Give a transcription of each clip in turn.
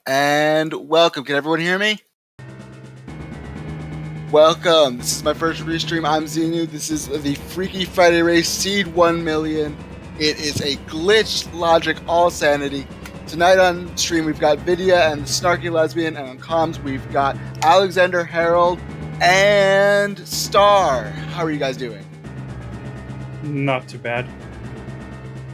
And welcome. Can everyone hear me? Welcome. This is my first review stream. I'm Xenu. This is the Freaky Friday Race Seed 1 million. It is a glitch, logic, all sanity. Tonight on stream we've got Vidya and the Snarky Lesbian, and on comms we've got Alexander, Harold, and Star. How are you guys doing? Not too bad.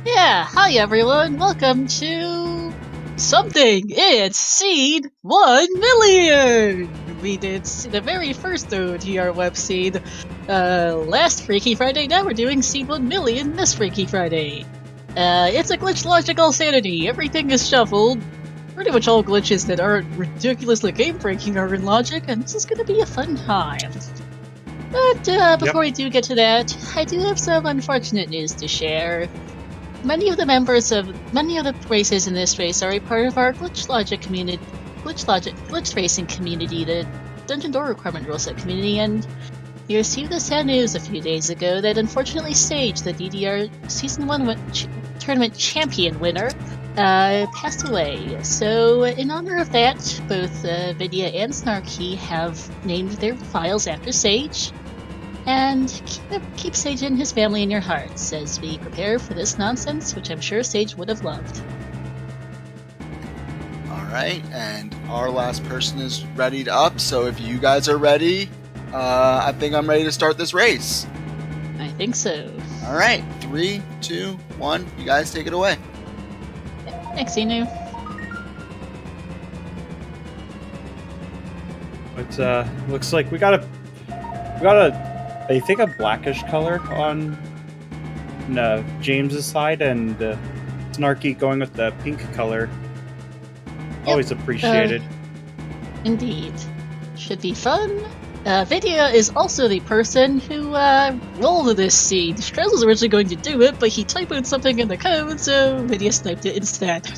Yeah, hi everyone, welcome to something. It's Seed 1 million! We did the very first OTR web seed last Freaky Friday, now we're doing Seed 1 million this Freaky Friday. It's a glitch logical sanity, everything is shuffled. Pretty much all glitches that aren't ridiculously game-breaking are in logic, and this is gonna be a fun time. But before we do get to that, I do have some unfortunate news to share. Many of the members of many of the races in this race are a part of our glitch racing community, the Dungeon Door Requirement Rule Set community, and we received the sad news a few days ago that unfortunately Sage, the DDR Season 1 tournament champion winner, passed away. So in honor of that, both Vidya and Snarky have named their files after Sage. And keep Sage and his family in your hearts as we prepare for this nonsense, which I'm sure Sage would have loved. Alright, and our last person is readied up, so if you guys are ready, I think I'm ready to start this race. I think so. Alright, 3, 2, 1, you guys take it away. Thanks, Xenu. It looks like we got a I think a blackish color on James's side, and Snarky going with the pink color. Yep, Always appreciated. Indeed. Should be fun. Vidya is also the person who rolled this seed. Strez was originally going to do it, but he typoed something in the code, so Vidya sniped it instead.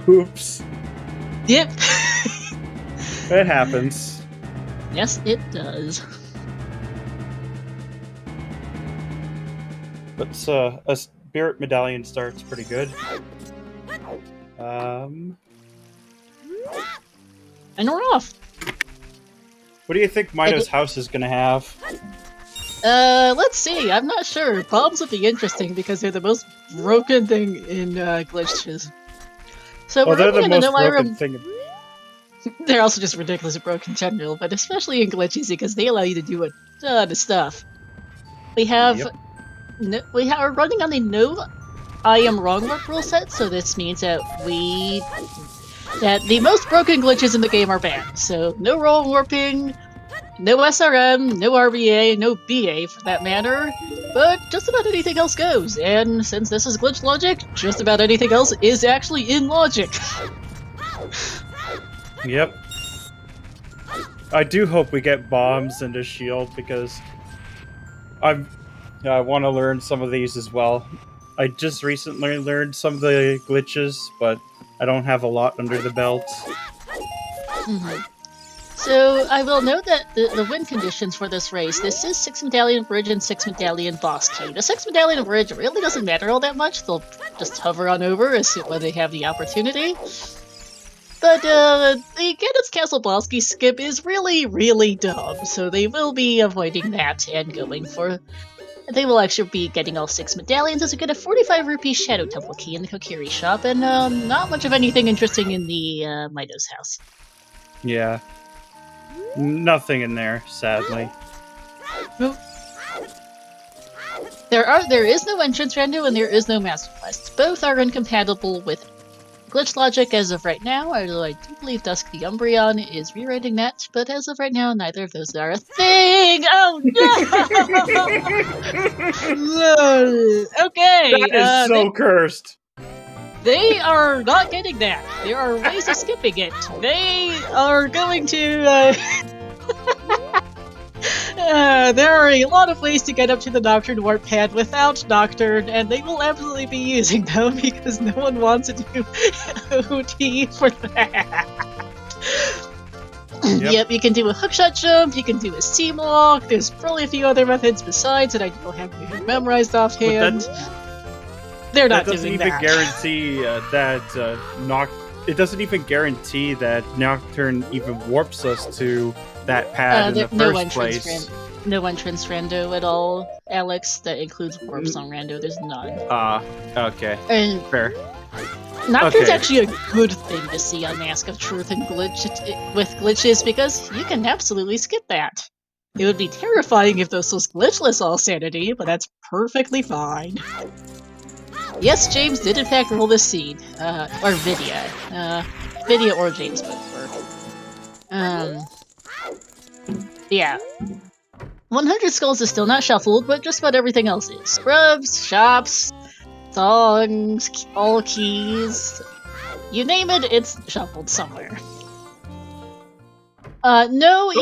Oops. Yep. It happens. Yes, it does. But a spirit medallion starts pretty good. And we're off. What do you think Mido's house is gonna have? Let's see. I'm not sure. Bombs would be interesting because they're the most broken thing in glitches. So we're they're the in the most broken Noira. thing. They're also just ridiculously broken in general, but especially in glitches because they allow you to do a ton of stuff. We have. Yep. We are running on the no I am wrong warp rule set, so this means that the most broken glitches in the game are banned. So no wrong warping, no SRM, no RBA, no BA for that matter, but just about anything else goes. And since this is glitch logic, just about anything else is actually in logic. Yep. I do hope we get bombs into shield because I want to learn some of these as well. I just recently learned some of the glitches, but I don't have a lot under the belt. Mm-hmm. So I will note that the win conditions for this race, this is 6 Medallion Bridge and 6 Medallion Boss Queue. The 6 Medallion Bridge really doesn't matter all that much, they'll just hover on over when they have the opportunity. But the Ganon's Castle Boss Queue skip is really, really dumb, so they will be avoiding that and going for... They will actually be getting all 6 medallions as we get a 45 rupee Shadow Temple key in the Kokiri shop, and not much of anything interesting in the Mido's house. Yeah. Nothing in there, sadly. Nope. There is no entrance rando and there is no master quest. Both are incompatible with glitch logic as of right now, although I do believe Dusk the Umbreon is rewriting that, but as of right now, neither of those are a thing! Oh no! Okay! That is so cursed! They are not getting that. There are ways of skipping it. They are going to, there are a lot of ways to get up to the Nocturne Warp Pad without Nocturne, and they will absolutely be using them because no one wants to do OoT for that. Yep, you can do a hookshot jump, you can do a seam walk, there's probably a few other methods besides that I don't have memorized offhand. They're not doing that. That doesn't even guarantee that it doesn't even guarantee that Nocturne even warps us to that pad in the first place. No entrance rando at all, Alex. That includes warps on rando. There's none. Okay. And fair. Nocturne's actually a good thing to see on Mask of Truth and with glitches because you can absolutely skip that. It would be terrifying if this was glitchless all sanity, but that's perfectly fine. Yes, James did in fact roll this seed. Or Vidya. Vidya or James both were. Yeah. 100 Skulls is still not shuffled, but just about everything else is. Scrubs, shops, songs, all keys. You name it, it's shuffled somewhere. No,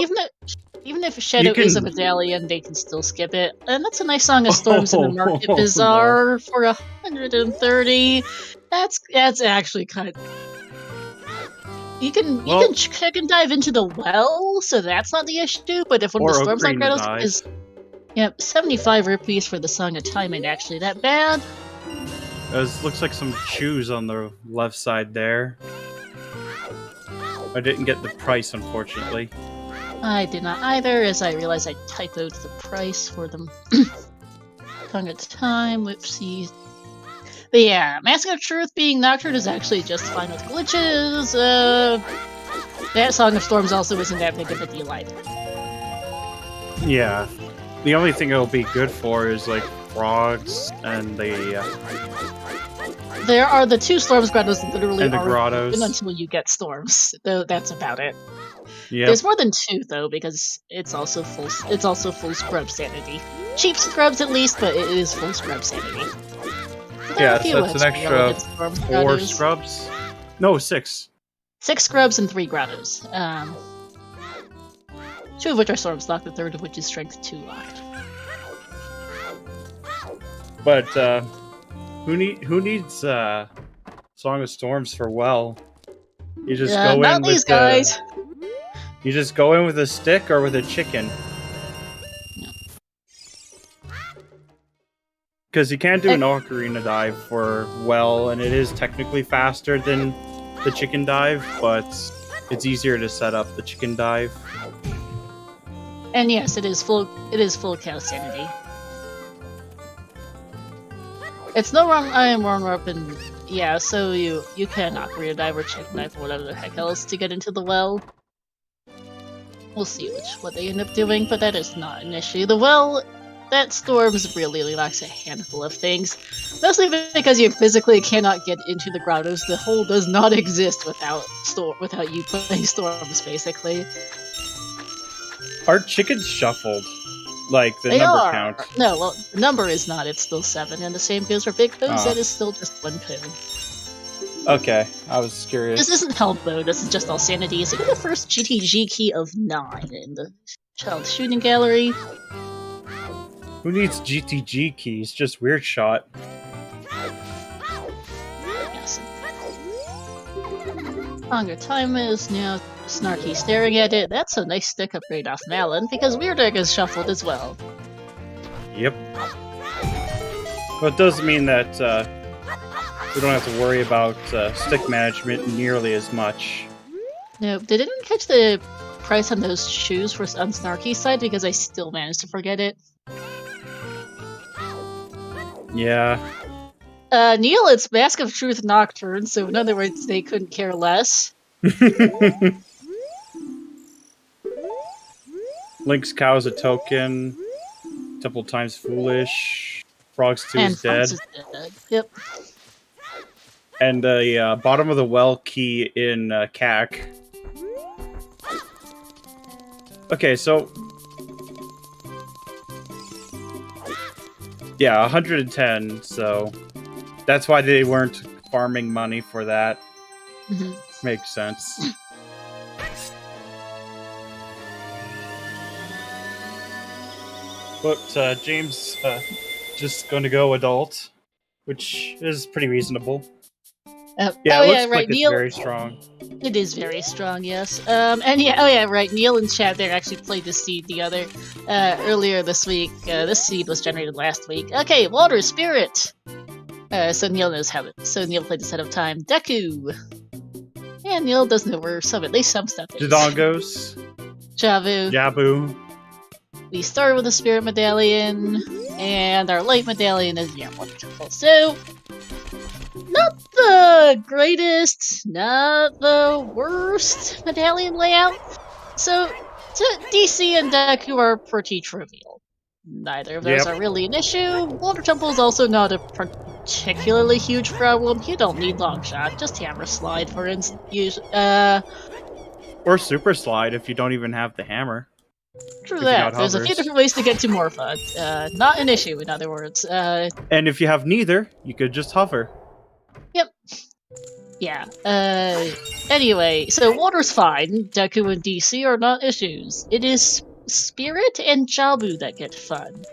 even if Shadow is a medallion, they can still skip it. And that's a nice Song of Storms in the Market Bazaar for 130. That's actually kind of... You can check and dive into the well, so that's not the issue, but if one of the storms on Kratos is... Yep, 75 rupees for the Song of Time ain't actually that bad. Looks like some shoes on the left side there. I didn't get the price, unfortunately. I did not either, as I realized I typoed the price for them. Song of Time, whoopsies. But yeah, Mask of Truth being Nocturne is actually just fine with glitches. That Song of Storms also isn't that big of a deal either. Yeah. The only thing it'll be good for is, like, frogs and the... There are the 2 Storms grottos that literally and the are grottos. open until you get storms. Though that's about it. Yep. There's more than 2 though, because it's also full scrub sanity. Cheap scrubs at least, but it is full scrub sanity. Yeah, so that's an extra 4 scrubs? No, 6. 6 scrubs and 3 grottos. 2 of which are storms locked, the 3rd of which is strength 2 locked. But who needs Song of Storms for well? You just go in with guys. You just go in with a stick or with a chicken. Because you can't do an ocarina dive for well, and it is technically faster than the chicken dive, but it's easier to set up the chicken dive. And yes, it is full cow sanity. It's no wrong I am wrong up and yeah, so you can ocarina dive or chicken dive or whatever the heck else to get into the well. We'll see what they end up doing, but that is not an issue. The well, that storms really lacks a handful of things. Mostly because you physically cannot get into the grottos. The hole does not exist without you playing storms, basically. Are chickens shuffled? Like, the number count? No, well, the number is not. It's still 7, and the same goes for Big Poos. That is still just 1 poo. Okay, I was curious. This isn't help mode, this is just all sanity. So get the first GTG key of 9 in the child shooting gallery. Who needs GTG keys? Just weird shot. Yes. Longer time is now snarky staring at it. That's a nice stick upgrade off Malin, because Weird Egg is shuffled as well. Yep. Well, it does mean that we don't have to worry about stick management nearly as much. No, they didn't catch the price on those shoes on Snarky's side because I still managed to forget it. Yeah. Neil, it's Mask of Truth Nocturne, so in other words, they couldn't care less. Link's cow is a token. Temple Time's foolish. Frogs 2 is dead. Dead. Yep. And the bottom of the well key in CAC. Okay, so... Yeah, 110, so... That's why they weren't farming money for that. Mm-hmm. Makes sense. But James just going to go adult, which is pretty reasonable. Yeah, it looks like Neil, it's very strong. It is very strong, yes. And yeah, right. Neil in chat there actually played this seed earlier this week. This seed was generated last week. Okay, Water Spirit. So Neil knows how it. So Neil played this ahead of time. Deku. And Neil doesn't know where at least some stuff is. Dodongos. Jabu. Jabu. We start with the Spirit Medallion, and our Light Medallion is wonderful. So, not the greatest, not the worst medallion layout. So, DC and Deku are pretty trivial. Neither of those are really an issue. Water Temple is also not a particularly huge problem. You don't need Long Shot, just Hammer Slide, for instance. Or Super Slide if you don't even have the hammer. True that. There's a few different ways to get to Morpha. Not an issue, in other words. And if you have neither, you could just hover. Yep. Yeah. Anyway, so water's fine. Deku and DC are not issues. It is Spirit and Jabu that get fun.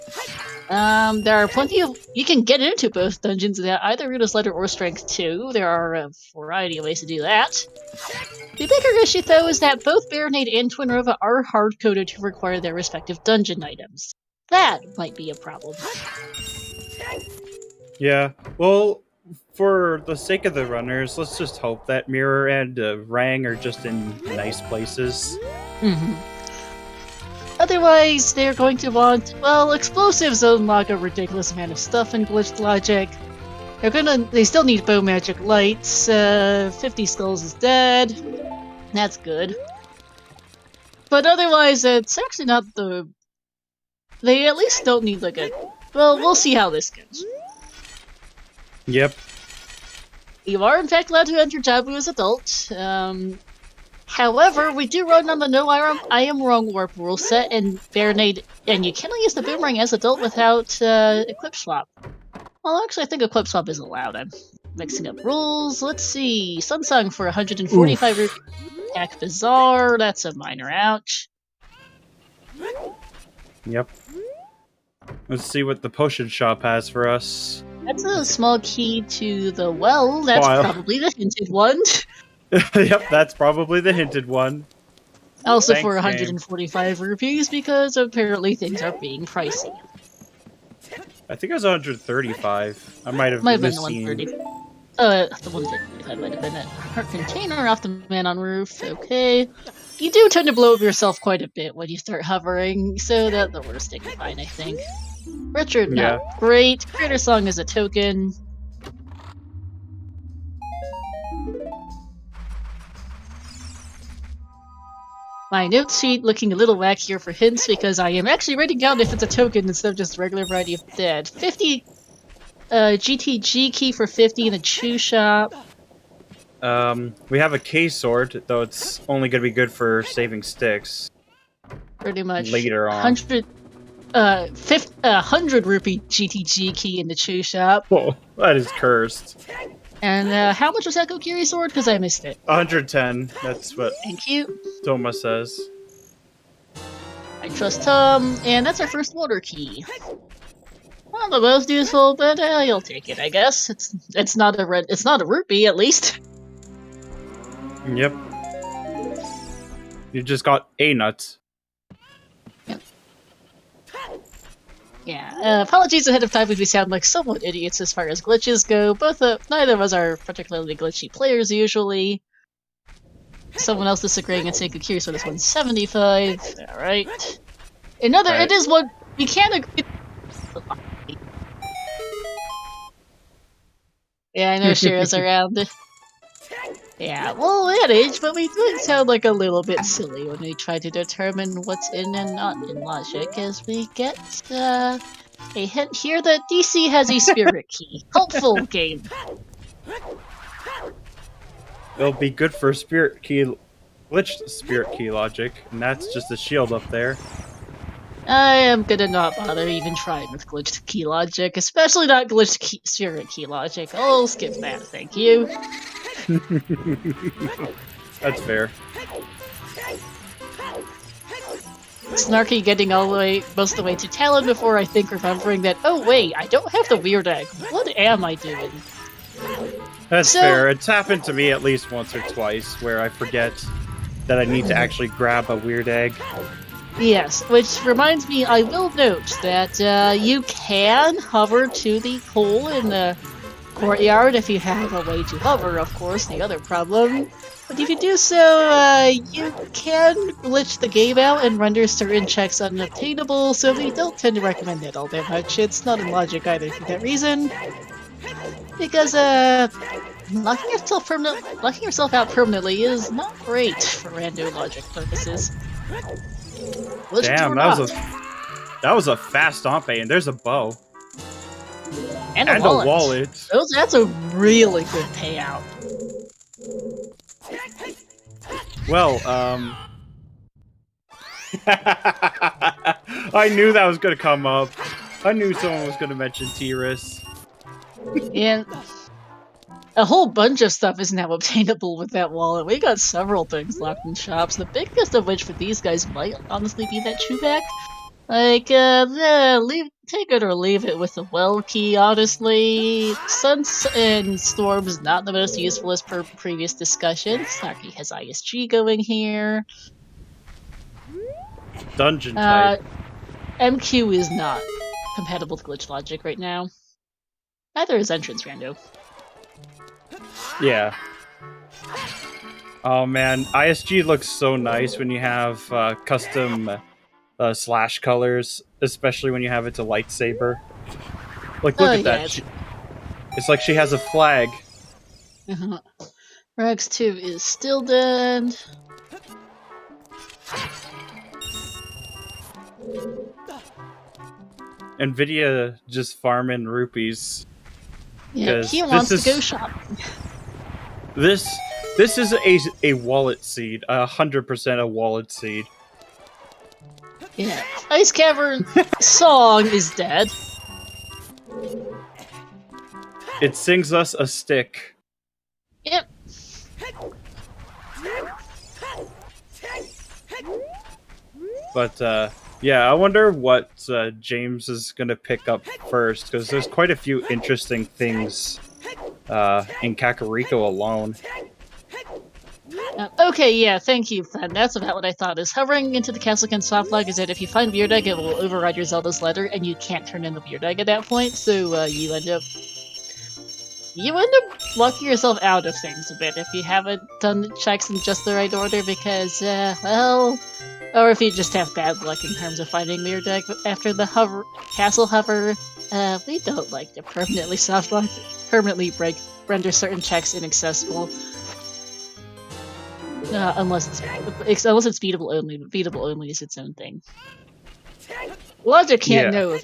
There are plenty of... You can get into both dungeons without either Rita's Letter or Strength 2. There are a variety of ways to do that. The bigger issue, though, is that both Baronade and Twinrova are hard-coded to require their respective dungeon items. That might be a problem. Yeah, well, for the sake of the runners, let's just hope that Mirror and Rang are just in nice places. Mm-hmm. Otherwise, they're going to want, well, explosives unlock a ridiculous amount of stuff in glitched logic. They still need bow magic lights. 50 skulls is dead. That's good. But otherwise, it's actually not the... They at least don't need like a... Well, we'll see how this goes. Yep. You are in fact allowed to enter Jabu as adult. However, we do run on the No I Am Wrong Warp rule set and Baronade, and you cannot use the Boomerang as adult without Equip Swap. Well, actually, I think Equip Swap is allowed. I'm mixing up rules. Let's see. Sunsung for 145 rupee. Attack Bazaar, that's a minor ouch. Yep. Let's see what the potion shop has for us. That's a small key to the well. That's probably the hinted one. Yep, that's probably the hinted one. Also for 145 rupees, because apparently things are being pricey. I think it was 135. I might have been the misseen. 130. The 135 might have been it. Heart container off the man on roof. Okay. You do tend to blow up yourself quite a bit when you start hovering, so that the worst thing is fine, I think. Richard, not great. Crater Song is a token. My note sheet looking a little wackier for hints because I am actually writing down if it's a token instead of just regular variety of dead. 50 GTG key for 50 in the Chew Shop. We have a K-Sword, though it's only going to be good for saving sticks. Pretty much. Later on. 100 rupee GTG key in the Chew Shop. Whoa, that is cursed. And how much was that Kokiri sword? Because I missed it. 110. That's what Thank you. Toma says. I trust Tom, and that's our first water key. Not the most useful, but you'll take it, I guess. It's not a rupee, at least. Yep. You just got a nut. Yep. Yeah, apologies ahead of time if we sound like somewhat idiots as far as glitches go. Neither of us are particularly glitchy players usually. Someone else disagreeing and saying Kokiri sword is 175. Alright. It is what we can't agree. Yeah, I know Shira's around. Yeah, well, at age, but we do sound like a little bit silly when we try to determine what's in and not in logic, as we get a hint here that DC has a spirit key. Helpful game. It'll be good for spirit key, glitched spirit key logic, and that's just a shield up there. I am gonna not bother even trying with glitched key logic, especially not glitched spirit key logic. I'll skip that, thank you. That's fair. Snarky getting most of the way to Talon before I think remembering that, oh wait, I don't have the weird egg. What am I doing? That's fair. It's happened to me at least once or twice where I forget that I need to actually grab a weird egg. Yes, which reminds me, I will note that you can hover to the hole in the courtyard if you have a way to hover, of course, the other problem. But if you do so, you can glitch the game out and render certain checks unobtainable, so we don't tend to recommend it all that much. It's not in logic either for that reason. Because, locking yourself out permanently is not great for rando logic purposes. Damn, that was a fast Ompe, and there's a bow. And a wallet. That's a really good payout. Well, I knew that was gonna come up. I knew someone was gonna mention Tiras. And a whole bunch of stuff is now obtainable with that wallet. We got several things locked in shops, the biggest of which for these guys might honestly be that Chewbacca. Like, take it or leave it with the well key, honestly. Suns and Storm's not the most useful as per previous discussions. Saki has ISG going here. Dungeon type. MQ is not compatible with glitch logic right now. Neither is entrance rando. Yeah. Oh man, ISG looks so nice when you have custom slash colors, especially when you have it to lightsaber. Like, look at that. It's like she has a flag. Rex 2 is still dead. Nvidia just farming rupees. Yeah, he wants to go shopping. This is a wallet seed, 100% a wallet seed. Yeah, Ice Cavern song is dead. It sings us a stick. Yep. But yeah, I wonder what James is gonna pick up first, because there's quite a few interesting things in Kakariko alone. Okay, yeah, thank you, Fen. That's about what I thought. Is hovering into the Castlekin softlock is that if you find Weird Egg, it will override your Zelda's letter, and you can't turn in the Weird Egg at that point, so you end up locking yourself out of things a bit if you haven't done the checks in just the right order, because, well, or if you just have bad luck in terms of finding Weird Egg after the castle hover. We don't like to permanently softlock, render certain checks inaccessible. Unless it's beatable only, but beatable only is its own thing. Logic can't know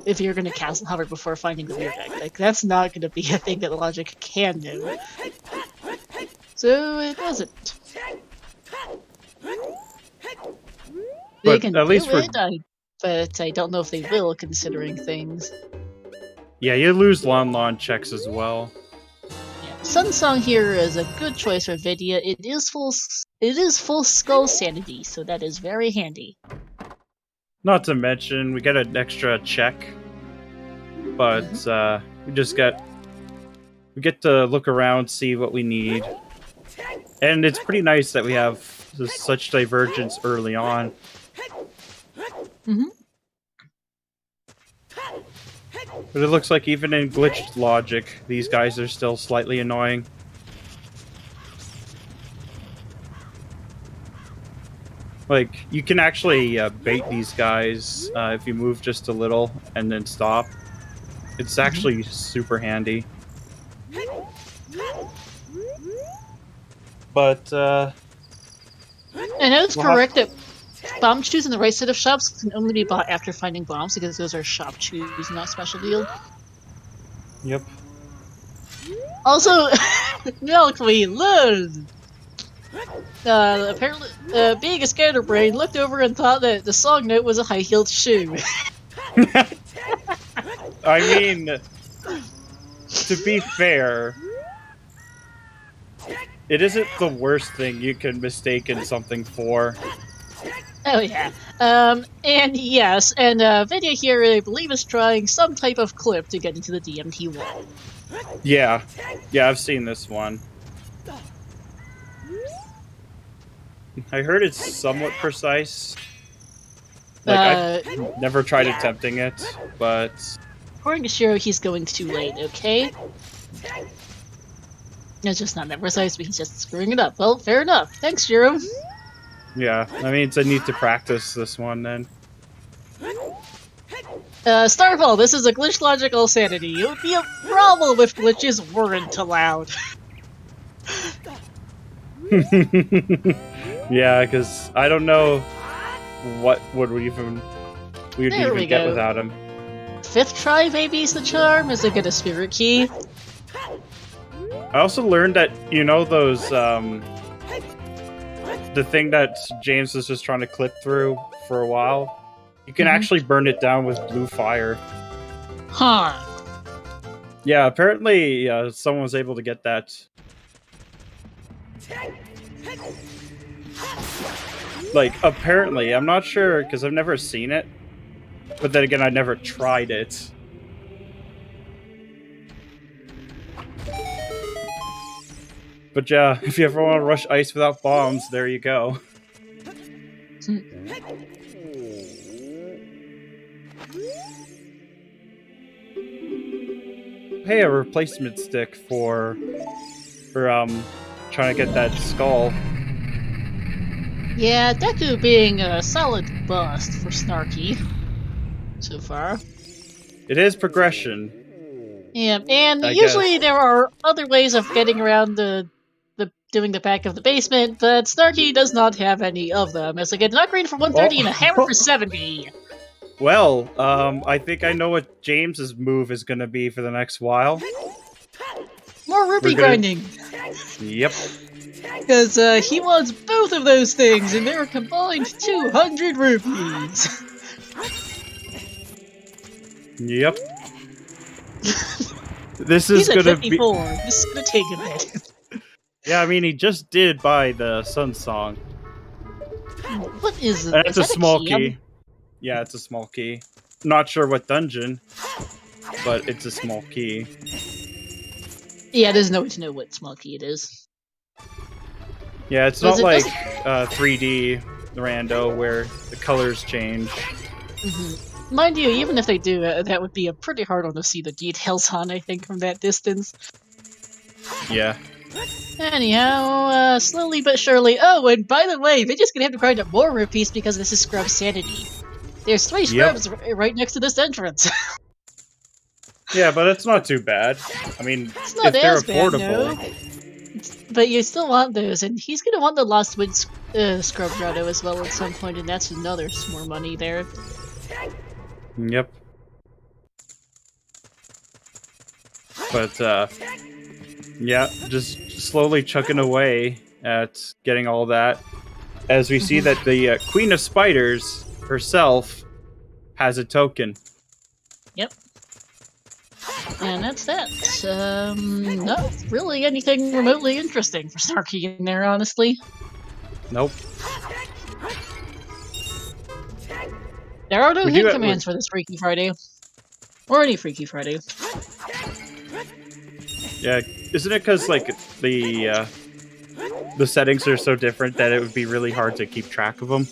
if you're gonna castle hover before finding the Weird Egg. Like, that's not gonna be a thing that Logic can know. So it doesn't. They can at least do it, but I don't know if they will, considering things. Yeah, you lose Lon checks as well. Sunsong here is a good choice for Vidya. It is full skull sanity, so that is very handy. Not to mention, we get an extra check, but we get to look around, see what we need, and it's pretty nice that we have such divergence early on. But it looks like even in glitched logic, these guys are still slightly annoying. Like, you can actually bait these guys if you move just a little and then stop. It's actually super handy. But, I know it's correct that bomb chews in the right set of shops can only be bought after finding bombs, because those are shop chews, not special deal. Yep. Also, Milk we learned! Apparently, being a scatterbrain, looked over and thought that the song note was a high-heeled shoe. I mean, to be fair, it isn't the worst thing you can mistake something for. Oh yeah. And yes, and Vidya here, I believe, is trying some type of clip to get into the DMT wall. Yeah. Yeah, I've seen this one. I heard it's somewhat precise. Like, I've never tried attempting it, but According to Shiro, he's going too late, okay? It's just not that precise, but he's just screwing it up. Well, fair enough. Thanks, Shiro. Yeah, that means I need to practice this one then. Starfall, this is a glitch logical sanity. It would be a problem if glitches weren't allowed. Yeah, because I don't know what would we even get without him. 5th try maybe is the charm? Is it get a spirit key? I also learned that, you know, those, the thing that James was just trying to clip through for a while, you can actually burn it down with blue fire. Huh. Yeah, apparently someone was able to get that. Like, apparently. I'm not sure, because I've never seen it. But then again, I never tried it. But yeah, if you ever want to rush ice without bombs, there you go. Hey, a replacement stick for trying to get that skull. Yeah, Deku being a solid bust for Snarky so far. It is progression. Yeah, and I usually guess. there are other ways of getting around the doing the back of the basement, but Snarky does not have any of them. As I get an upgrade for 130 and a hammer for 70. Well, I think I know what James's move is gonna be for the next while. More rupee grinding. Yep. Because he wants both of those things, and they're combined 200 rupees. Yep. This is He's at gonna 54. be. This is gonna take a bit. Yeah, I mean, he just did buy the Sun Song. What is it? That's Is a that small key? key. Yeah, it's a small key. Not sure what dungeon, but it's a small key. Yeah, there's no way to know what small key it is. Yeah, it's Does not it- like does 3D Rando where the colors change. Mind you, even if they do, that would be a pretty hard one to see the details on, I think, from that distance. Yeah. Anyhow, slowly but surely. Oh, and by the way, they're just gonna have to grind up more rupees because this is Scrub Sanity. There's 3 scrubs right next to this entrance. Yeah, but it's not too bad. I mean, It's not if they're as bad, affordable. no. But you still want those, and he's gonna want the Lost Woods Scrub Grotto as well at some point, and that's another more money there. Yep. But, yeah, just slowly chucking away at getting all that. As we see that the Queen of Spiders herself has a token. Yep. And that's that. Not really anything remotely interesting for Snarky in there, honestly. Nope. There are no We do hit it- commands for this Freaky Friday. Or any Freaky Friday. Yeah, isn't it because, like, the settings are so different that it would be really hard to keep track of them?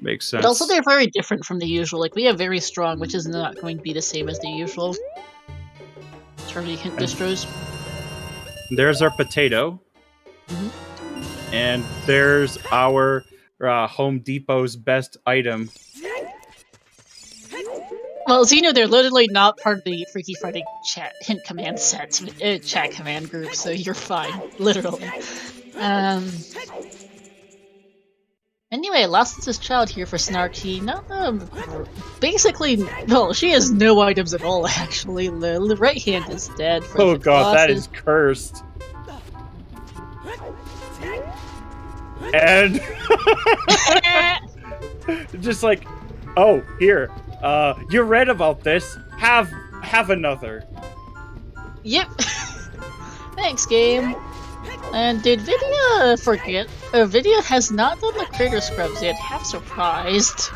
Makes sense. But also they're very different from the usual. Like, we have very strong, which is not going to be the same as the usual. Turny hint distros. There's our potato. And there's our Home Depot's best item. Well, as you know, they're literally not part of the Freaky Friday chat hint command set, chat command group, so you're fine, literally. Anyway, lost his child here for Snarky. Not basically, well, she has no items at all. Actually, the right hand is dead. For Oh the god, that bosses. is cursed. And just like, oh, here. You read about this. Have another. Yep. Thanks, game. And did Vidya forget? Vidya has not done the Crater Scrubs yet. Half surprised.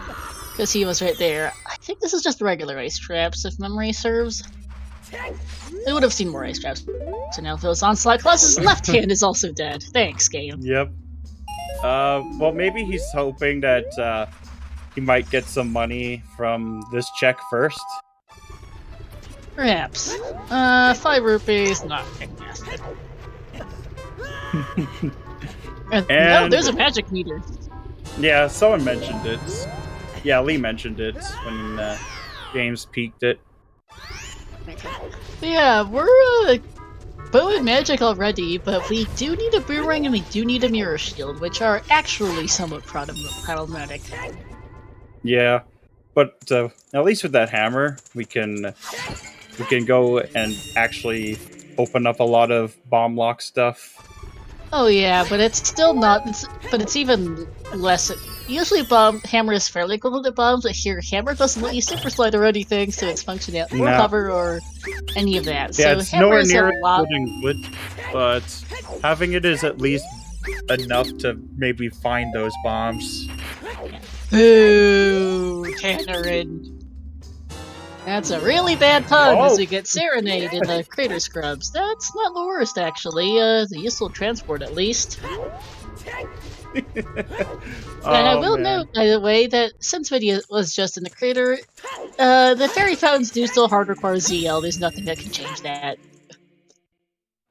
Because he was right there. I think this is just regular ice traps, if memory serves. I would have seen more ice traps. So now Phil's onslaught, plus his left hand is also dead. Thanks, game. Yep. Well, maybe he's hoping that he might get some money from this check first. Perhaps. 5 rupees, not fantastic. No, And- there's a magic meter. Yeah, someone mentioned it. Yeah, Lee mentioned it when James peaked it. Yeah, we're bow and magic already, but we do need a boomerang and we do need a mirror shield, which are actually somewhat problematic. Yeah, but at least with that hammer, we can go and actually open up a lot of bomb lock stuff. Oh yeah, but it's still not. But it's even less. Usually, hammer is fairly equivalent to bombs, but here, hammer doesn't let you super slide or anything, so it's functional or No. hover or any of that. Yeah, So it's hammer nowhere is near a lot. good, but having it is at least enough to maybe find those bombs. Boo, Tannerin. That's a really bad pun Oh. as we get Serenade in the Crater Scrubs. That's not the worst, actually. The useful transport, at least. And I will note, by the way, that since video was just in the crater, the fairy fountains do still hard require ZL. There's nothing that can change that.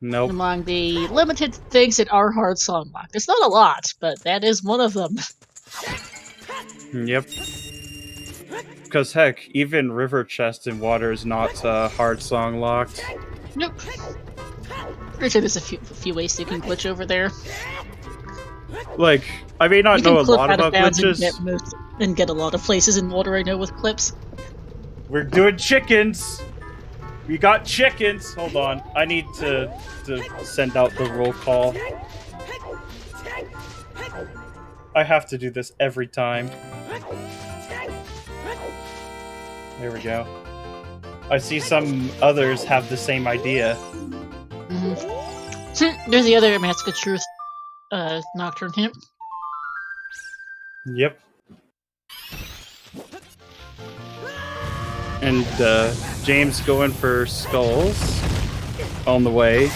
Nope. Among the limited things that are hard song locked. There's not a lot, but that is one of them. Yep. Because heck, even river chest in water is not hard song locked. Nope. Pretty sure there's a few ways you can glitch over there. Like, I may not You can know a clip lot out of about bounds glitches. and get a lot of places in water, I know, with clips. We're doing chickens. We got chickens. Hold on, I need to send out the roll call. I have to do this every time. There we go. I see some others have the same idea. Mm-hmm. There's the other Mask of Truth Nocturne hint. Yep. And James going for skulls on the way.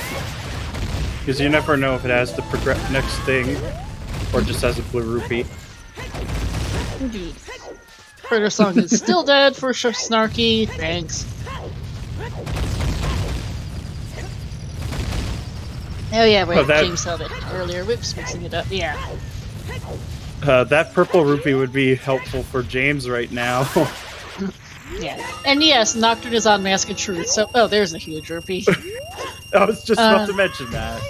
Because you never know if it has the next thing or just has a blue rupee. Indeed. Crater Song is still dead for sure. Snarky. Thanks. Oh yeah, wait, James held it earlier. Whoops, mixing it up. Yeah. That purple rupee would be helpful for James right now. Yeah. And yes, Nocturne is on Mask of Truth, so... Oh, there's a huge rupee. I was just about to mention that.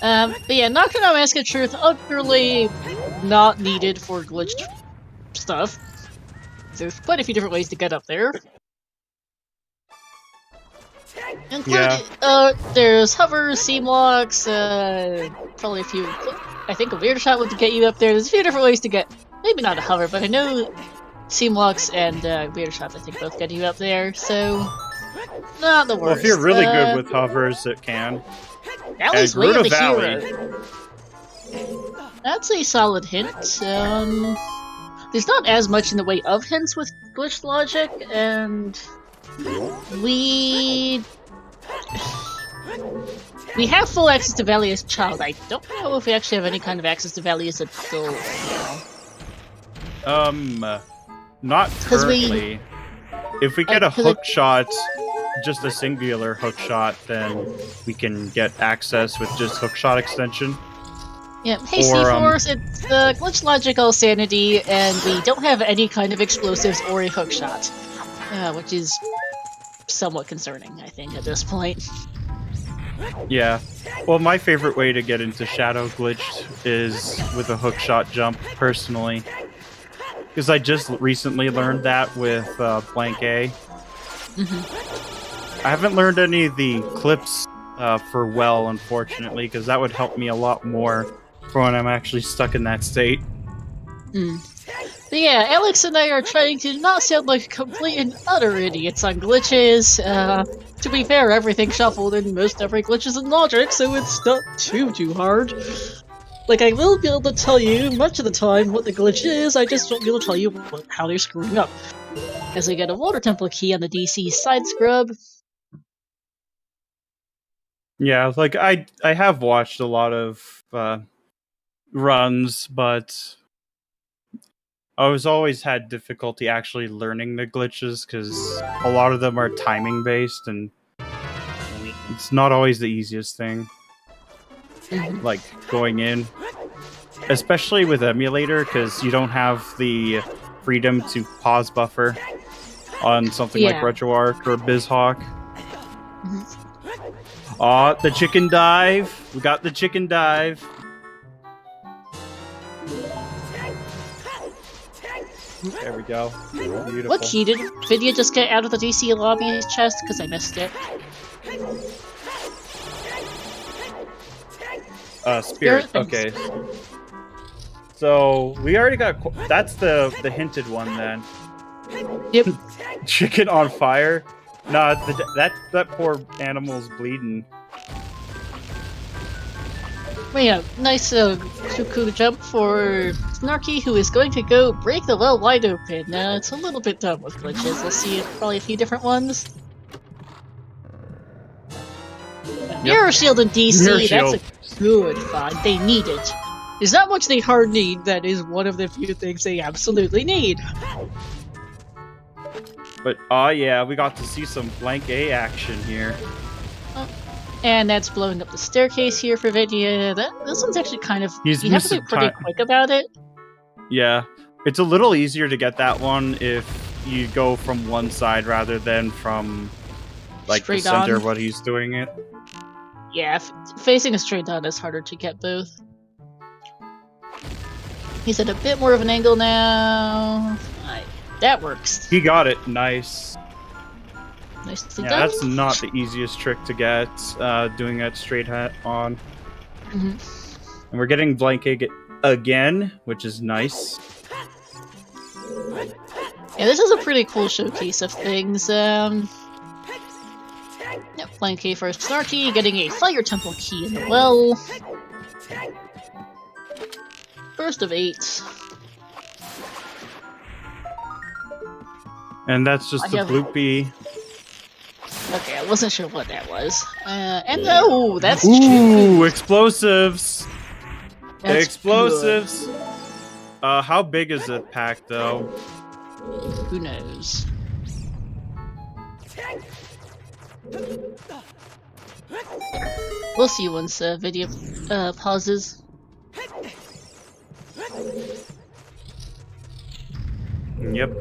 But yeah, Nocturne on Mask of Truth, utterly not needed for glitched stuff. There's quite a few different ways to get up there. Including, there's hovers, seam locks, probably a few... I think a weird shot would get you up there. There's a few different ways to get... Maybe not a hover, but I know seam locks and weird shots, I think, both get you up there, so... Not the worst. Well, if you're really good with hovers, it can. At least And way of Gruta the Valley. hero. That's a solid hint. There's not as much in the way of hints with glitched logic, and we have full access to Valley as child. I don't know if we actually have any kind of access to Valley as adult. Not currently. If we get a hook shot, just a singular hook shot, then we can get access with just hook shot extension. Yeah, hey C-Force, it's glitch logical sanity, and we don't have any kind of explosives or a hook shot, which is somewhat concerning, I think, at this point. Yeah. Well, my favorite way to get into Shadow Glitched is with a hook shot jump, personally. Because I just recently learned that with Blank A. Mm-hmm. I haven't learned any of the clips for well, unfortunately, because that would help me a lot more for when I'm actually stuck in that state. But yeah, Alex and I are trying to not sound like complete and utter idiots on glitches. To be fair, everything shuffled and most every glitch is in logic, so it's not too hard. Like, I will be able to tell you, much of the time, what the glitch is, I just won't be able to tell you how they're screwing up. As we get a water temple key on the DC side scrub. Yeah, like, I have watched a lot of runs, but I was always had difficulty actually learning the glitches because a lot of them are timing based and it's not always the easiest thing. Like going in, especially with emulator, because you don't have the freedom to pause buffer on something like RetroArch or BizHawk. Aw, the chicken dive! We got the chicken dive! There we go. Beautiful. What key did Vidya just get out of the DC lobby chest? Because I missed it. Spirit. Okay. So we already got. That's the hinted one then. Yep. Chicken on fire. Nah, that poor animal's bleeding. Well, yeah, nice cuckoo jump for Snarky, who is going to go break the well wide open. It's a little bit dumb with glitches. We'll see probably a few different ones. Mirror Shield in DC, Mirror Shield. That's a good find. They need it. There's not much they hard need, that is one of the few things they absolutely need. But, oh yeah, we got to see some blank A action here. And that's blowing up the staircase here for Vidya. This one's actually kind of... He's you have to be pretty quick about it. Yeah. It's a little easier to get that one if you go from one side rather than from, like, straight the center on. of what he's doing it. Yeah, facing a straight on is harder to get both. He's at a bit more of an angle now. That works. He got it. Nice. Nicely Yeah, done. that's not the easiest trick to get, doing that straight hat on. And we're getting blank A again, which is nice. Yeah, this is a pretty cool showcase of things. Yep, blank A for Snarky, getting a Fire Temple key in the well. First of 8. And that's just a bloopy. Okay, I wasn't sure what that was. And oh, that's Ooh, explosives! That's explosives! How big is the pack, though? Who knows? We'll see once video pauses. Yep.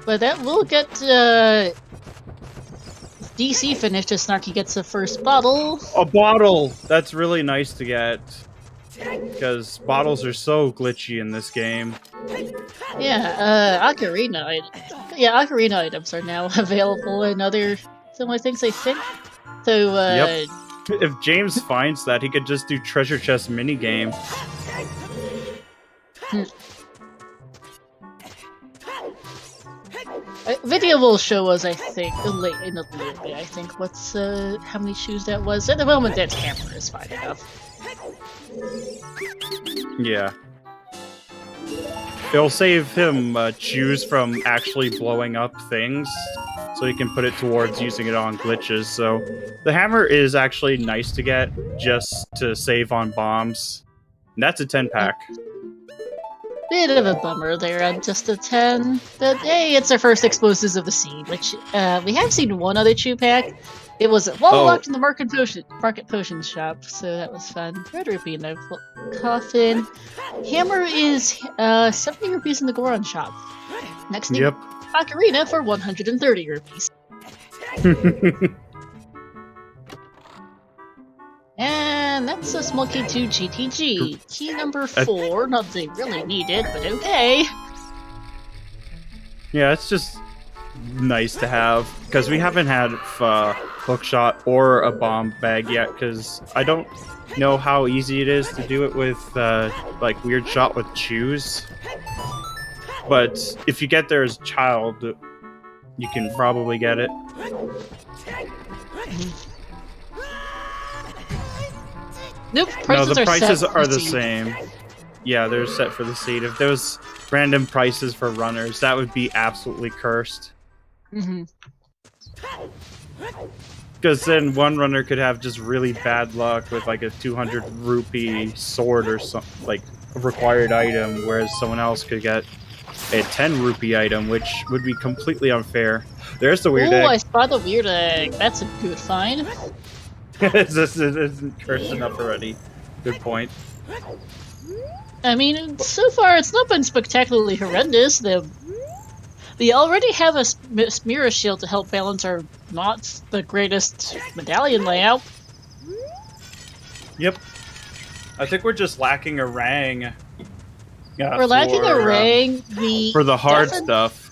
But that will get DC finished as Snarky gets the first bottle. A bottle! That's really nice to get. Because bottles are so glitchy in this game. Yeah, Ocarina items are now available in other similar things, I think. So, Yep. If James finds that, he could just do treasure chest minigame. Video will show us, I think, late in the bit, I think, what's, how many shoes that was. At the moment, that hammer is fine enough. Yeah. It'll save him shoes from actually blowing up things, so he can put it towards using it on glitches. So the hammer is actually nice to get, just to save on bombs. And that's a 10-pack. Bit of a bummer there on just a 10. But hey, it's our first explosives of the scene, which we have seen one other chew pack. It was well locked in the market potion shop, so that was fun. Red rupee in the coffin. Hammer is 70 rupees in the Goron shop. Next thing, Ocarina for 130 rupees. And that's a small key to GTG. Key number 4, not that they really need it, but okay. Yeah, it's just nice to have, because we haven't had hookshot or a bomb bag yet, because I don't know how easy it is to do it with like weird shot with chews. But if you get there as a child, you can probably get it. Nope, no, the prices are the same. Yeah, they're set for the seed. If there was random prices for runners, that would be absolutely cursed. Because then one runner could have just really bad luck with like a 200 rupee sword or something, like a required item, whereas someone else could get a 10 rupee item, which would be completely unfair. There's the weird Ooh, egg. I spotted the weird egg. That's a good find. This isn't cursed enough already. Good point. I mean, so far it's not been spectacularly horrendous. We already have a mirror shield to help balance our not the greatest medallion layout. Yep. I think we're just lacking a rang. We're lacking a rang. For the hard stuff.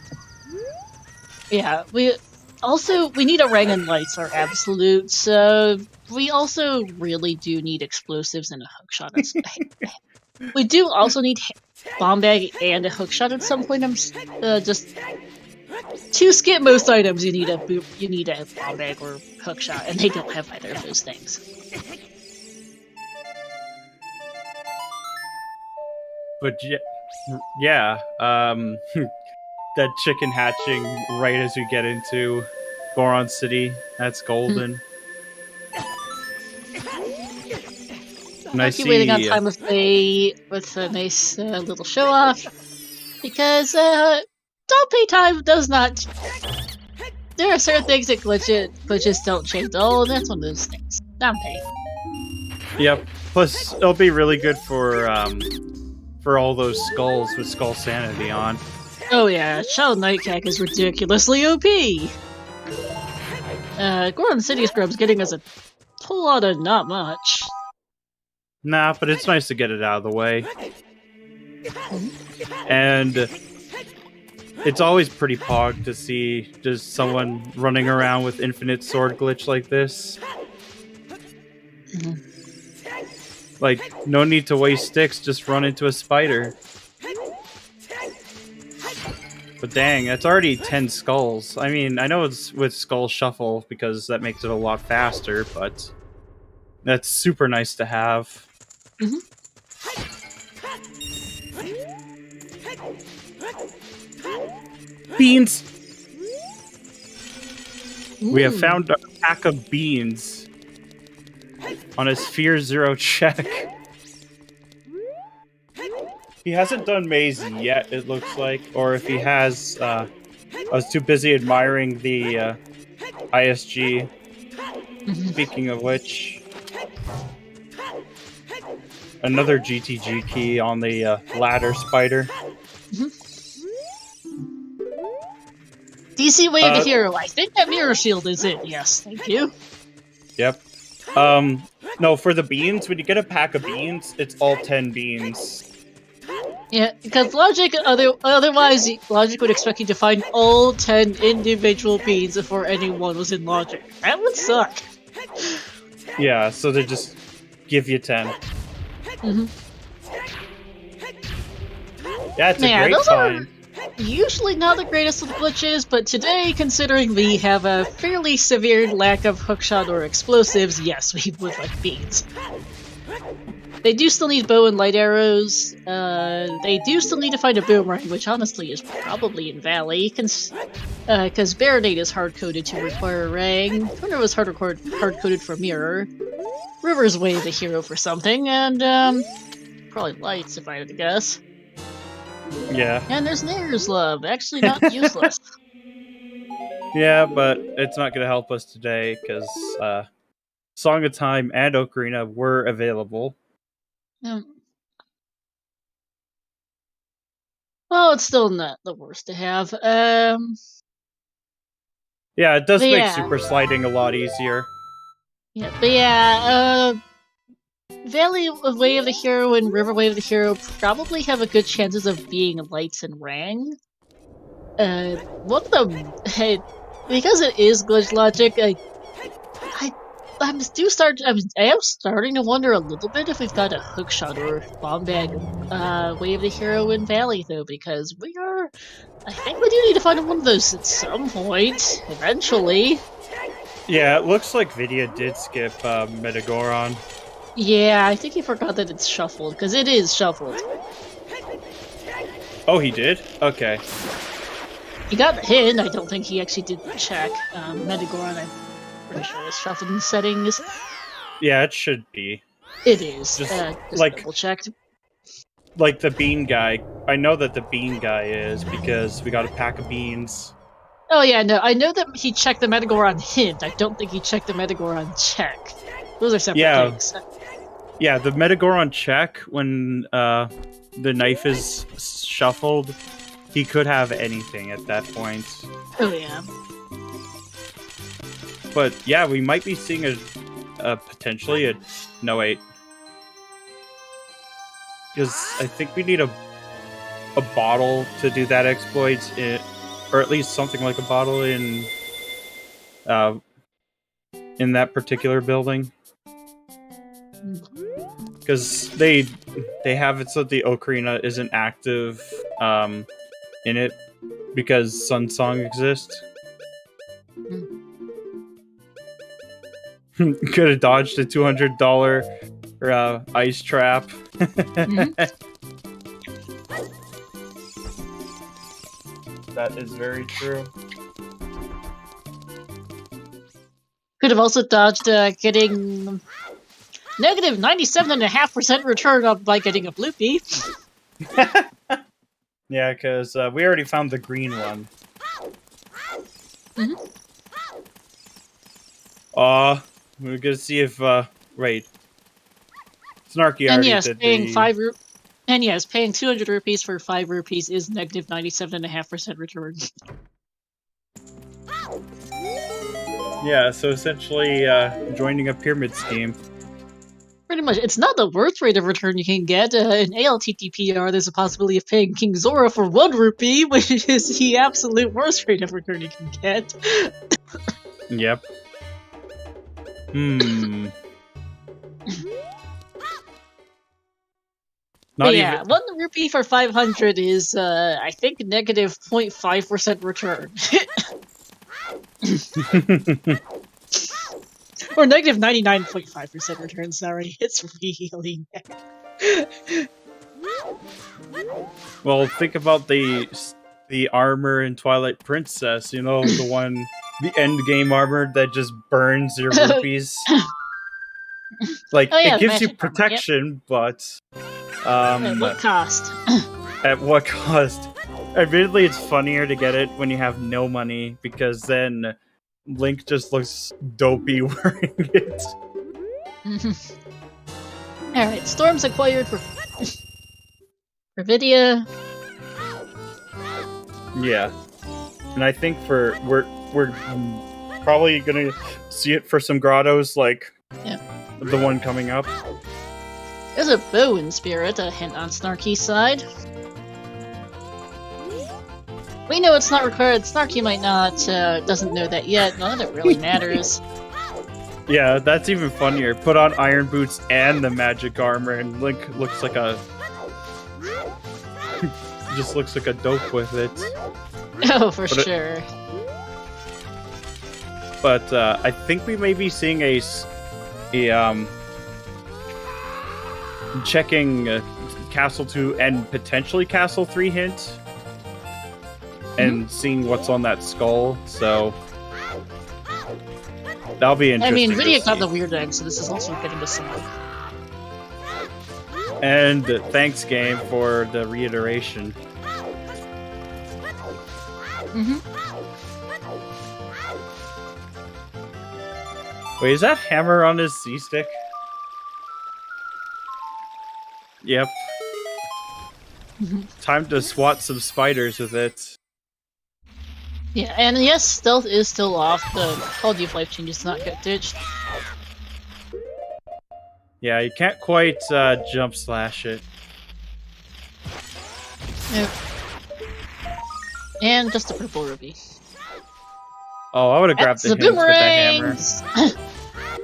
Yeah, we need a rang and lights are absolute, so we also really do need explosives and a hookshot. We do also need bomb bag and a hookshot at some point. I'm just to skip most items. You need a bomb bag or hookshot, and they don't have either of those things. But yeah, that chicken hatching right as we get into Goron City, that's golden. And I see waiting on time with a nice little show off because Dante time does not. There are certain things that glitches don't change. Oh, that's one of those things. Dante. Yep. Plus, it'll be really good for all those skulls with Skull Sanity on. Oh yeah, Shadow Nightcack is ridiculously OP. Goron City Scrub's getting us a whole lot of not much. Nah, but it's nice to get it out of the way. And it's always pretty pog to see just someone running around with infinite sword glitch like this. Like, no need to waste sticks, just run into a spider. But dang, that's already 10 skulls. I mean, I know it's with Skull Shuffle because that makes it a lot faster, but that's super nice to have. Beans! Ooh. We have found a pack of beans on his Fear Zero check. He hasn't done Maze yet, it looks like. Or if he has, I was too busy admiring the ISG. Speaking of which, another GTG key on the ladder spider. DC Way of the Hero. I think that mirror shield is it. Yes, thank you. Yep. No, for the beans, when you get a pack of beans, it's all 10 beans. Yeah, because otherwise, Logic would expect you to find all 10 individual beans before anyone was in Logic. That would suck. Yeah, so they just give you 10. Yeah, it's a great find. Usually not the greatest of glitches, but today, considering we have a fairly severe lack of hookshot or explosives, yes, we would like beans. They do still need bow and light arrows. They do still need to find a boomerang, which honestly is probably in Valley, because Baronade is hard-coded to require a rang. Thunder was hard-coded for mirror. River's Way the hero for something, and probably lights if I had to guess. Yeah. And there's Nair's Love, actually not useless. Yeah, but it's not going to help us today, because Song of Time and Ocarina were available. Well, it's still not the worst to have. Yeah, it does make super sliding a lot easier. Yeah, but yeah, Valley Way of the Hero and River Way of the Hero probably have a good chances of being lights and rang. One of them, because it is glitch logic, I am starting to wonder a little bit if we've got a hookshot or bomb bag Way of the Hero in Valley though, because I think we do need to find one of those at some point, eventually. Yeah, it looks like Vidya did skip Metagoron. Yeah, I think he forgot that it's shuffled, because it is shuffled. Oh, he did? Okay. He got the hint, I don't think he actually did the check. Metagoron, Pretty sure it's shuffled in settings. Yeah, it should be. It is. Just, Just double checked. Like the bean guy. I know that the bean guy is because we got a pack of beans. Oh yeah, no, I know that he checked the Metagore on hint. I don't think he checked the Metagore on check. Those are separate things. Yeah, the Metagore on check, when the knife is shuffled, he could have anything at that point. Oh yeah. But yeah, we might be seeing a potentially a... No, wait. Because I think we need a bottle to do that exploit, or at least something like a bottle in that particular building. Because they have it so the ocarina isn't active in it because Sun Song exists. Could have dodged a $200 ice trap. That is very true. Could have also dodged getting negative 97.5% return up by getting a bloopy. Yeah, because we already found the green one. We're gonna see if wait. Snarky already did paying the... And yes, paying 200 rupees for 5 rupees is negative 97.5% return. Yeah, so essentially joining a pyramid scheme. Pretty much. It's not the worst rate of return you can get. In ALTTPR, there's a possibility of paying King Zora for 1 rupee, which is the absolute worst rate of return you can get. Yep. Not yeah, even... 1 rupee for 500 is, I think, negative 0.5% return. Or negative 99.5% return, sorry. It's really bad. Well, think about the armor in Twilight Princess, you know, the end game armor that just burns your rupees. Like, it gives you protection, but... at what cost? At what cost? Admittedly, it's funnier to get it when you have no money, because then Link just looks dopey wearing it. Alright, Storm's acquired for Vidya. Yeah. And I think we're probably gonna see it for some grottos, like the one coming up. There's a bow in spirit, a hint on Snarky's side. We know it's not required. Snarky might not, doesn't know that yet. None of it really matters. Yeah, that's even funnier. Put on iron boots and the magic armor, and Link looks like a... just looks like a dope with it. Oh, for sure. But I think we may be seeing a checking Castle 2 and potentially Castle 3 hint. And seeing what's on that skull, so that'll be interesting. I mean, Vidya got the weird egg, so this is also getting the smoke. And thanks, game, for the reiteration. Wait, is that hammer on his C-stick? Yep. Time to swat some spiders with it. Yeah, and yes, stealth is still off. The quality of life changes not get ditched. Yeah, you can't quite jump slash it. Nope. And just a purple ruby. Oh, I would have grabbed the hint with the hammer.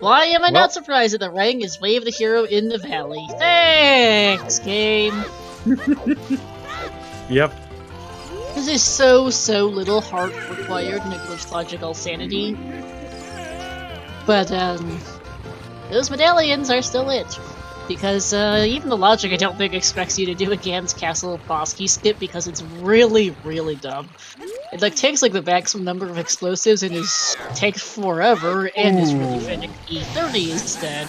Why am I not surprised that the rang is Wave the Hero in the Valley? Thanks, game! Yep. This is so little heart required in a glitch logical sanity. But, those medallions are still it. Because, even the logic I don't think expects you to do a Gans Castle boss key skip because it's really, really dumb. It like takes like the maximum number of explosives and takes forever and is really finicky. 30 instead.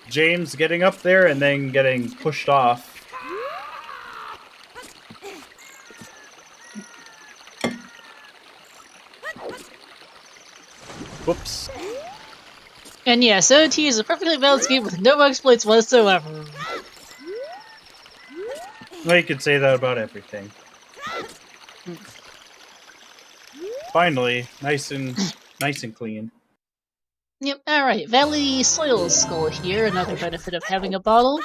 James getting up there and then getting pushed off. Whoops. And yes, OoT is a perfectly balanced game with no exploits whatsoever. Well, you could say that about everything. Finally, nice and clean. Yep, alright, Valley Soil Skull here, another benefit of having a bottle.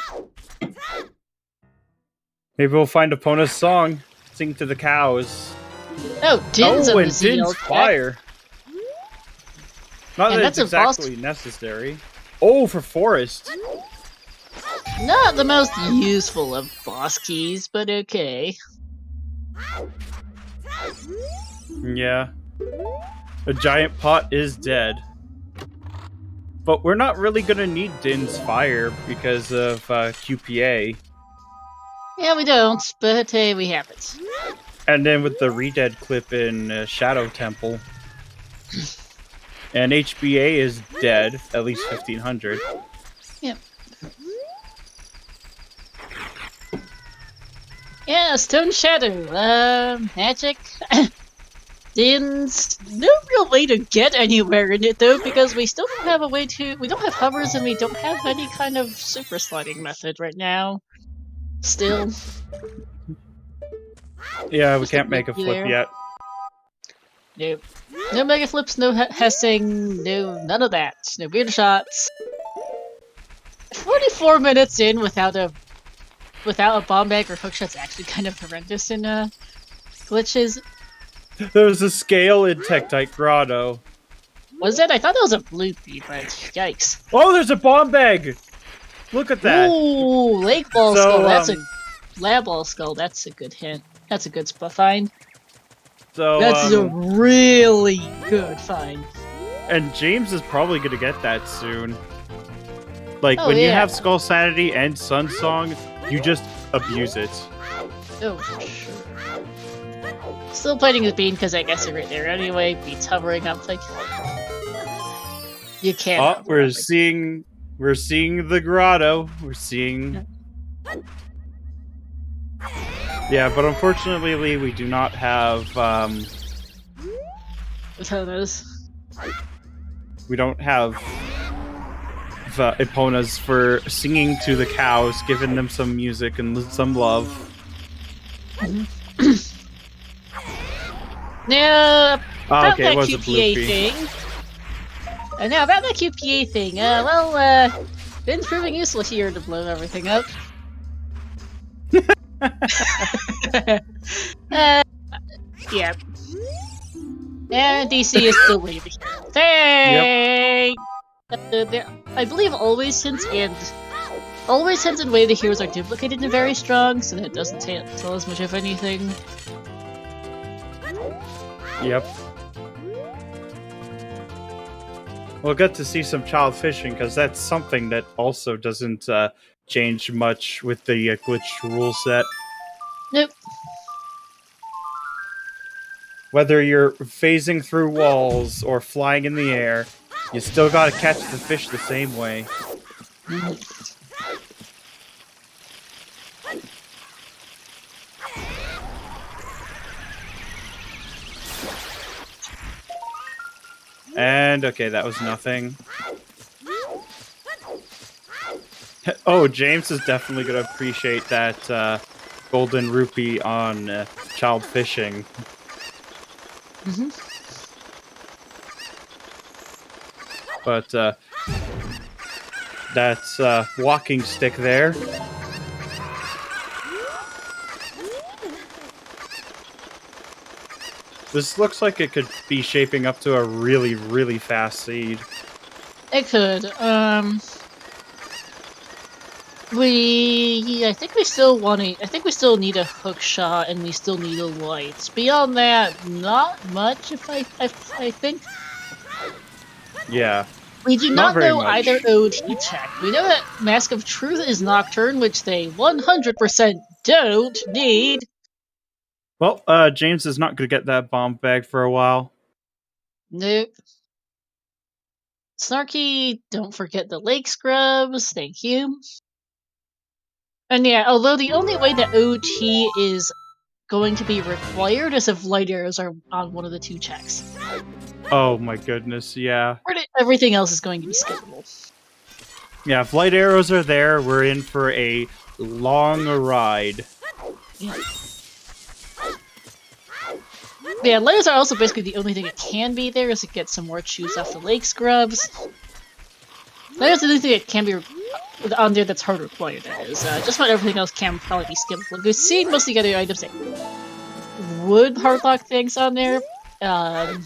Maybe we'll find Epona's song, sing to the cows. Oh, Din's and a Din's fire. Not that it's exactly necessary. Oh, for forest. Not the most useful of boss keys, but okay. Yeah. A giant pot is dead. But we're not really gonna need Din's fire because of QPA. Yeah, we don't, but hey, we have it. And then with the Redead clip in Shadow Temple. And HBA is dead, at least 1500. Yep. Yeah, Stone Shadow, magic. Din's no real way to get anywhere in it though, because we still don't have a way to. We don't have hovers and we don't have any kind of super sliding method right now. Still. Yeah, we can't make a flip yet. Nope. No mega flips, no hessing, no none of that. No weird shots. 44 minutes in without a bomb bag or hookshot's actually kind of horrendous in glitches. There's a scale in Tektite Grotto. Was it? I thought it was a bloopy, but yikes. Oh, there's a bomb bag! Look at that! Ooh, lake ball skull. That's a lab ball skull. That's a good hint. That's a good find. So that's a really good find. And James is probably gonna get that soon. Like when you have Skull Sanity and Sun Song, you just abuse it. Oh, for sure. Still playing with Bean because I guess you're right there anyway. Bean's hovering up like you can't. Oh, we're seeing the grotto. We're seeing. Yeah, but unfortunately, we do not have. We don't have Eponas for singing to the cows, giving them some music and some love. Now, about okay, that it was QPA a thing. Now, about that QPA thing, been proving useful here to blow everything up. Yeah. And DC is still waiting. Thank! Yep. I believe always hints and way the heroes are duplicated and very strong, so that it doesn't tell us much of anything. Yep. We'll get to see some child fishing, because that's something that also doesn't change much with the glitch rule set. Nope. Whether you're phasing through walls or flying in the air, you still gotta catch the fish the same way. And okay, that was nothing. Oh, James is definitely gonna appreciate that golden rupee on child fishing. But that's walking stick there. This looks like it could be shaping up to a really, really fast seed. It could. I think we still need a hook shot, and we still need a light. Beyond that, not much. I think. Yeah. We do not know either OoT check. We know that Mask of Truth is Nocturne, which they 100% don't need. Well, James is not going to get that bomb bag for a while. Nope. Snarky, don't forget the lake scrubs. Thank you. And yeah, although the only way that OT is going to be required is if light arrows are on one of the 2 checks. Oh my goodness, yeah. Everything else is going to be skippable. Yeah, if light arrows are there, we're in for a long ride. Yeah. Yeah, layers are also basically the only thing that can be there is to get some more chews off the lake scrubs. Layers are the only thing that can be on there that's hard required, that is. Just about everything else can probably be skippable. We've seen most of the other items that would hardlock things on there. I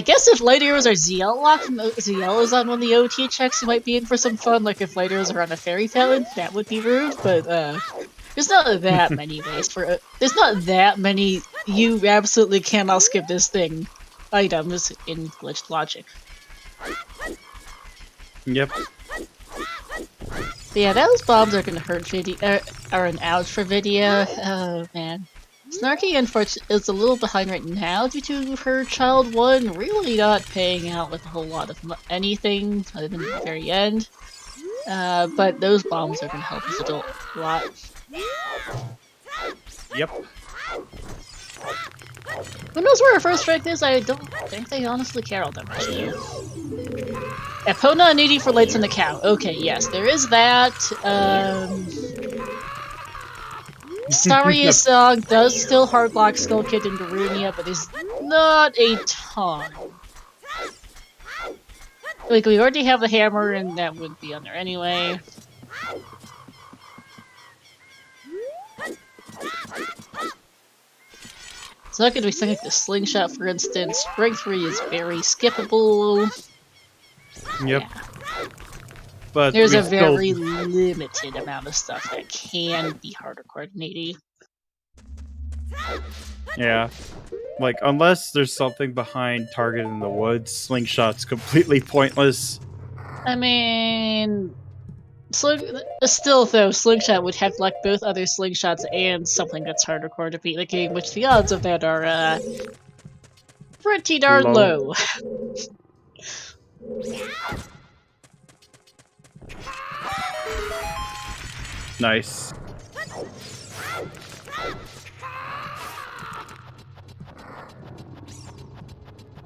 guess if light arrows are ZL locked and ZL is on one of the OT checks, you might be in for some fun. Like if light arrows are on a fairy fountain, that would be rude, but there's not that many ways for there's not that many you absolutely cannot skip this thing items in glitched logic. Yep. But yeah, those bombs are gonna hurt video are an ouch for video. Oh man. Snarky unfortunately is a little behind right now due to her child 1 really not paying out with a whole lot of anything other than the very end. But those bombs are gonna help us a lot. Yep. Who knows where our first strength is? I don't think they honestly care all that much. Epona needy for lights on the cow. Okay, yes, there is that. Starius Song does still hardlock Skull Kid and Darunia, but there's not a ton. Like, we already have the hammer, and that would be on there anyway. It's not going to be something like the slingshot, for instance. Strength 3 is very skippable. Yep. Yeah. But there's a very limited amount of stuff that can be harder coordinating. Yeah. Like, unless there's something behind Target in the Woods, Slingshot's completely pointless. I mean... Still, though, Slingshot would have like both other Slingshots and something that's harder core to beat the game, which the odds of that are, pretty darn low. Nice.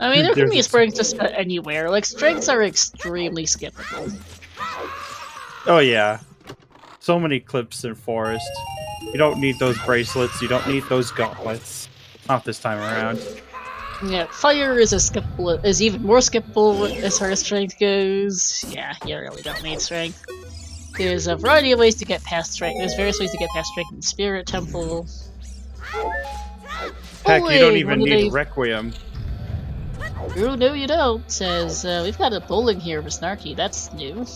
I mean, there can be strengths just about anywhere. Like, strengths are extremely skippable. Oh yeah. So many clips in Forest. You don't need those bracelets, you don't need those gauntlets. Not this time around. Yeah, fire is even more skippable as far as strength goes. Yeah, you really don't need strength. There's a variety of ways to get past strength. There's various ways to get past strength in the Spirit Temple. Heck, you don't even need Requiem. Oh, no you don't. Says, we've got a bowling here for Snarky. That's new.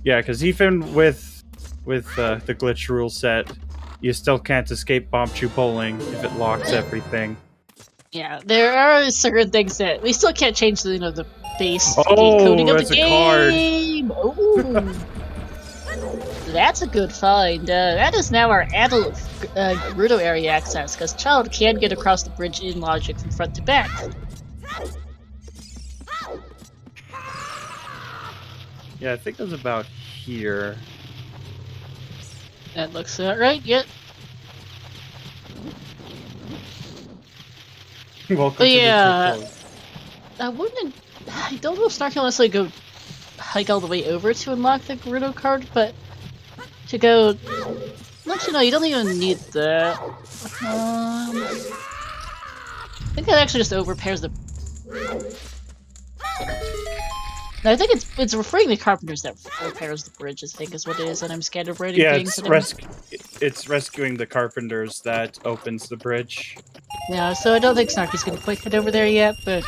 Yeah, because even with the glitch rule set, you still can't escape Bomb Chew Bowling if it locks everything. Yeah, there are certain things that we still can't change the the base coding of the game. Oh, that's a good find. That is now our adult Gerudo area access, because Child can get across the bridge in logic from front to back. Yeah, I think it was about here. That looks right. Yep. Welcome But to yeah, the I don't know if Snarky will necessarily go hike all the way over to unlock the Gerudo card, but to go... Actually, no, you don't even need that. I think that actually just overpairs the... No, I think it's freeing the carpenters that repairs the bridge, I think is what it is, and I'm scatterbraiding things. It's rescuing the carpenters that opens the bridge. Yeah, so I don't think Snarky's gonna quite head over there yet, but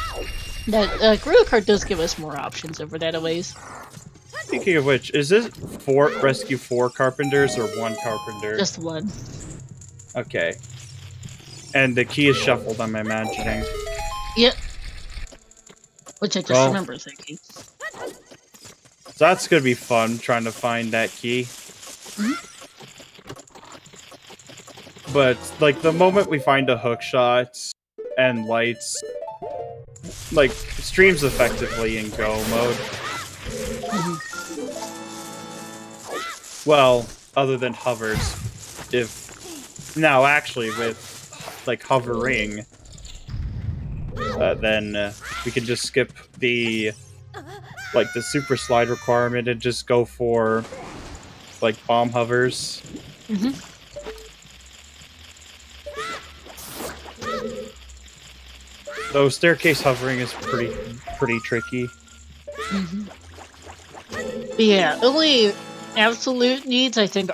that Gerudo card does give us more options over that a ways. Speaking of which, is this rescue 4 carpenters or 1 carpenter? Just 1. Okay. And the key is shuffled, I'm imagining. Yep. Which I just remember thinking. So that's gonna be fun, trying to find that key. But, like, the moment we find a hook shot and lights, like, stream's effectively in go mode. Well, other than hovers. Now, actually, with, like, hovering, then we can just skip the, like, the super slide requirement and just go for, like, bomb hovers. Though staircase hovering is pretty tricky. Yeah, only absolute needs, I think,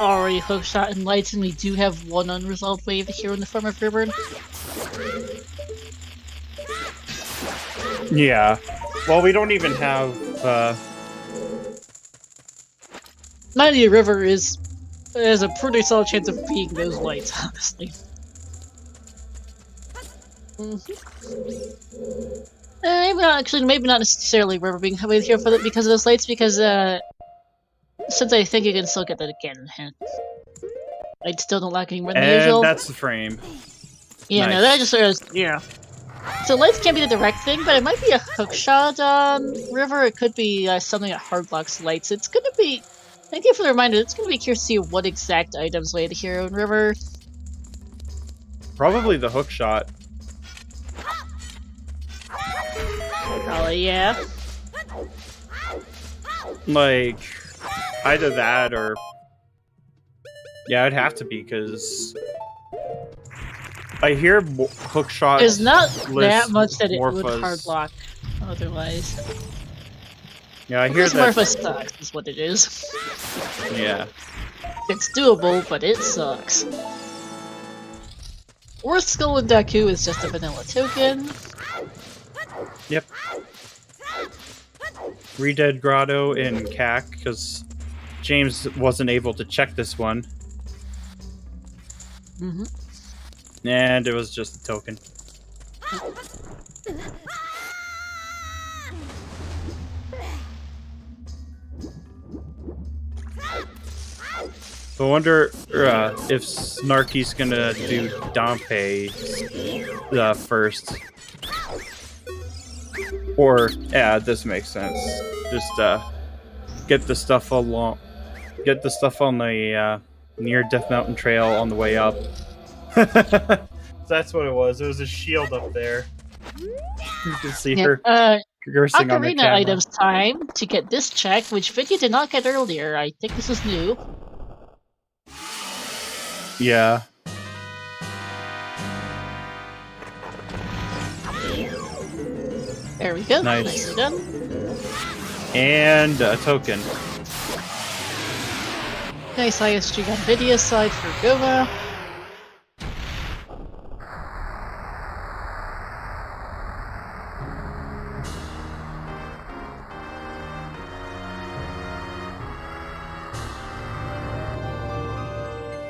are a hookshot and lights, and we do have one unresolved wave here in the form of River. Yeah. Well, we don't even have, Mind you, River has a pretty solid chance of being those lights, honestly. Maybe not necessarily River being heavily here for because of those lights, because since I think you can still get that again, I still don't like any more than the usual. And that's the frame. Yeah, Nice. no, that just yeah. So lights can't be the direct thing, but it might be a hookshot on River. It could be something that hard blocks lights. It's gonna be. Thank you for the reminder. It's gonna be curious to see what exact items lay the hero in River. Probably the hook shot. Probably, yeah. Like, either that or... Yeah, it'd have to be, because... I hear hook shots... There's not that much that it would Morpha's... hard block otherwise. Yeah, I hear that... Morpha sucks, is what it is. Yeah. It's doable, but it sucks. Worst Skull in Deku is just a vanilla token. Yep. Redead Grotto in CAC, because James wasn't able to check this one. And it was just a token. I wonder if Snarky's gonna do Dompe first. Or, yeah, this makes sense. Just get the stuff on the near Death Mountain Trail on the way up. That's what it was. There was a shield up there. You can see her cursing on the Ocarina camera. items time to get this check, which Vicky did not get earlier. I think this is new. Yeah. There we go. Nice. Nicely done. And a token. Nice ISG on video side for Goma.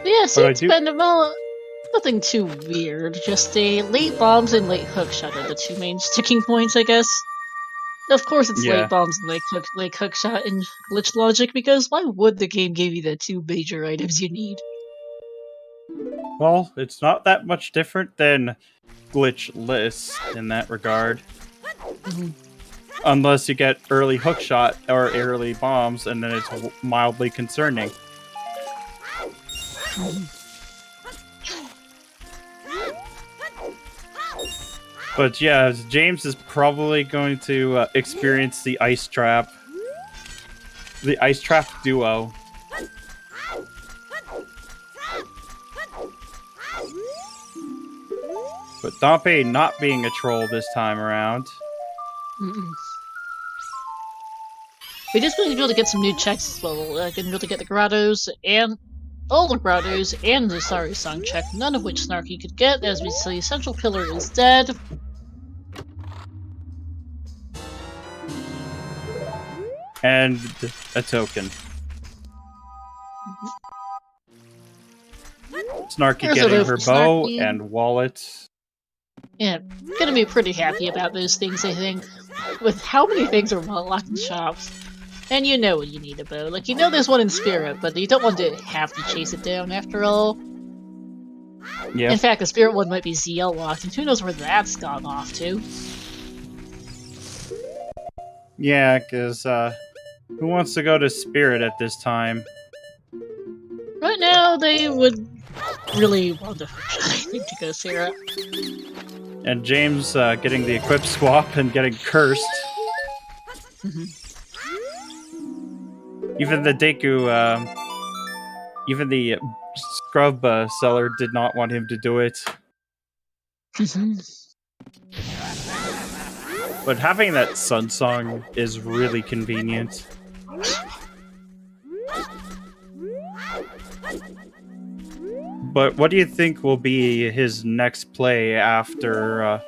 Yeah, Seed's been nothing too weird. Just a late bombs and late hookshot are the two main sticking points, I guess. Of course, it's late bombs and late hookshot and glitch logic, because why would the game give you the two major items you need? Well, it's not that much different than glitchless in that regard. Unless you get early hookshot or early bombs, and then it's mildly concerning. But yeah, James is probably going to experience the ice trap. The ice trap duo. But Dompe not being a troll this time around. We just going to be able to get some new checks as well. Going to be able to get the grottos and all the grottos and the Sorry Song check, none of which Snarky could get, as we see Central Pillar is dead. And a token. Snarky There's getting her bow Snarky. and wallet. Yeah, gonna be pretty happy about those things, I think. With how many things are locked in shops. And you know when you need a bow. Like, you know there's one in Spirit, but you don't want to have to chase it down after all. Yeah. In fact, the Spirit one might be ZL locked, and who knows where that's gone off to. Yeah, because, who wants to go to Spirit at this time? Right now, they would really want to, I think, to go Sarah. And James, getting the equip swap and getting cursed. Even the Deku, even the scrub seller did not want him to do it. But having that Sun Song is really convenient. But what do you think will be his next play after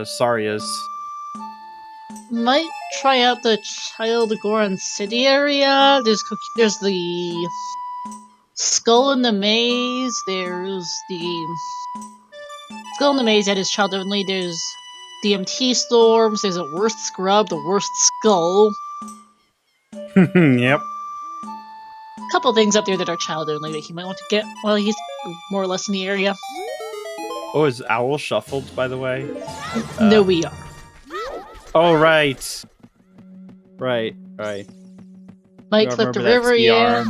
Saria's? Might try out the Child Goron City area. There's the Skull in the Maze. There's the Skull in the Maze that is child only. There's DMT Storms. There's a Worst Scrub, the Worst Skull. Yep. Couple things up there that are child only that he might want to get while he's more or less in the area. Oh, is Owl shuffled, by the way? No, we are. Oh, right. Right. Might I clip the remember river, that yeah.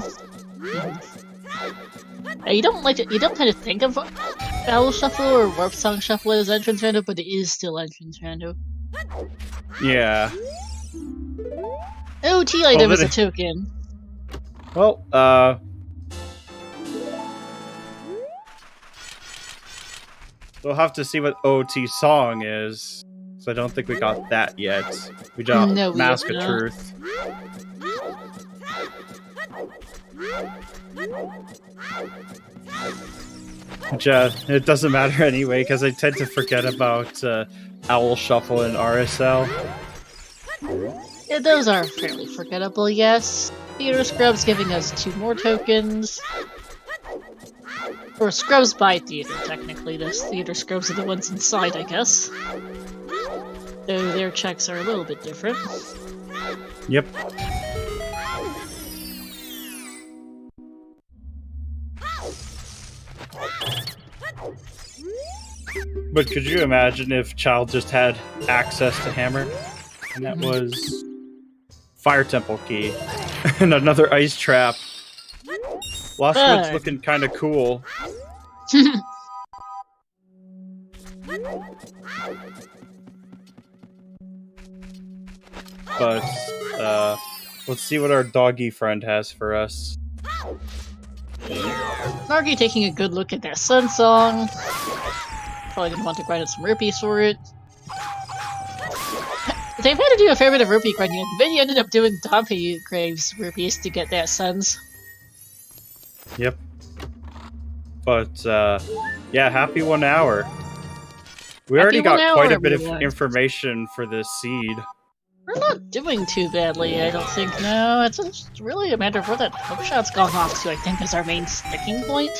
CR. You don't tend to think of Owl Shuffle or Warp Song Shuffle as entrance rando, but it is still entrance rando. Yeah. OT item is a token. Well, we'll have to see what OT song is. So I don't think we got that yet. We got Mask of Truth. Which, it doesn't matter anyway, because I tend to forget about Owl Shuffle and RSL. Yeah, those are fairly forgettable, yes. Theater Scrubs giving us 2 more tokens. Or Scrubs by Theater, technically. Those Theater Scrubs are the ones inside, I guess. Though their checks are a little bit different. Yep. But could you imagine if Child just had access to Hammer? And that was Fire Temple Key. And another Ice Trap. Lostwood's looking kind of cool. But, let's see what our doggy friend has for us. Margie taking a good look at that Sun Song. Probably gonna want to grind out some rupees for it. They've had to do a fair bit of rupee grinding. Vinny ended up doing Dompe Graves rupees to get that Suns. Yep. But, yeah, happy 1 hour. We already got quite a bit of information for this seed. We're not doing too badly, I don't think, no. It's just really a matter of where that hookshot's gone off to, I think, is our main sticking point.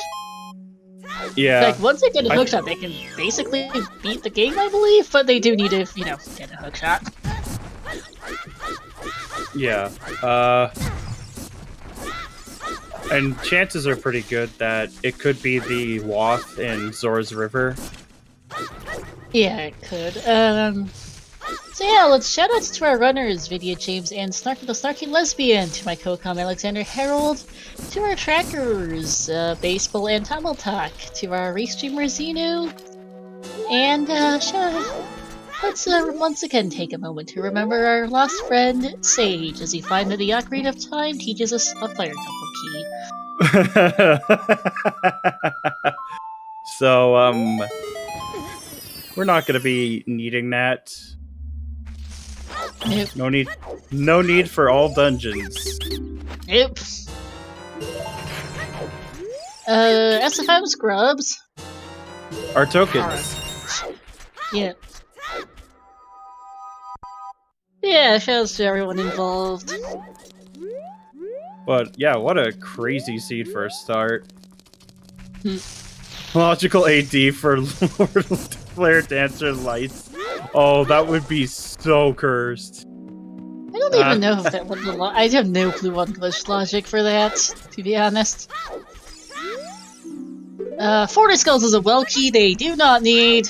Yeah. Like, once they get a hookshot, they can basically beat the game, I believe, but they do need to, you know, get a hookshot. Yeah. And chances are pretty good that it could be the Wath in Zora's River. Yeah, it could. So yeah, let's shout outs to our runners, Video James and Snarky the Snarky Lesbian, to my co-com Alexander Harold, to our trackers, Baseball and Tumble Talk, to our restreamer Xenu, and let's once again take a moment to remember our lost friend Sage, as he finds that the Ocarina of Time teaches us a Fire Temple key. So, we're not gonna be needing that. Nope. No need for all dungeons. Nope. SFM Scrubs. Our tokens. Yeah. Yeah, shouts to everyone involved. But yeah, what a crazy seed for a start. Logical AD for Lord Flare Dancer Lights. Oh, that would be so cursed. I don't even know if that would. I have no clue on glitch logic for that, to be honest. Forty skulls is a well key they do not need.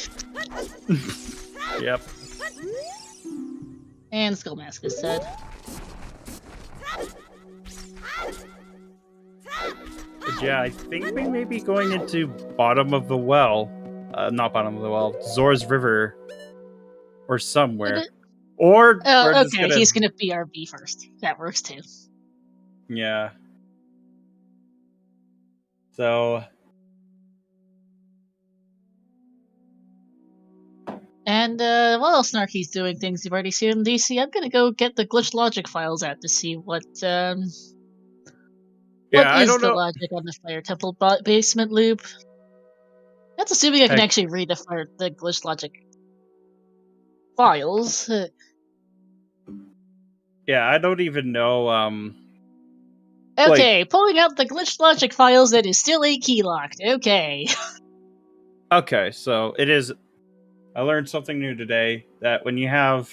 Yep. And skull mask is said. But yeah, I think we may be going into bottom of the well. Not bottom of the well, Zora's River. Or somewhere. Okay. Or Oh, we're just okay, gonna... he's gonna BRB first. That works too. Yeah. So... And while Snarky's doing things you've already seen in DC, I'm gonna go get the glitch logic files out to see what Yeah, is I don't the know. logic on the Fire Temple basement loop. That's assuming I can Heck. actually read the glitch logic files. Yeah, I don't even know, Okay, pulling out the glitch logic files that is still a key locked. Okay. Okay, so it is... I learned something new today, that when you have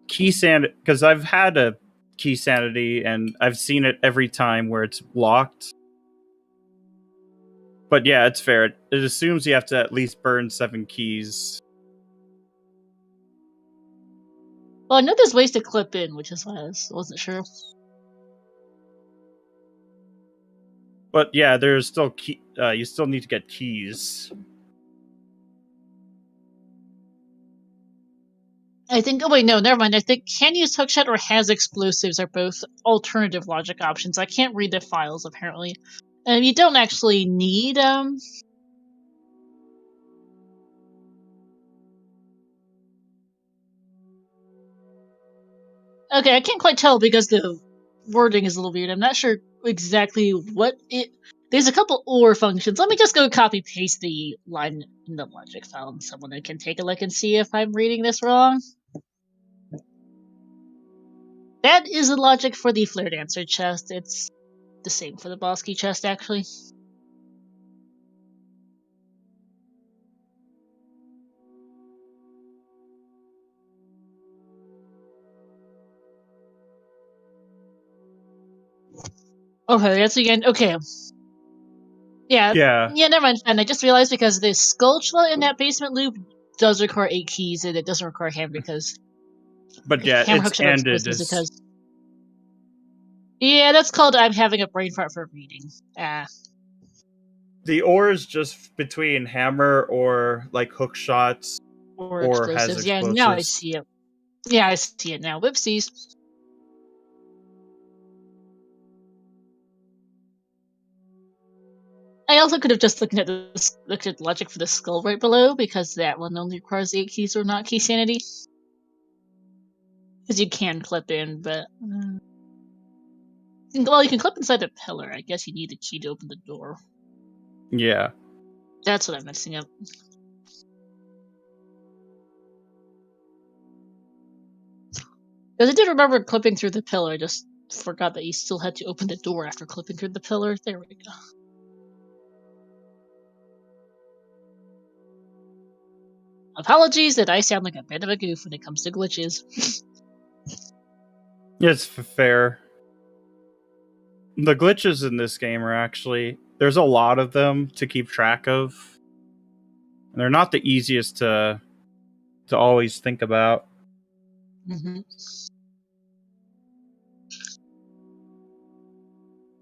key sanity... Because I've had a key sanity, and I've seen it every time where it's blocked. But yeah, it's fair. It assumes you have to at least burn 7 keys. Well, I know there's ways to clip in, which is why I wasn't sure. But yeah, there's still key... you still need to get keys. I think. Oh wait, no, never mind. I think can use hookshot or has explosives are both alternative logic options. I can't read the files apparently, and you don't actually need Okay, I can't quite tell because the wording is a little weird. I'm not sure exactly what it. There's a couple OR functions. Let me just go copy paste the line in the logic file, and someone can take a look and see if I'm reading this wrong. That is the logic for the Flare Dancer chest. It's the same for the boss key chest, actually. Okay, that's again. Okay. Yeah, never mind. And I just realized because the Skulltula in that basement loop does require 8 keys, and it doesn't require hammer because. But yeah, hammer it's hooks are ended. because. Yeah, that's called I'm having a brain fart for reading. The ore is just between hammer or like hook shots Or or has explosives. Yeah, now I explosives. see it. Yeah, I see it now. Whoopsies. I also could have just looked at the logic for the skull right below because that one only requires 8 keys or not key sanity. Because you can clip in, but well, you can clip inside the pillar. I guess you need the key to open the door. Yeah. That's what I'm messing up. Because I did remember clipping through the pillar. I just forgot that you still had to open the door after clipping through the pillar. There we go. Apologies that I sound like a bit of a goof when it comes to glitches. It's fair. The glitches in this game are actually... There's a lot of them to keep track of. And they're not the easiest to always think about. Mm-hmm.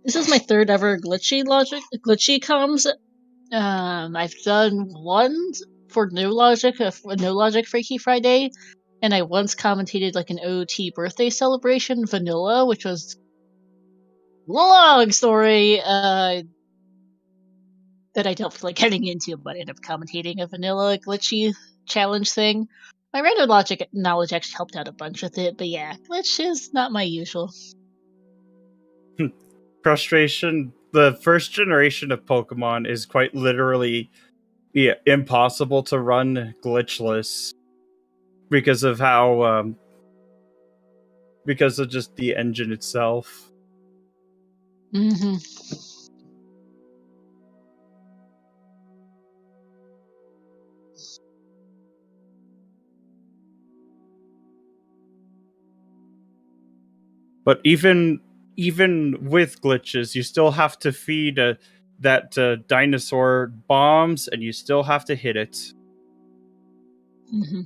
This is my third ever glitchy comms. I've done one for no logic Freaky Friday, and I once commentated like an OoT birthday celebration vanilla, which was long story that I don't feel like getting into, but I ended up commentating a vanilla glitchy challenge thing. My random logic knowledge actually helped out a bunch with it, but yeah, glitch is not my usual. Frustration. The first generation of Pokemon is quite literally impossible to run glitchless because of how because of just the engine itself. Mm-hmm. But even with glitches, you still have to feed that dinosaur bombs, and you still have to hit it. Mm-hmm.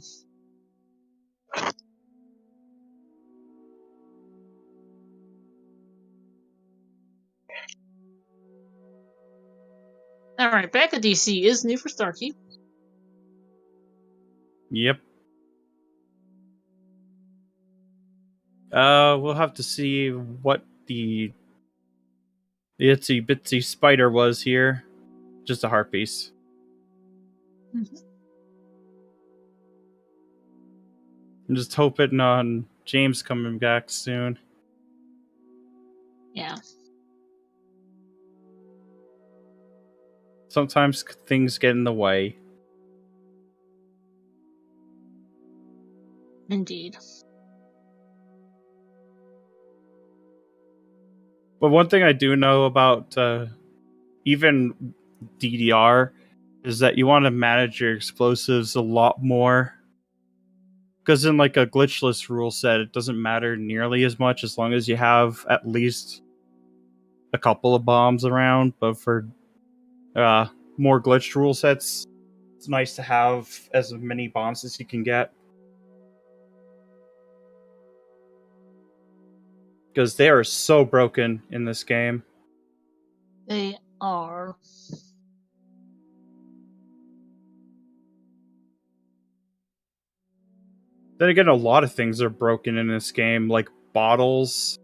Alright, back at DC is new for Starkey. Yep. We'll have to see what the itsy bitsy spider was here. Just a heart piece. Mm-hmm. I'm just hoping on James coming back soon. Yeah. Sometimes things get in the way. Indeed. But one thing I do know about even DDR is that you want to manage your explosives a lot more. Because in like a glitchless rule set, it doesn't matter nearly as much as long as you have at least a couple of bombs around. But for more glitched rule sets, it's nice to have as many bombs as you can get. Because they are so broken in this game. They are. Then again, a lot of things are broken in this game, like bottles.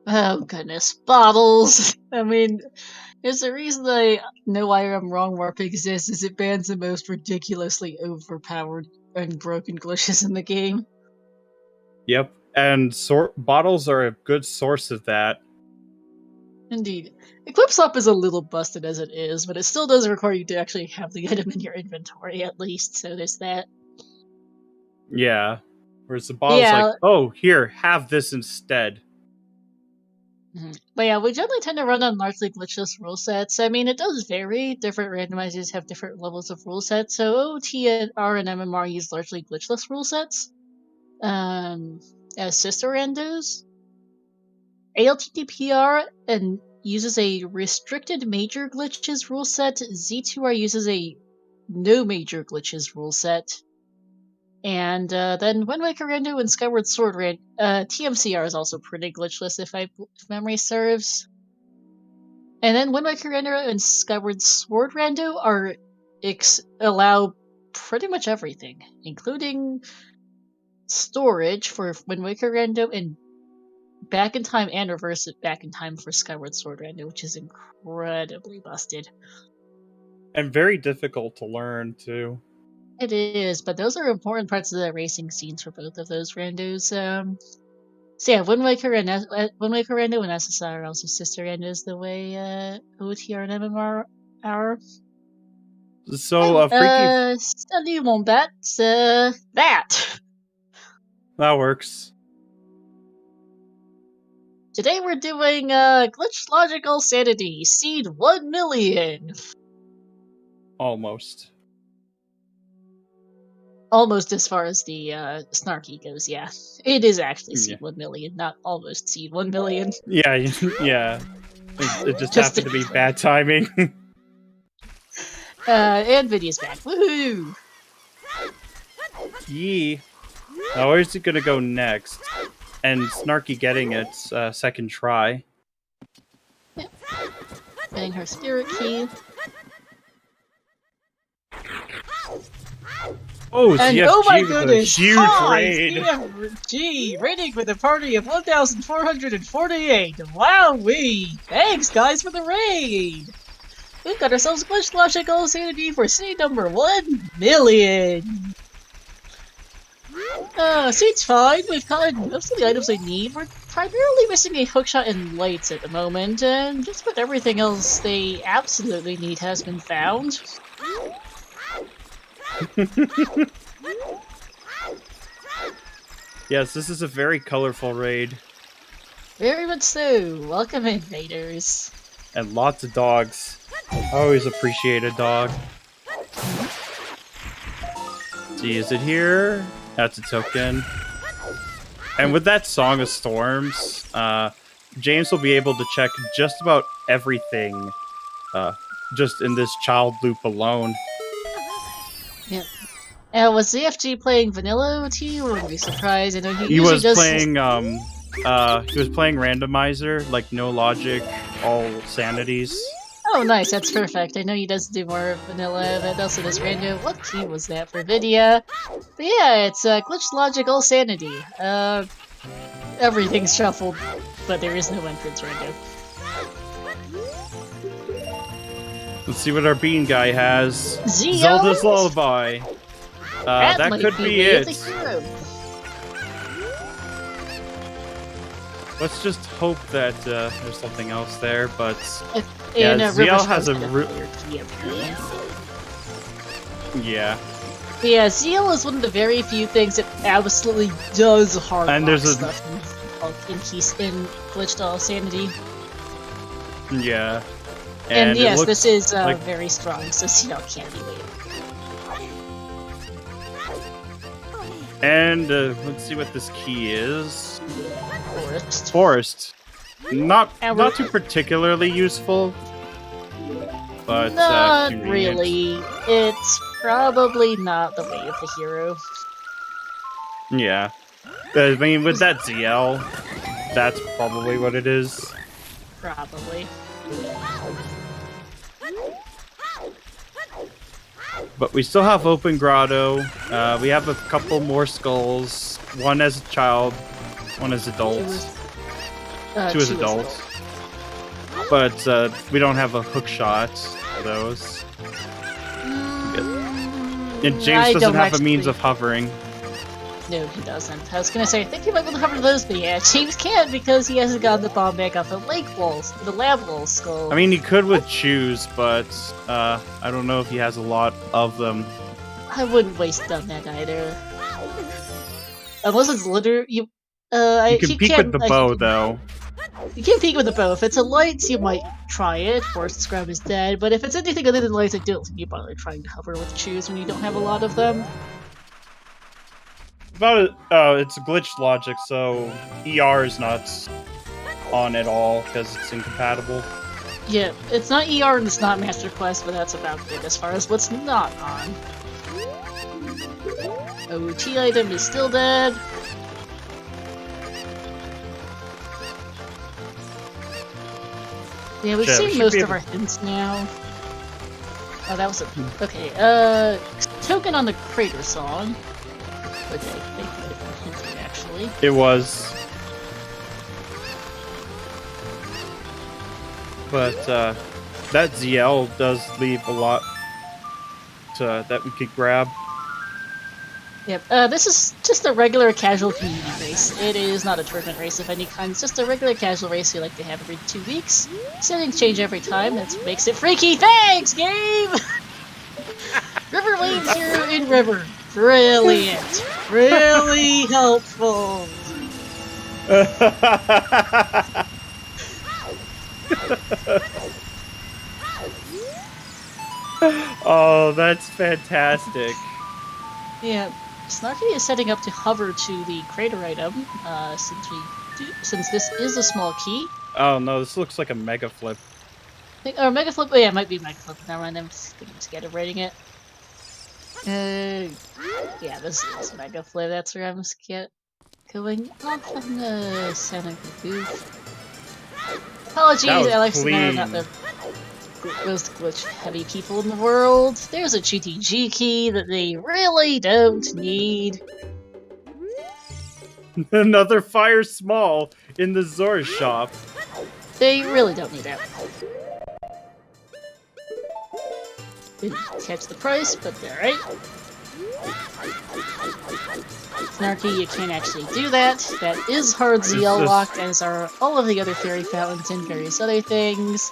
Oh goodness, bottles! I mean, there's a reason I know why I'm wrong warp exists, is it bans the most ridiculously overpowered and broken glitches in the game. Yep, and bottles are a good source of that. Indeed. Equip Swap is a little busted as it is, but it still does require you to actually have the item in your inventory at least, so there's that. Yeah. Whereas the bottle's like, oh, here, have this instead. Mm-hmm. But yeah, we generally tend to run on largely glitchless rule sets. I mean, it does vary. Different randomizers have different levels of rule sets. So OoT and R and MMR use largely glitchless rule sets. As sister randos. ALTTPR and uses a restricted major glitches rule set. Z2R uses a no major glitches rule set. And then Wind Waker Rando and Skyward Sword TMCR is also pretty glitchless if memory serves. And then Wind Waker Rando and Skyward Sword Rando allow pretty much everything, including storage for Wind Waker Rando and back in time and reverse it back in time for Skyward Sword Rando, which is incredibly busted. And very difficult to learn, too. It is, but those are important parts of the racing scenes for both of those randos. So yeah, Wind Waker Rando and SSR are also sister randos the way OTR and MMR are. So, Salut mon bat, that! That works. Today we're doing Glitch Logical Sanity, Seed 1 million! Almost. Almost as far as the snarky goes, yeah. It is actually Seed 1 million, not almost Seed 1 million. Yeah, yeah. It just happened to be bad timing. And Vidya's back. Woohoo! Yee. Now, where's it gonna go next? And Snarky getting its second try. Yep. Getting her spirit key. Oh, and CFG oh my goodness! Huge raid! CFG raiding with a party of 1,448! Wowee! Thanks, guys, for the raid! We've got ourselves Glitch Logical Sanity for seed number 1 million! Seed's fine. We've gotten most of the items I need. We're primarily missing a hookshot and lights at the moment, and just about everything else they absolutely need has been found. Yes, this is a very colorful raid. Very much so. Welcome, invaders. And lots of dogs. I always appreciate a dog. See, is it here? That's a token. And with that Song of Storms, James will be able to check just about everything just in this child loop alone. Yep. Was ZFG playing vanilla OT? Or wouldn't be surprised. I know he was does playing he was playing Randomizer, like no logic, all sanities. Oh, nice. That's perfect. I know he does do more vanilla, but also does random. What key was that for Vidya? But yeah, it's glitch logic, all sanity. Everything's shuffled, but there is no entrance random. Let's see what our bean guy has. Zio? Zelda's Lullaby. That could be it. Let's just hope that there's something else there, but yeah, ZL has a yeah. Yeah, ZL is one of the very few things that absolutely does hard and there's stuff in glitched all sanity. Yeah. And yes, this is like... very strong, so ZL can't be late. And let's see what this key is. Forest. Forest. Not too particularly useful, but not convenient. really. It's probably not the way of the hero. Yeah, I mean with that ZL, that's probably what it is. Probably. But we still have Open Grotto. We have a couple more skulls. One as a child, one as adults. Two as adults. But we don't have a hook shot for those. And James doesn't have a means of hovering. No, he doesn't. I was gonna say, I think he might be able to hover those, but yeah, James can't because he hasn't gotten the bomb back off the the lab wall skull. I mean, he could with Choose, but I don't know if he has a lot of them. I wouldn't waste on that either. Unless it's literally you can peek with the bow, though. You can't peek with the bow. If it's a lights, you might try it. Force Scrub is dead. But if it's anything other than lights, I don't think you bother trying to hover with Choose when you don't have a lot of them. It's glitched logic, so ER is not on at all because it's incompatible. Yeah, it's not ER and it's not Master Quest, but that's about it as far as what's not on. OoT item is still dead. Yeah, we've seen most of our hints now. Oh, that was a... Okay, token on the crater song. Which I think we hinted, actually. It was. But, that ZL does leave a lot that we could grab. Yep, this is just a regular casual community race. It is not a tournament race of any kind, it's just a regular casual race we like to have every 2 weeks. Settings change every time, that makes it freaky. Thanks, game! River waves here in River. Brilliant. Really helpful. Oh, that's fantastic. Yeah, Snarky is setting up to hover to the crater item, since this is a small key. Oh no, this looks like a mega flip. Or mega flip? Oh yeah, it might be mega flip. Never mind, I'm scared of rating it. Yeah, this is mega flip. That's where I'm scared. Going off on the center goof. Apologies, Alex and I are not the most glitch heavy people in the world. There's a GTG key that they really don't need. Another fire small in the Zora shop. They really don't need that. Didn't catch the price, but alright. Snarky, you can't actually do that. That is hard ZL locked, as are all of the other fairy fountains and various other things.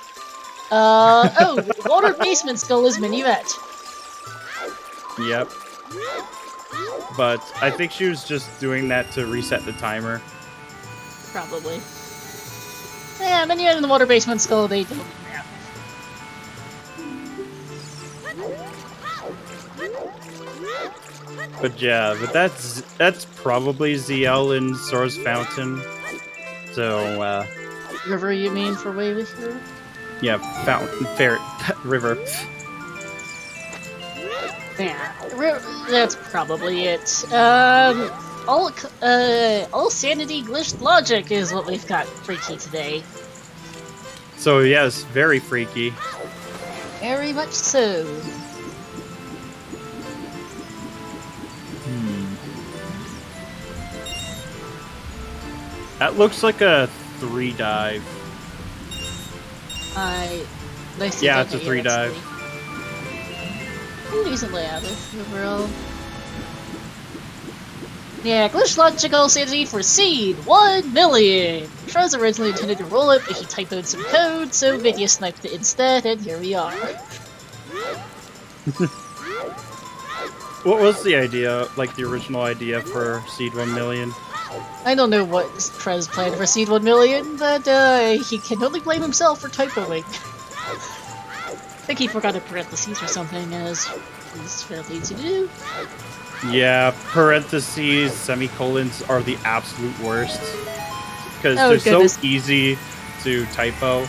Oh, water basement skull is minuet. Yep. But I think she was just doing that to reset the timer. Probably. Yeah, minuet and the water basement skull, they don't need that. But yeah, but that's probably ZL in Sora's Fountain. So, River, you mean, for Wavy River? yeah, Fountain, Fair, River. Yeah, that's probably it. All sanity glitched logic is what we've got freaky today. So yes, very freaky. Very much so. That looks like a 3 dive. Yeah, it's a 3 dive. Decent layout overall. Yeah, glitch logical sanity for Seed 1 million! Trez originally intended to roll it, but he typoed some code, so Vidya sniped it instead, and here we are. What was the idea, like the original idea for Seed 1 million? I don't know what Trez planned for Seed 1 million, but he can only blame himself for typoing. I think he forgot a parentheses or something, as is fairly easy to do. Yeah, parentheses, semicolons are the absolute worst. Because they're so easy to typo.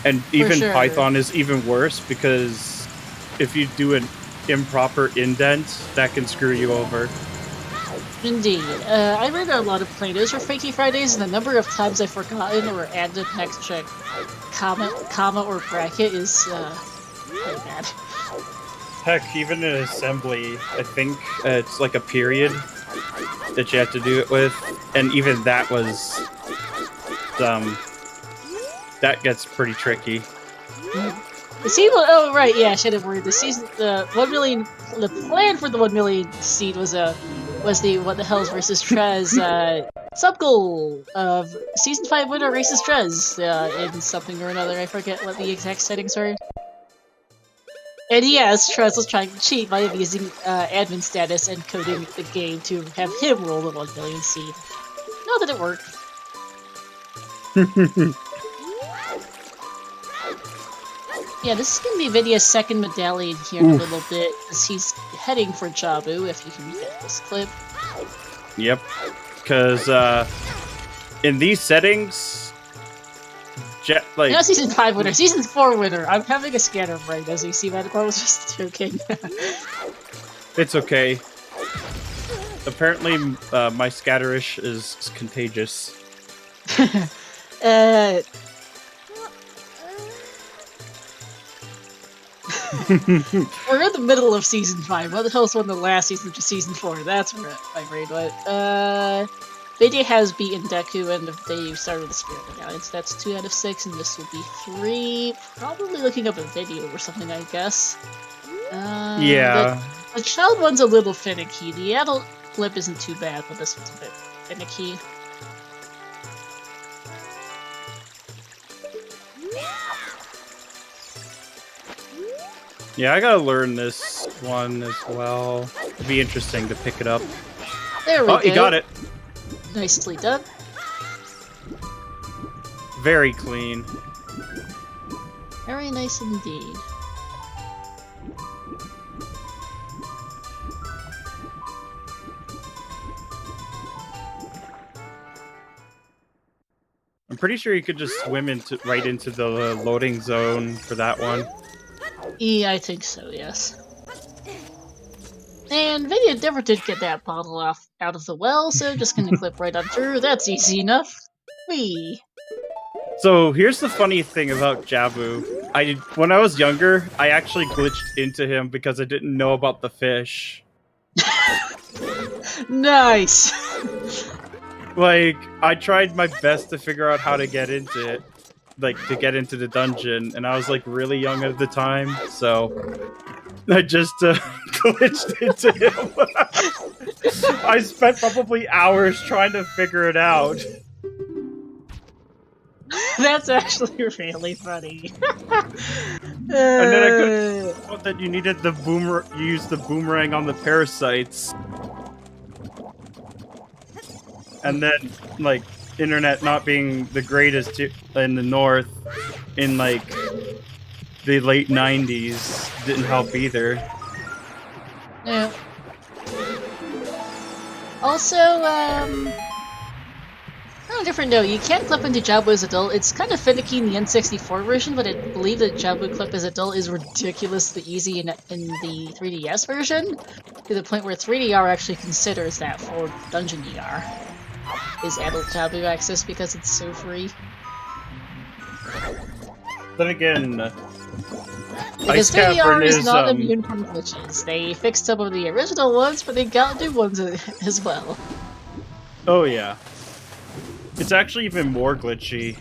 And even Python is even worse, because if you do an improper indent, that can screw you over. Indeed. I read a lot of playthroughs for Freaky Fridays, and the number of times I've forgotten or added an extra comma or bracket is pretty bad. Heck, even in assembly, I think it's like a period that you have to do it with, and even that was that gets pretty tricky. The seed. Oh right, yeah. I should have worried. The 1 million. The plan for the 1 million seed was the What the Hell's versus Trez sub goal of season 5 winner races Trez in something or another. I forget what the exact settings are. And yes, Trez was trying to cheat by using admin status and coding the game to have him roll the 1 million seed. Not that it worked. Yeah, this is going to be Vidya's second medallion here in a little bit, as he's heading for Jabu, if you can get this clip. Yep, because in these settings, not season 5 winner, season 4 winner. I'm having a scatter brain, as you see that. I was just joking. It's okay. Apparently, my scatterish is contagious. We're in the middle of season 5. What the hell's one of the last season to season 4? That's where my brain went. Vidya has beaten Deku, and they started the Spirit Alliance. That's 2 out of 6, and this will be 3. Probably looking up a video or something, I guess. Yeah. The child one's a little finicky. The adult clip isn't too bad, but this one's a bit finicky. Yeah, I gotta learn this one as well. It'd be interesting to pick it up. There we go. Oh, you got it. Nicely done. Very clean. Very nice indeed. I'm pretty sure you could just swim right into the loading zone for that one. Yeah, I think so, yes. And Vidya never did get that bottle out of the well, so just gonna clip right on through. That's easy enough. Whee! So here's the funny thing about Jabu. When I was younger, I actually glitched into him because I didn't know about the fish. Nice! Like, I tried my best to figure out how to get into it. Like, to get into the dungeon, and I was, like, really young at the time, so I just glitched into him. I spent probably hours trying to figure it out. That's actually really funny. And then I couldn't thought that you needed the you used the boomerang on the parasites. And then, like, internet not being the greatest in the north in, like, the late 90s didn't help either. Yeah. also, on a different note, you can't clip into Jabu as adult. It's kind of finicky in the N64 version, but I believe that Jabu clip as adult is ridiculously easy in the 3DS version, to the point where 3DR actually considers that for Dungeon ER, is adult Jabu access because it's so free. Then again, Because Ice Cavern 3DR is is not immune from glitches. They fixed some of the original ones, but they got new ones as well. Oh yeah. It's actually even more glitchy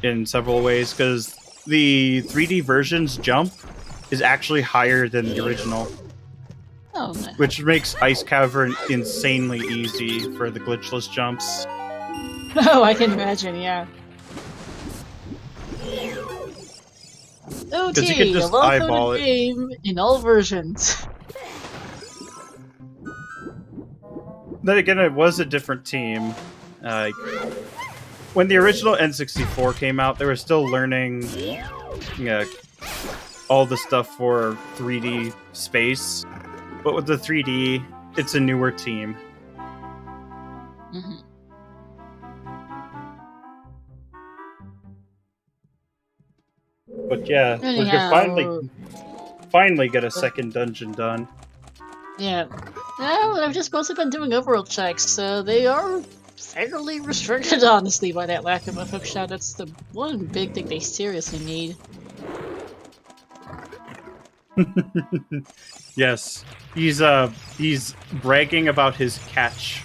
in several ways, because the 3D version's jump is actually higher than the original. Oh, no. Which makes Ice Cavern insanely easy for the glitchless jumps. Oh, I can imagine, yeah. OoT, you can just a eyeball well-coded it. game in all versions. Then again, it was a different team. When the original N64 came out, they were still learning all the stuff for 3D space. But with the 3D, it's a newer team. Mm-hmm. But yeah, we could finally get a second dungeon done. Yeah. Well, I've just mostly been doing overworld checks, so they are fairly restricted, honestly, by that lack of a hookshot. That's the one big thing they seriously need. Yes, he's bragging about his catch.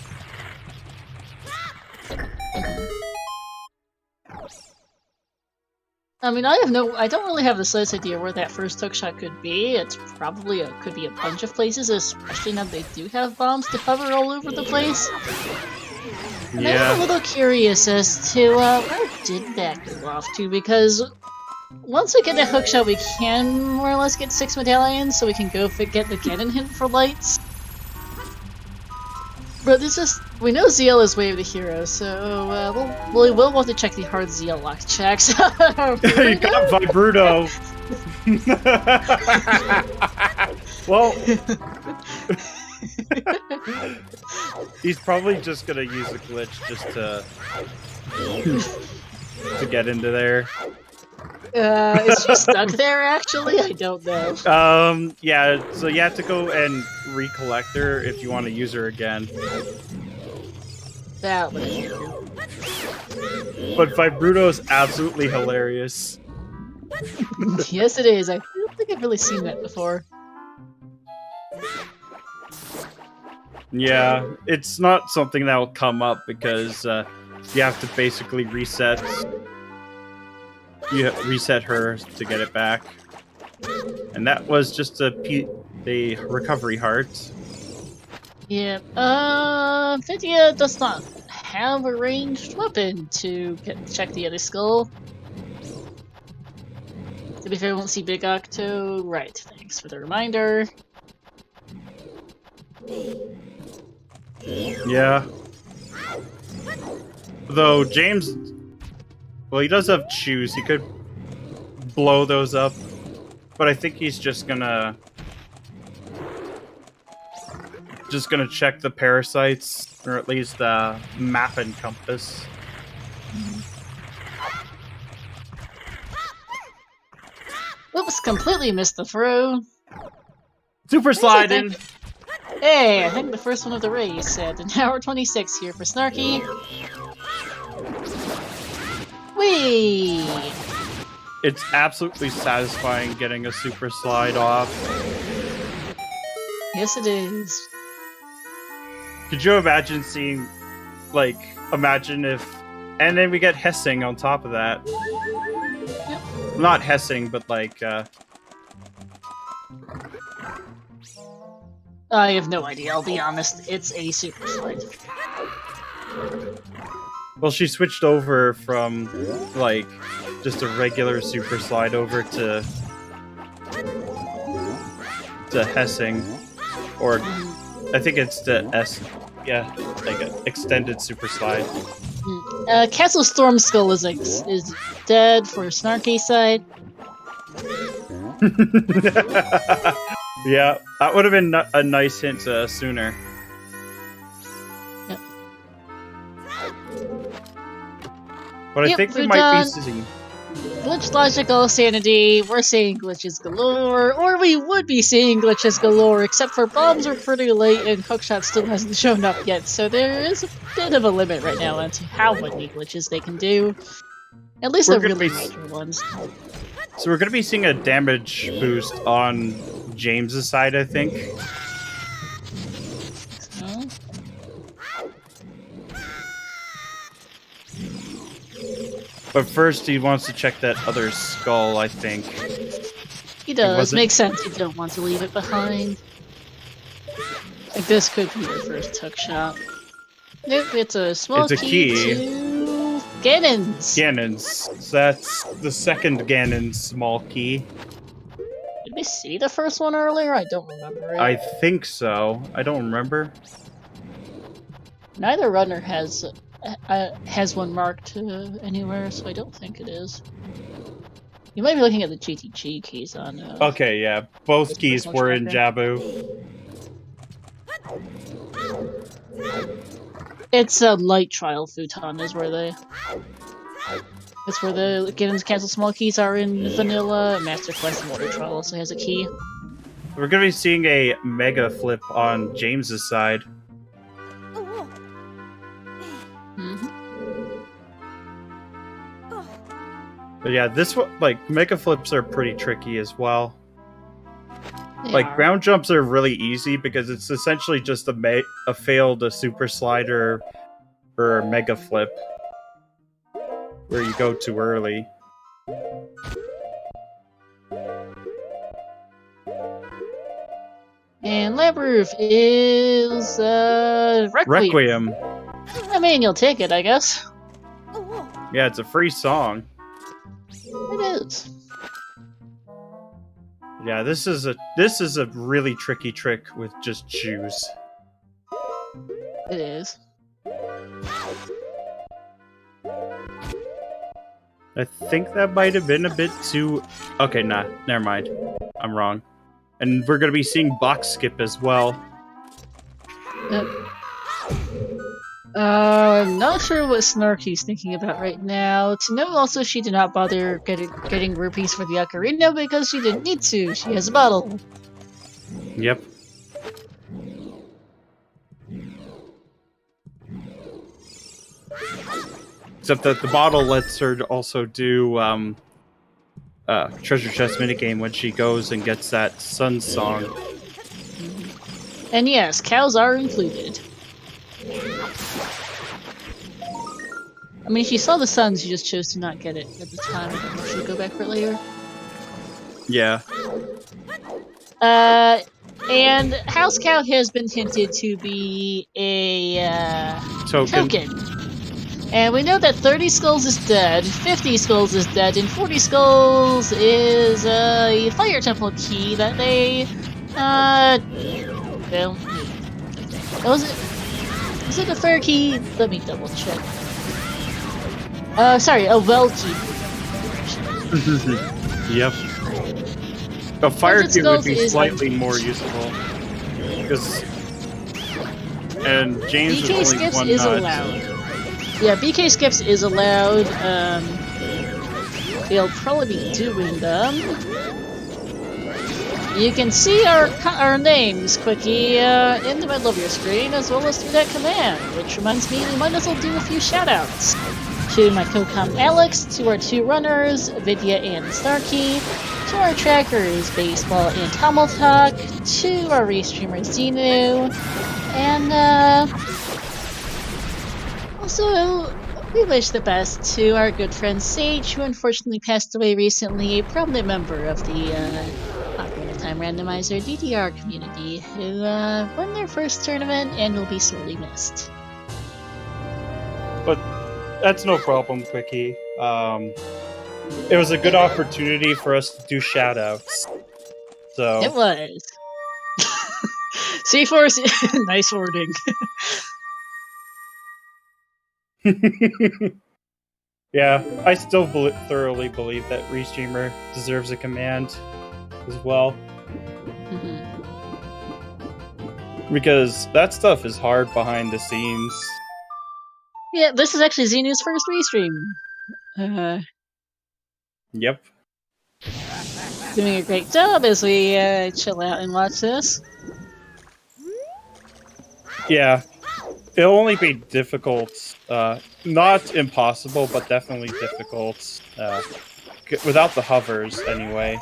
I mean, I don't really have the slightest idea where that first hookshot could be. It's probably could be a bunch of places, especially now they do have bombs to cover all over the place. And Yeah. I'm a little curious as to where did that go off to, because once we get that hookshot, we can more or less get 6 medallions, so we can go get the cannon hint for lights. But it's just, we know ZL is Way of the Hero, so we will want to check the hard ZL lock checks. You got Vibruto! Well, he's probably just gonna use a glitch just to get into there. Is she stuck there, actually? I don't know. Yeah, so you have to go and recollect her if you want to use her again. That way. But Vibruto is absolutely hilarious. Yes, it is. I don't think I've really seen that before. Yeah, it's not something that will come up because you have to basically reset. You reset her to get it back, and that was just a recovery heart. Yeah. Vidya does not have a ranged weapon to check the other skull. To be fair, I won't see Big Octo. Right. Thanks for the reminder. Yeah. Though James, well, he does have shoes. He could blow those up, but I think he's just gonna check the parasites, or at least the map and compass. Oops, completely missed the throw. Super sliding. Hey, I think the first one of the race at an hour 26 here for Snarky. Whee! It's absolutely satisfying getting a super slide off. Yes, it is. Could you imagine seeing, imagine if, and then we get Hessing on top of that. Yep. Not Hessing, but I have no idea, I'll be honest. It's a super slide. well, she switched over from, just a regular super slide over to Hessing, or I think it's the an extended super slide. Castle Storm Skull is dead for Snarky side. Yeah, that would have been a nice hint sooner. But I Yep, think we we're might done. be seeing... Glitch logical sanity, we're seeing glitches galore, or we would be seeing glitches galore, except for bombs are pretty late and hookshot still hasn't shown up yet, so there is a bit of a limit right now onto how many glitches they can do. At least the really major ones. So we're going to be seeing a damage boost on James's side, I think. So, But first, he wants to check that other skull, I think. he does. Makes sense. You don't want to leave it behind. Like this could be your first hookshot. Nope, it's a small key to Ganon's. So that's the second Ganon small key. Did we see the first one earlier? I don't remember it. I think so. I don't remember. Neither runner has one marked anywhere, so I don't think it is. You might be looking at the GTG keys on. Okay, yeah, both keys were in Jabu. It's a light trial futon, is where they. That's where the Ganon's cancel small keys are in vanilla. Master Quest and Water Trial also has a key. We're gonna be seeing a mega flip on James's side. But yeah, this one, like, mega flips are pretty tricky as well. Ground jumps are really easy because it's essentially just a failed super slider or a mega flip where you go too early. And lab roof is Requiem. I mean, you'll take it, I guess. Yeah, it's a free song. It is. Yeah, this is a really tricky trick with just shoes. It is. I think that might have been a bit too... Okay, nah, never mind. I'm wrong. And we're gonna be seeing box skip as well. Yep. I'm not sure what Snarky's thinking about right now. To note also, she did not bother getting rupees for the ocarina because she didn't need to. She has a bottle. Yep. Except that the bottle lets her also do treasure chest minigame when she goes and gets that sun song. And yes, cows are included. I mean, she saw the sun, she just chose to not get it at the time. I don't know if she'll go back for it later. Yeah. And House Cow has been hinted to be a token. And we know that 30 skulls is dead, 50 skulls is dead, and 40 skulls is a fire temple key that they don't need. Was it a fire key? Let me double check. Sorry, a well key. Yep. A fire key would be slightly more useful. Because... And James BK is only skips one is nut. allowed. Yeah, BK skips is allowed. They'll probably be doing them. You can see our names, Quickie, in the middle of your screen, as well as through that command, which reminds me we might as well do a few shoutouts. To my co-com Alex, to our two runners, Vidya and Snarky, to our trackers, Baseball and Talk, to our restreamer Xenu, and also we wish the best to our good friend Sage, who unfortunately passed away recently, a prominent member of the Ocarina of Time Randomizer DDR community, who won their first tournament and will be sorely missed. But that's no problem, Quickie. It was a good opportunity for us to do shoutouts. So it was. C-Force, nice wording. Yeah, I still thoroughly believe that Restreamer deserves a command as well. Because that stuff is hard behind the scenes. Yeah, this is actually Xenu's first restream. Yep. Doing a great job as we chill out and watch this. Yeah. It'll only be difficult. Not impossible, but definitely difficult. Without the hovers, anyway.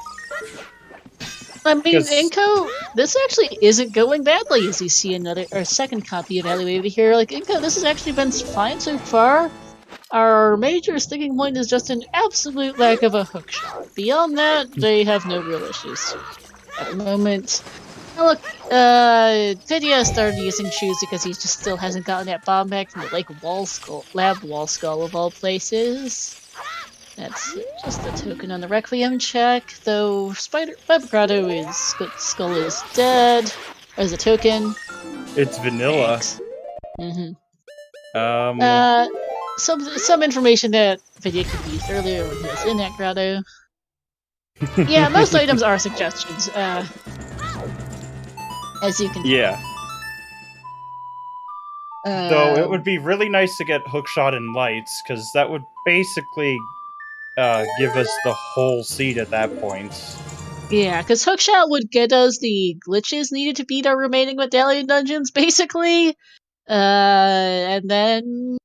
I mean, 'Cause- Inko, this actually isn't going badly, as you see another or second copy of Alleyway over here. Like, Inko, this has actually been fine so far. Our major sticking point is just an absolute lack of a hook shot. Beyond that, they have no real issues at the moment. Now look, Vidya started using shoes because he just still hasn't gotten that bomb back from the lab wall skull of all places. That's just a token on the Requiem check, though Skull is dead. As a token. It's vanilla. Some information that Vidya could use earlier when he was in that grotto. Yeah, most items are suggestions, as you can tell. Yeah. Though it would be really nice to get hookshot and lights, because that would basically give us the whole seed at that point. Yeah, because hookshot would get us the glitches needed to beat our remaining medallion dungeons, basically. And then...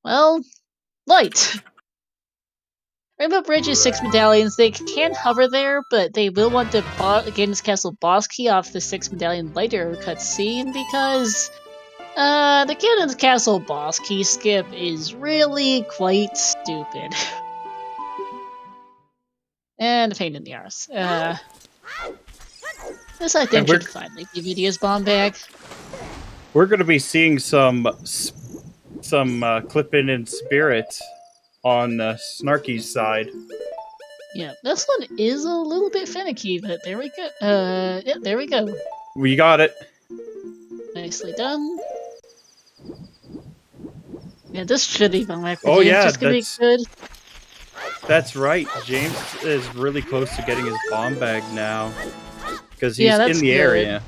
well, light. Rainbow Bridge is 6 medallions. They can hover there, but they will want the Gaden's Castle boss key off the 6 medallion lighter cutscene because the Gaden's Castle boss key skip is really quite stupid. And a pain in the arse. This I think should finally be Vidya's bomb bag. We're going to be seeing some clipping in spirit on Snarky's side. Yeah, this one is a little bit finicky, but there we go. Yeah, there we go. We got it. Nicely done. Yeah, this should even work. Oh yeah, just gonna be good. That's right. James is really close to getting his bomb bag now because he's in the area.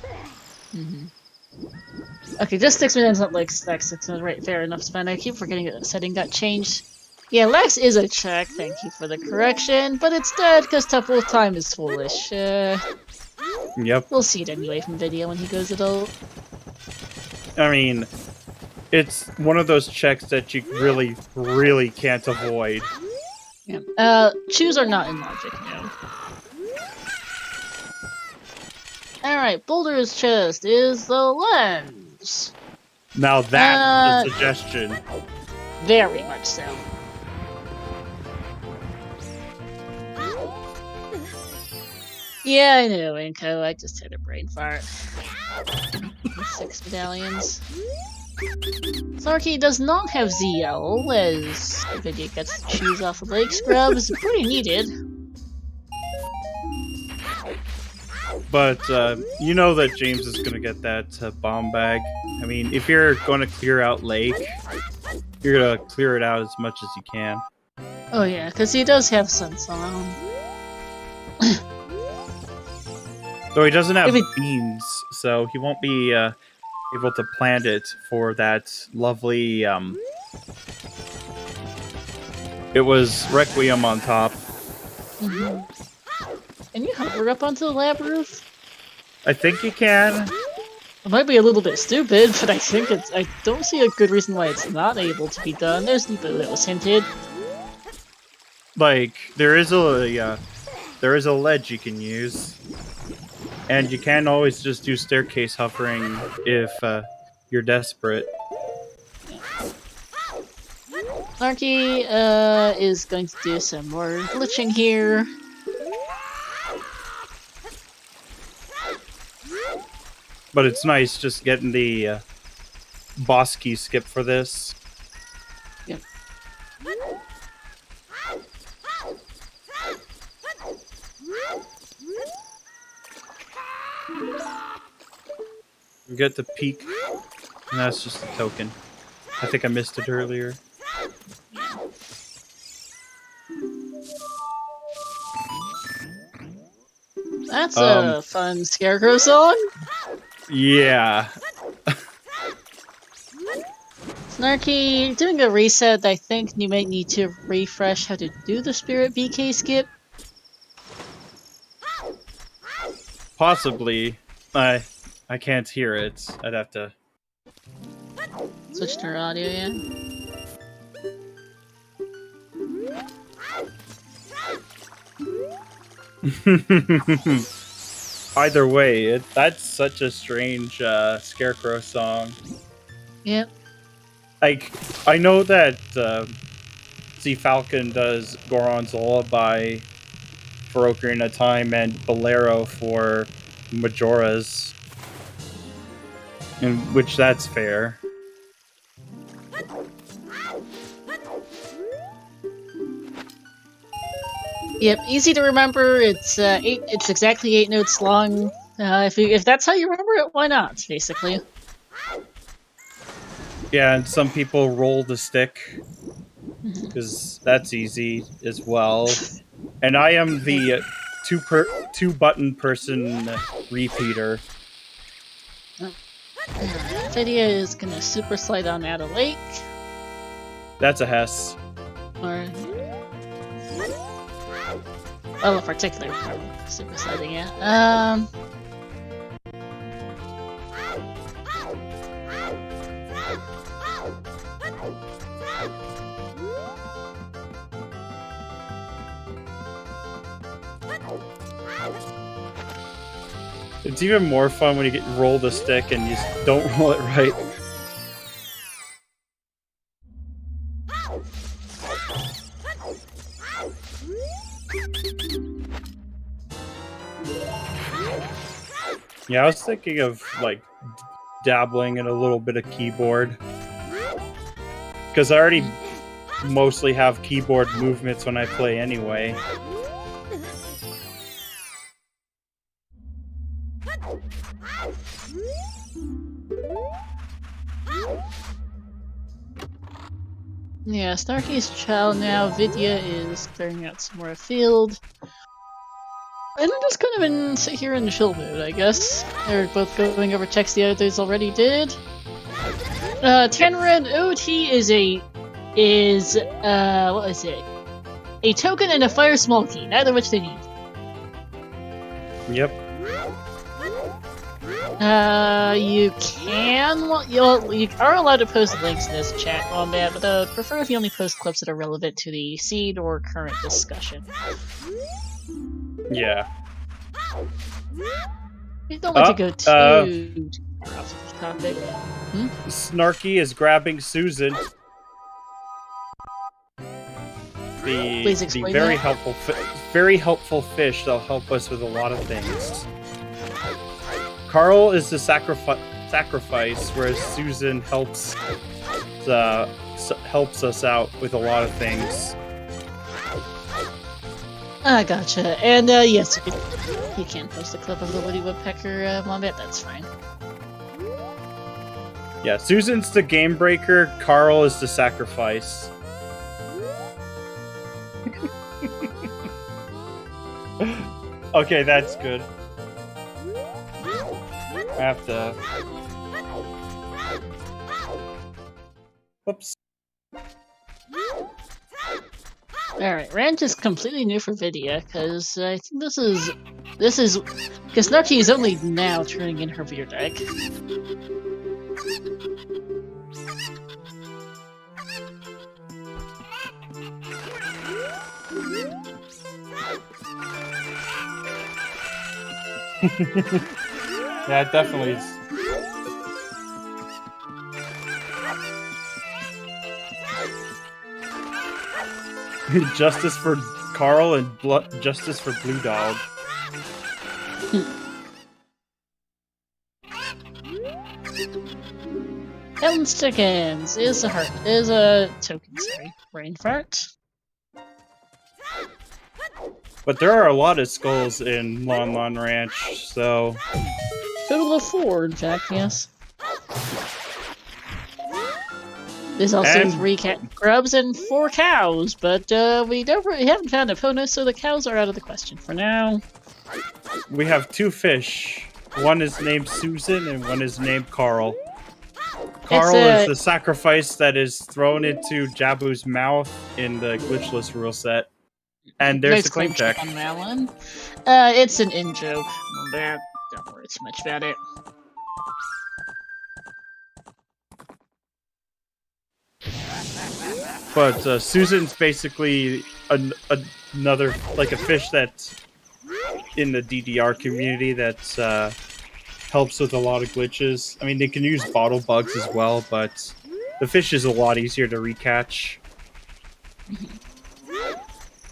Okay, just 6 minutes, not like 6 minutes. Right, fair enough. Span. I keep forgetting that the setting got changed. Yeah, Lex is a check. Thank you for the correction, but it's dead because Tuple time is foolish. Yep. We'll see it anyway from video when he goes adult. I mean, it's one of those checks that you really, really can't avoid. Yeah. Shoes are not in logic, no. Alright, Boulder's chest is the lens. Now that's a suggestion. Very much so. Yeah, I know, Inko. I just had a brain fart. 6 medallions. Snarky does not have ZL, as Vidya gets the shoes off of Lake Scrubs. Pretty needed. But you know that James is gonna get that bomb bag. I mean, if you're gonna clear out Lake, you're gonna clear it out as much as you can. Oh yeah, because he does have Sense on. Though he doesn't have beans, so he won't be able to plant it for that lovely. It was Requiem on top. Can you hover up onto the lab roof? I think you can. It might be a little bit stupid, but I think it's. I don't see a good reason why it's not able to be done. There's the bit that was hinted. Like there is a ledge you can use, and you can always just do staircase hovering if you're desperate. Snarky is going to do some more glitching here. But it's nice just getting the boss key skip for this. Yep. You get the peak, and that's just a token. I think I missed it earlier. That's a fun Scarecrow song. Yeah. Snarky, doing a reset, I think you might need to refresh how to do the Spirit BK skip. Possibly. I can't hear it. I'd have to... Switch to our audio, yeah? Either way, that's such a strange Scarecrow song. Yep. Like, I know that Z Falcon does Goron's Lullaby for Ocarina of Time and Bolero for Majora's, in which that's fair. Yep, easy to remember. It's It's exactly 8 notes long. If that's how you remember it, why not? Basically. Yeah, and some people roll the stick because that's easy as well. And I am the two button person repeater. Video is gonna super slide on out a lake. That's a Hess. Or well, a particular super sliding, yeah. It's even more fun when you roll the stick and you just don't roll it right. Yeah, I was thinking of like dabbling in a little bit of keyboard because I already mostly have keyboard movements when I play anyway. Yeah, Snarky's child now. Vidya is clearing out some more afield. And I'm just kind of in sit here in chill mood, I guess. They're both going over checks the others already did. Tenrin OoT is what is it? A token and a fire small key, neither of which they need. Yep. You are allowed to post links in this chat on that, but I would prefer if you only post clips that are relevant to the seed or current discussion. Yeah. You don't want to go too off the topic. Snarky is grabbing Susan. The very helpful fish that'll help us with a lot of things. Carl is the sacrifice, whereas Susan helps us out with a lot of things. Gotcha. And yes, you can post a clip of the Woody Woodpecker Wombat, that's fine. Yeah, Susan's the game breaker, Carl is the sacrifice. Okay, that's good. I have to... Whoops. Alright, Ranch is completely new for Vidya, because I think this is... Because Snarky is only now turning in her beer deck. Yeah, it definitely is. Justice for Carl and justice for Blue Dog. Ellen's Chickens is a token, sorry. Brain fart. But there are a lot of skulls in Lon Lon Ranch, so... Total of 4, in fact, yes. There's also 3 cat grubs and 4 cows, but we haven't found a Pono, so the cows are out of the question for now. We have 2 fish. One is named Susan and one is named Carl. Carl is the sacrifice that is thrown into Jabu's mouth in the glitchless rule set. And there's the claim check. On that one. It's an in-joke. Don't worry too much about it. But Susan's basically another, like a fish that's in the DDR community that helps with a lot of glitches. I mean, they can use bottle bugs as well, but the fish is a lot easier to recatch.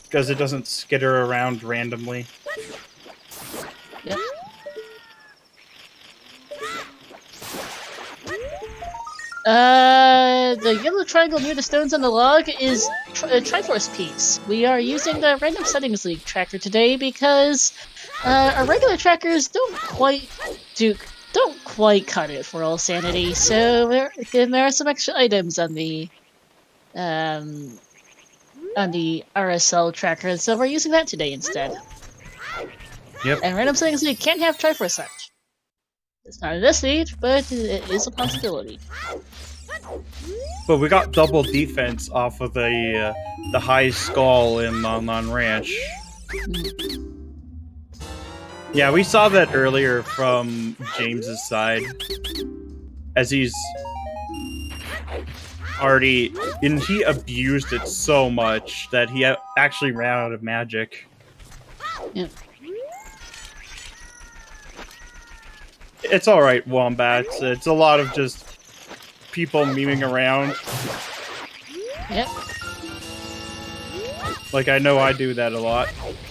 Because it doesn't skitter around randomly. Yep. The yellow triangle near the stones on the log is a Triforce piece. We are using the Random Settings League tracker today because our regular trackers don't quite cut it for all sanity. So there are some extra items on the RSL tracker, so we're using that today instead. Yep. And Random Settings League can't have Triforce such. It's not in this stage, but it is a possibility. But we got double defense off of the high skull in Lon Lon Ranch. Yeah, we saw that earlier from James's side, as he's already, and he abused it so much that he actually ran out of magic. Yep. It's alright, Wombats. It's a lot of just people memeing around. Yep. Like, I know I do that a lot.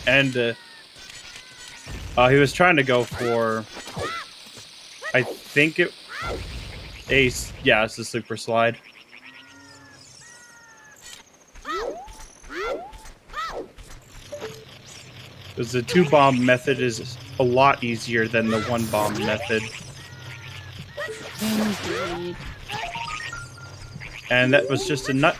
And, he was trying to go for... I think it... Yeah, it's the super slide. Because the 2-bomb method is a lot easier than the 1-bomb method. Indeed. And that was just a nut.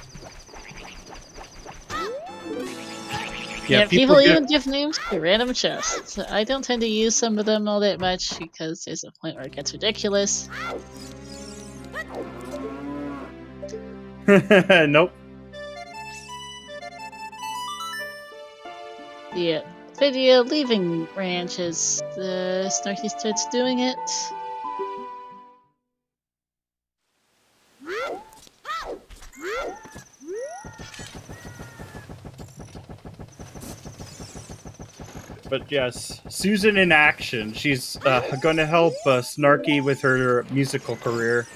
Yeah, people even give names to random chests. I don't tend to use some of them all that much because there's a point where it gets ridiculous. Nope. Yeah. Video leaving ranch as Snarky starts doing it. But yes, Susan in action. She's going to help Snarky with her musical career.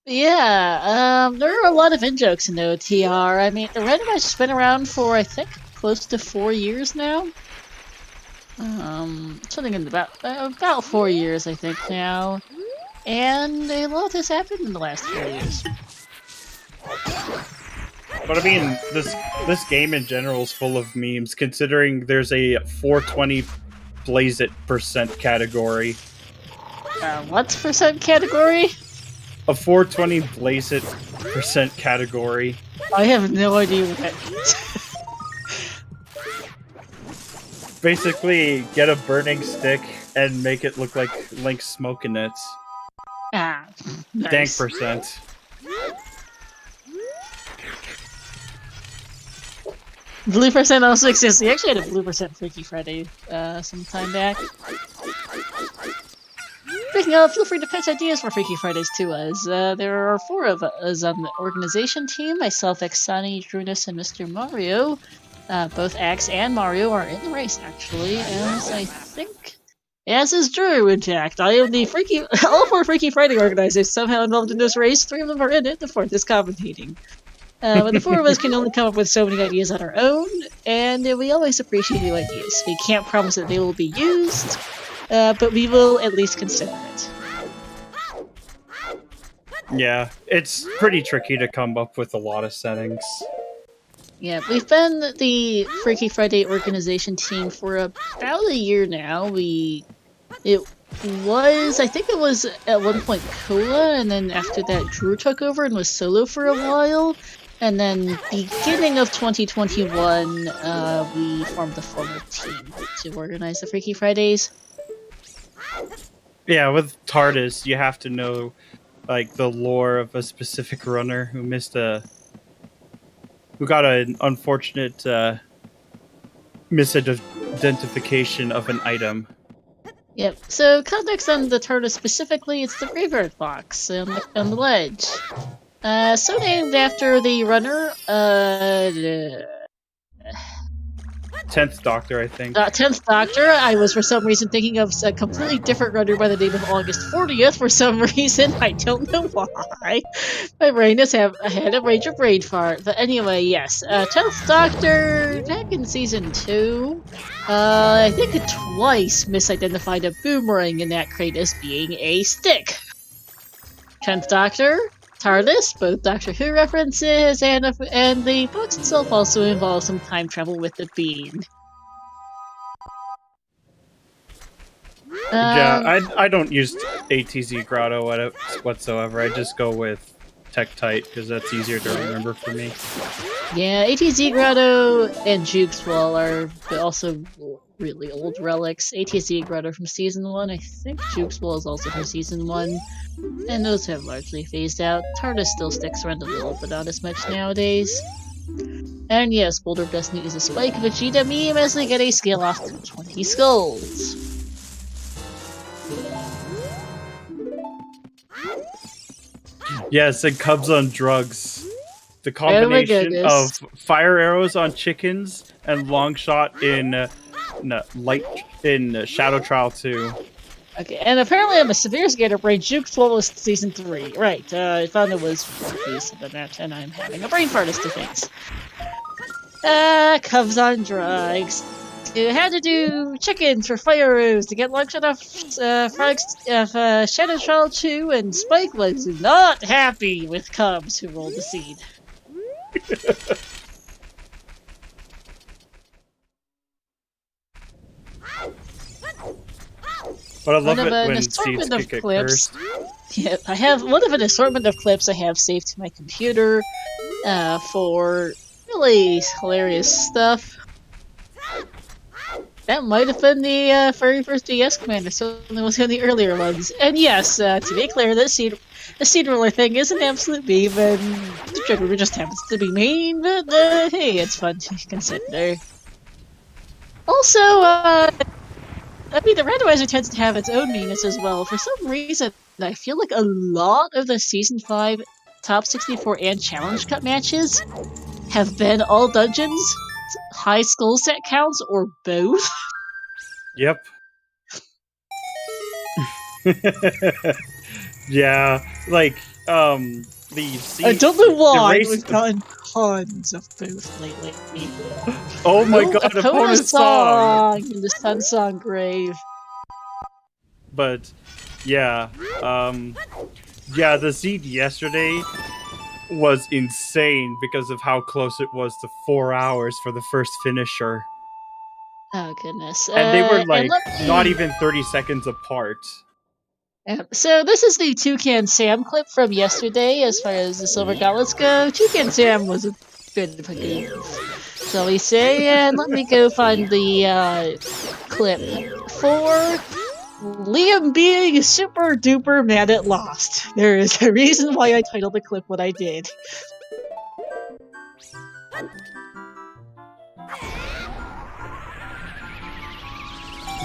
Yeah, there are a lot of in-jokes in OTR. I mean, the Randomizer's been around for, I think, close to 4 years now. Something in about 4 years, I think, now. And a lot has happened in the last 4 years. But I mean, this game in general is full of memes, considering there's a 420 Blaze It % category. What's % category? A 420 Blaze It % category. I have no idea what that means. Basically, get a burning stick and make it look like Link's smoking it. Ah, nice. Dank %. Blue % also exists. We actually had a Blue % Freaky Friday some time back. Speaking of, feel free to pitch ideas for Freaky Fridays to us. There are 4 of us on the organization team. Myself, Xani, Drunus, and Mr. Mario. Both Axe and Mario are in the race, actually, as I think... As is Drew, in fact. I am the all 4 Freaky Friday organizers somehow involved in this race. 3 of them are in it, the 4th is commentating. But the 4 of us can only come up with so many ideas on our own, and we always appreciate new ideas. We can't promise that they will be used, but we will at least consider it. Yeah, it's pretty tricky to come up with a lot of settings. Yeah, we've been the Freaky Friday organization team for about a year now. I think it was at one point Cola, and then after that Drew took over and was solo for a while. And then beginning of 2021, we formed the formal team to organize the Freaky Fridays. Yeah, with TARDIS, you have to know like the lore of a specific runner who got an unfortunate misidentification of an item. Yep. So context on the TARDIS specifically, it's the graveyard box on the ledge. So named after the runner, 10th Doctor, I think. 10th Doctor. I was for some reason thinking of a completely different runner by the name of August 40th for some reason. I don't know why. My brain has had a major brain fart. But anyway, yes. 10th Doctor, back in season 2, I think it twice misidentified a boomerang in that crate as being a stick. 10th Doctor, TARDIS, both Doctor Who references, and the box itself also involves some time travel with the bean. Yeah, I don't use ATZ Grotto whatsoever. I just go with Tektite because that's easier to remember for me. Yeah, ATZ Grotto and Juke's Wall are also really old relics. ATZ Grotto from Season 1, I think Juke's Wall is also from Season 1, and those have largely phased out. TARDIS still sticks around a little, but not as much nowadays. And yes, Boulder of Destiny is a Spike Vegeta meme as they get a scale off to 20 skulls. Yes, and Cubs on drugs. The combination of fire arrows on chickens and long shot in Shadow Trial 2. Okay, and apparently I'm a severe scatterbrain. Juke's Wall was Season 3. Right, I thought it was recent than that, and I'm having a brain fart as to things. Cubs on drugs. You had to do chickens for fire arrows to get long shot off Shadow Trial 2, and Spike was not happy with Cubs who rolled the seed. But I love it when seeds kick it first. Yep, I have one of an assortment of clips I have saved to my computer for really hilarious stuff. That might have been the very first DS commander, so it was one of the earlier ones. And yes, to be clear, the seed roller thing is an absolute meme, and the trigger just happens to be mean, but hey, it's fun to consider. Also, I mean, the randomizer tends to have its own meanness as well. For some reason, I feel like a lot of the Season 5 Top 64 and Challenge Cup matches have been all dungeons, high skull set counts, or both. Yep. Yeah, like, I don't know why we've gotten tons of both lately. Oh my god, Opponent's Song! And the Sun Song Grave. But, yeah, the seed yesterday was insane because of how close it was to 4 hours for the first finisher. Oh goodness. And they were like, not even 30 seconds apart. So this is the Toucan Sam clip from yesterday as far as the Silver Gauntlets go. Toucan Sam was a bit of a goof, shall we say, and let me go find the clip for Liam being super duper mad at Lost. There is a reason why I titled the clip what I did.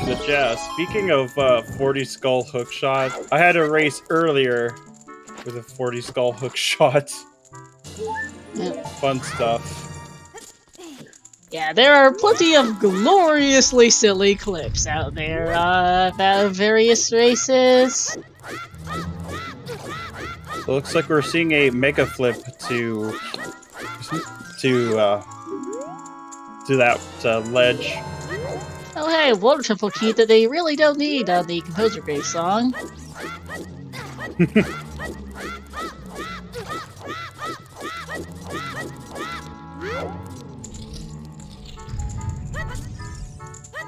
But yeah, speaking of 40 skull hookshot, I had a race earlier with a 40 skull hookshot. Yep. Fun stuff. Yeah, there are plenty of gloriously silly clips out there about various races. It looks like we're seeing a mega flip to that ledge. Oh hey, water temple key that they really don't need on the Composer Grave song.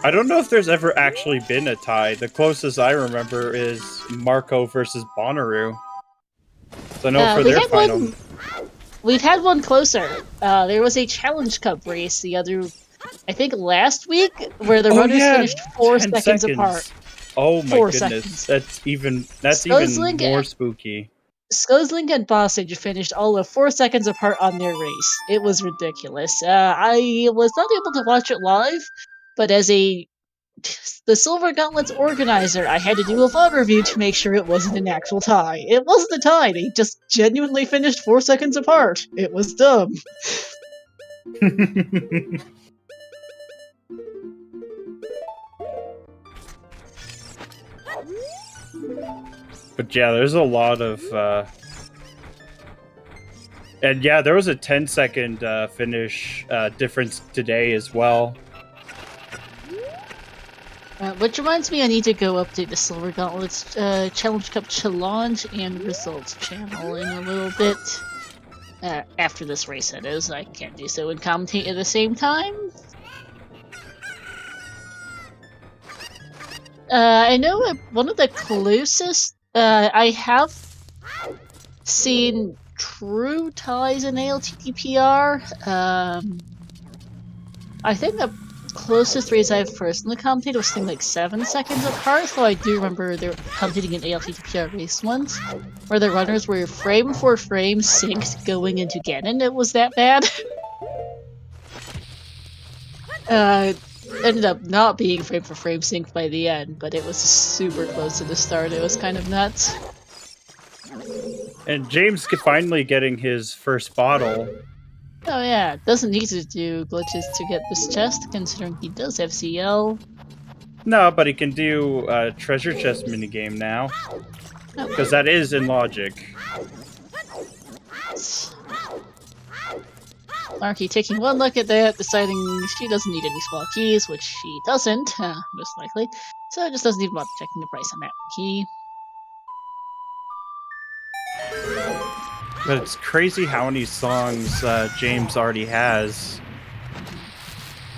I don't know if there's ever actually been a tie. The closest I remember is Marco versus Bonnaroo. So I know for their final. We've had one closer. There was a Challenge Cup race I think last week, where the runners finished 4 seconds apart. Oh my 4 goodness, seconds. that's even Skozling more spooky. Skozling and Bossage finished all of 4 seconds apart on their race. It was ridiculous. I was not able to watch it live, but as the Silver Gauntlet's organizer, I had to do a VOD review to make sure it wasn't an actual tie. It wasn't a tie, they just genuinely finished 4 seconds apart. It was dumb. But yeah, there's a lot of... And yeah, there was a 10-second finish difference today as well. Which reminds me, I need to go update the Silver Gauntlet's Challenge Cup Challenge and Results channel in a little bit. After this race, that is. I can't do so and commentate at the same time. I know one of the closest I have seen true ties in ALTTPR. I think the closest race I've personally commentated was something like 7 seconds apart, so I do remember they were commentating an ALTTPR race once, where the runners were frame for frame synced going into Ganon. It was that bad. Ended up not being frame for frame synced by the end, but it was super close to the start. It was kind of nuts. And James finally getting his first bottle. Oh yeah, doesn't need to do glitches to get this chest, considering he does have CL. No, but he can do a treasure chest minigame now. Because that is in logic. Marky taking one look at that, deciding she doesn't need any small keys, which she doesn't, most likely. So just doesn't even bother checking the price on that key. But it's crazy how many songs James already has.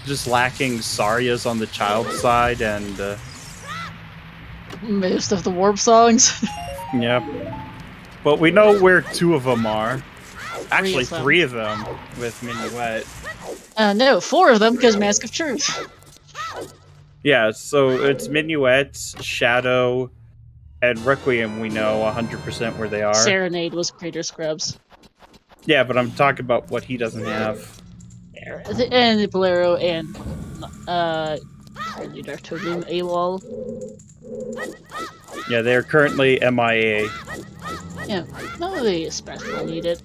Just lacking Saria's on the child side and... most of the Warp songs. Yep. But we know where 2 of them are. Actually, 3 3 of them with Minuet. No, 4 of them, because Mask of Truth. Yeah, so it's Minuet, Shadow, and Requiem we know 100% where they are. Serenade was Crater Scrubs. Yeah, but I'm talking about what he doesn't have. And Bolero and Prelude are totally AWOL. Yeah, they're currently MIA. Yeah, not really especially needed.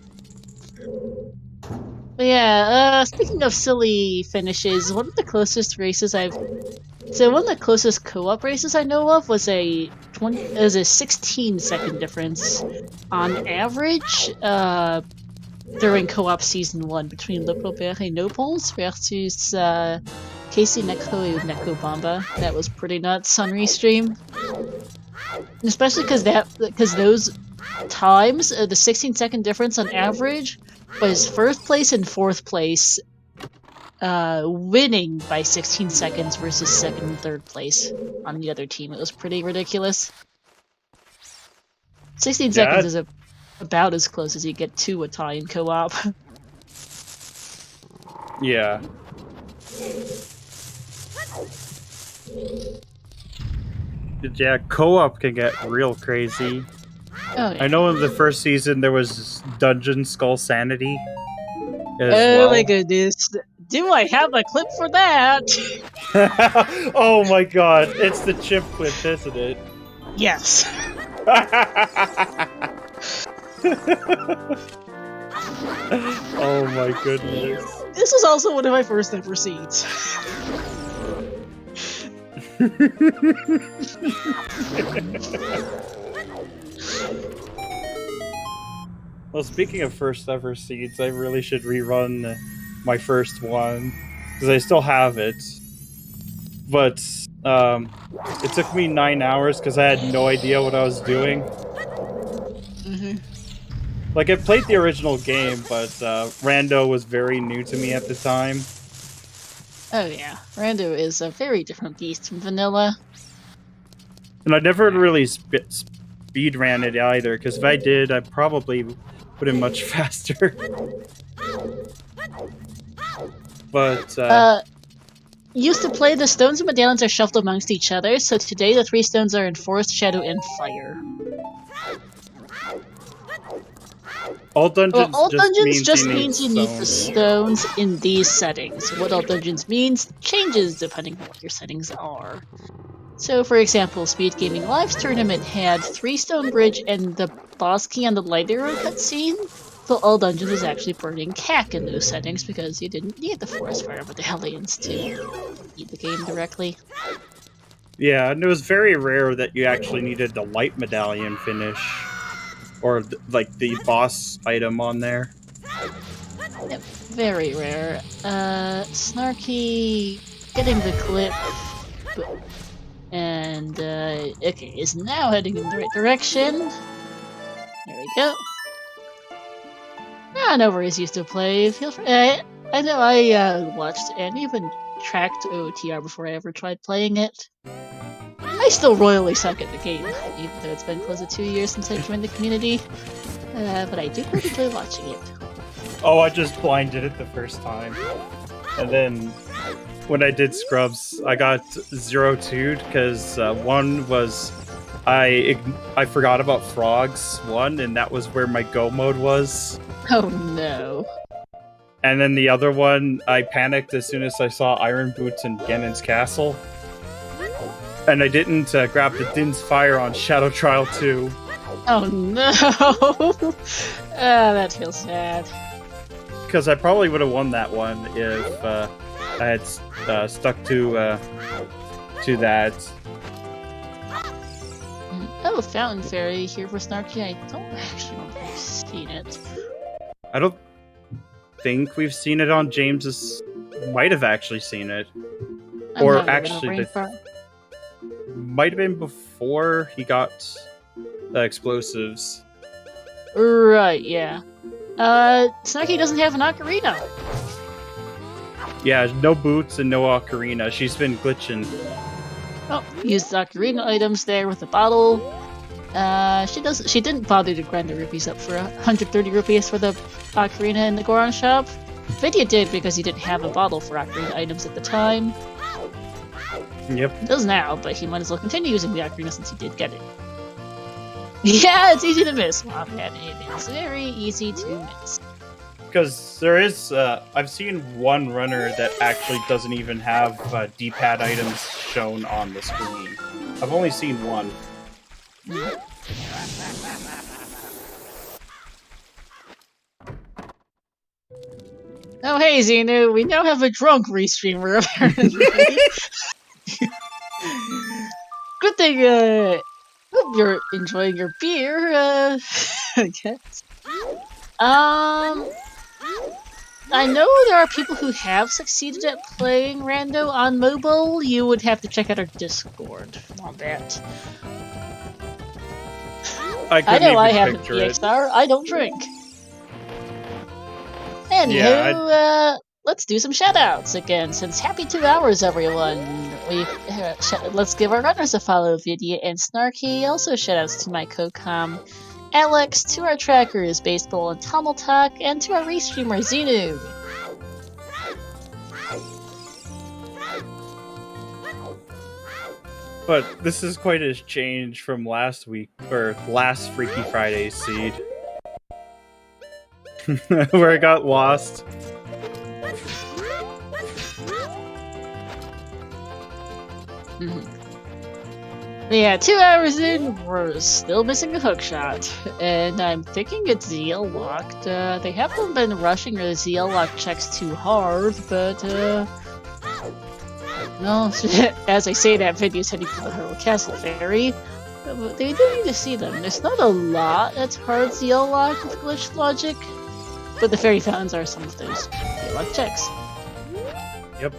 But yeah, speaking of silly finishes, one of the closest races one of the closest co-op races I know of was a 16-second difference on average during co-op season 1 between Le Robert et Nobles versus Casey Neko and Neko Bamba. That was pretty nuts on Restream. And especially because those times, the 16-second difference on average was first place and fourth place winning by 16 seconds versus second and third place on the other team. It was pretty ridiculous. 16 seconds is about as close as you get to a tie in co-op. Yeah. Yeah, co-op can get real crazy. Oh, yeah. I know in the first season there was Dungeon Skull Sanity. Oh my goodness. Do I have a clip for that? Oh my god, it's the chip clip, isn't it? Yes. Oh my goodness. This was also one of my first ever seeds. Well, speaking of first ever seeds, I really should rerun my first one, because I still have it. But it took me 9 hours because I had no idea what I was doing. Like, I played the original game, but Rando was very new to me at the time. Oh yeah, Rando is a very different beast from Vanilla. And I never really speedran it either, because if I did, I probably would have much faster. But used to play, the stones and medallions are shuffled amongst each other, so today the 3 stones are in Forest, Shadow, and Fire. All dungeons, Well, all dungeons just you means you need the stones in these settings. What all dungeons means changes depending on what your settings are. So, for example, Speed Gaming Live's tournament had 3 stone bridge and the boss key on the light arrow cutscene. So all dungeons was actually burning cack in those settings because you didn't need the forest fire with the Hellions to beat the game directly. Yeah, and it was very rare that you actually needed the light medallion finish. Or, like, the boss item on there. Yep, very rare. Snarky getting the clip. And, okay, is now heading in the right direction. There we go. I know where he's used to play. Feel free. I know I watched and even tracked OOTR before I ever tried playing it. I still royally suck at the game, even though it's been close to 2 years since I joined the community. But I do quite enjoy watching it. Oh, I just blinded it the first time. And then, when I did scrubs, I got 0-2'd, because one was... I forgot about frogs, one, and that was where my go mode was. Oh no. And then the other one, I panicked as soon as I saw Iron Boots in Ganon's castle. And I didn't grab the Din's Fire on Shadow Trial 2. Oh no! That feels sad. Because I probably would have won that one if I had stuck to that. Oh, Fountain Fairy here for Snarky. I don't actually know if I've seen it. I don't think we've seen it on James's... Might have actually seen it. Or actually... Might have been before he got the explosives. Right, yeah. Snarky doesn't have an ocarina. Yeah, no boots and no ocarina. She's been glitching. Oh, used the ocarina items there with the bottle. She didn't bother to grind the rupees up for 130 rupees for the ocarina in the Goron shop. Vidya did because he didn't have a bottle for ocarina items at the time. Yep. He does now, but he might as well continue using the ocarina since he did get it. Yeah, it's easy to miss, Wombat. It is very easy to miss. Because there is, I've seen one runner that actually doesn't even have D-pad items shown on the screen. I've only seen one. Oh hey, Xenu, we now have a drunk restreamer, apparently. Good thing, hope you're enjoying your beer, I guess. I know there are people who have succeeded at playing Rando on mobile. You would have to check out our Discord on that. I know I have a PXR. I don't drink. Anywho, let's do some shoutouts again, since happy 2 hours, everyone. Let's give our runners a follow, Vidya and Snarky. Also shoutouts to my co-com, Alex, to our trackers, Baseball and Tummeltalk, and to our restreamer, Xenu. But this is quite a change from last week, or last Freaky Friday seed. Where I got lost. Yeah, 2 hours in, we're still missing a hookshot. And I'm thinking it's ZL locked. They haven't been rushing the ZL lock checks too hard, but well, as I say that, Vidya's heading for the Hyrule Castle Ferry. But they do need to see them. There's not a lot that's hard ZL lock with glitch logic, but the fairy fountains are some of those ZL lock checks. Yep.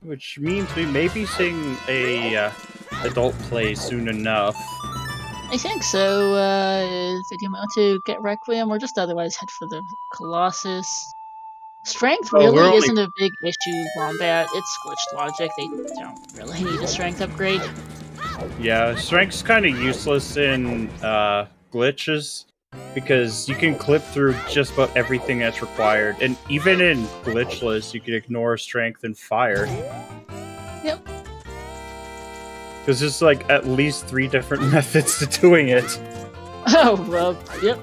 Which means we may be seeing a adult play soon enough. I think so. Did you want to get Requiem or just otherwise head for the Colossus? Strength really isn't a big issue, Wombat. It's glitched logic. They don't really need a strength upgrade. Yeah, strength's kind of useless in glitches. because you can clip through just about everything that's required, and even in glitchless, you can ignore strength and fire. Yep. Because there's like at least 3 different methods to doing it. Oh, well, yep.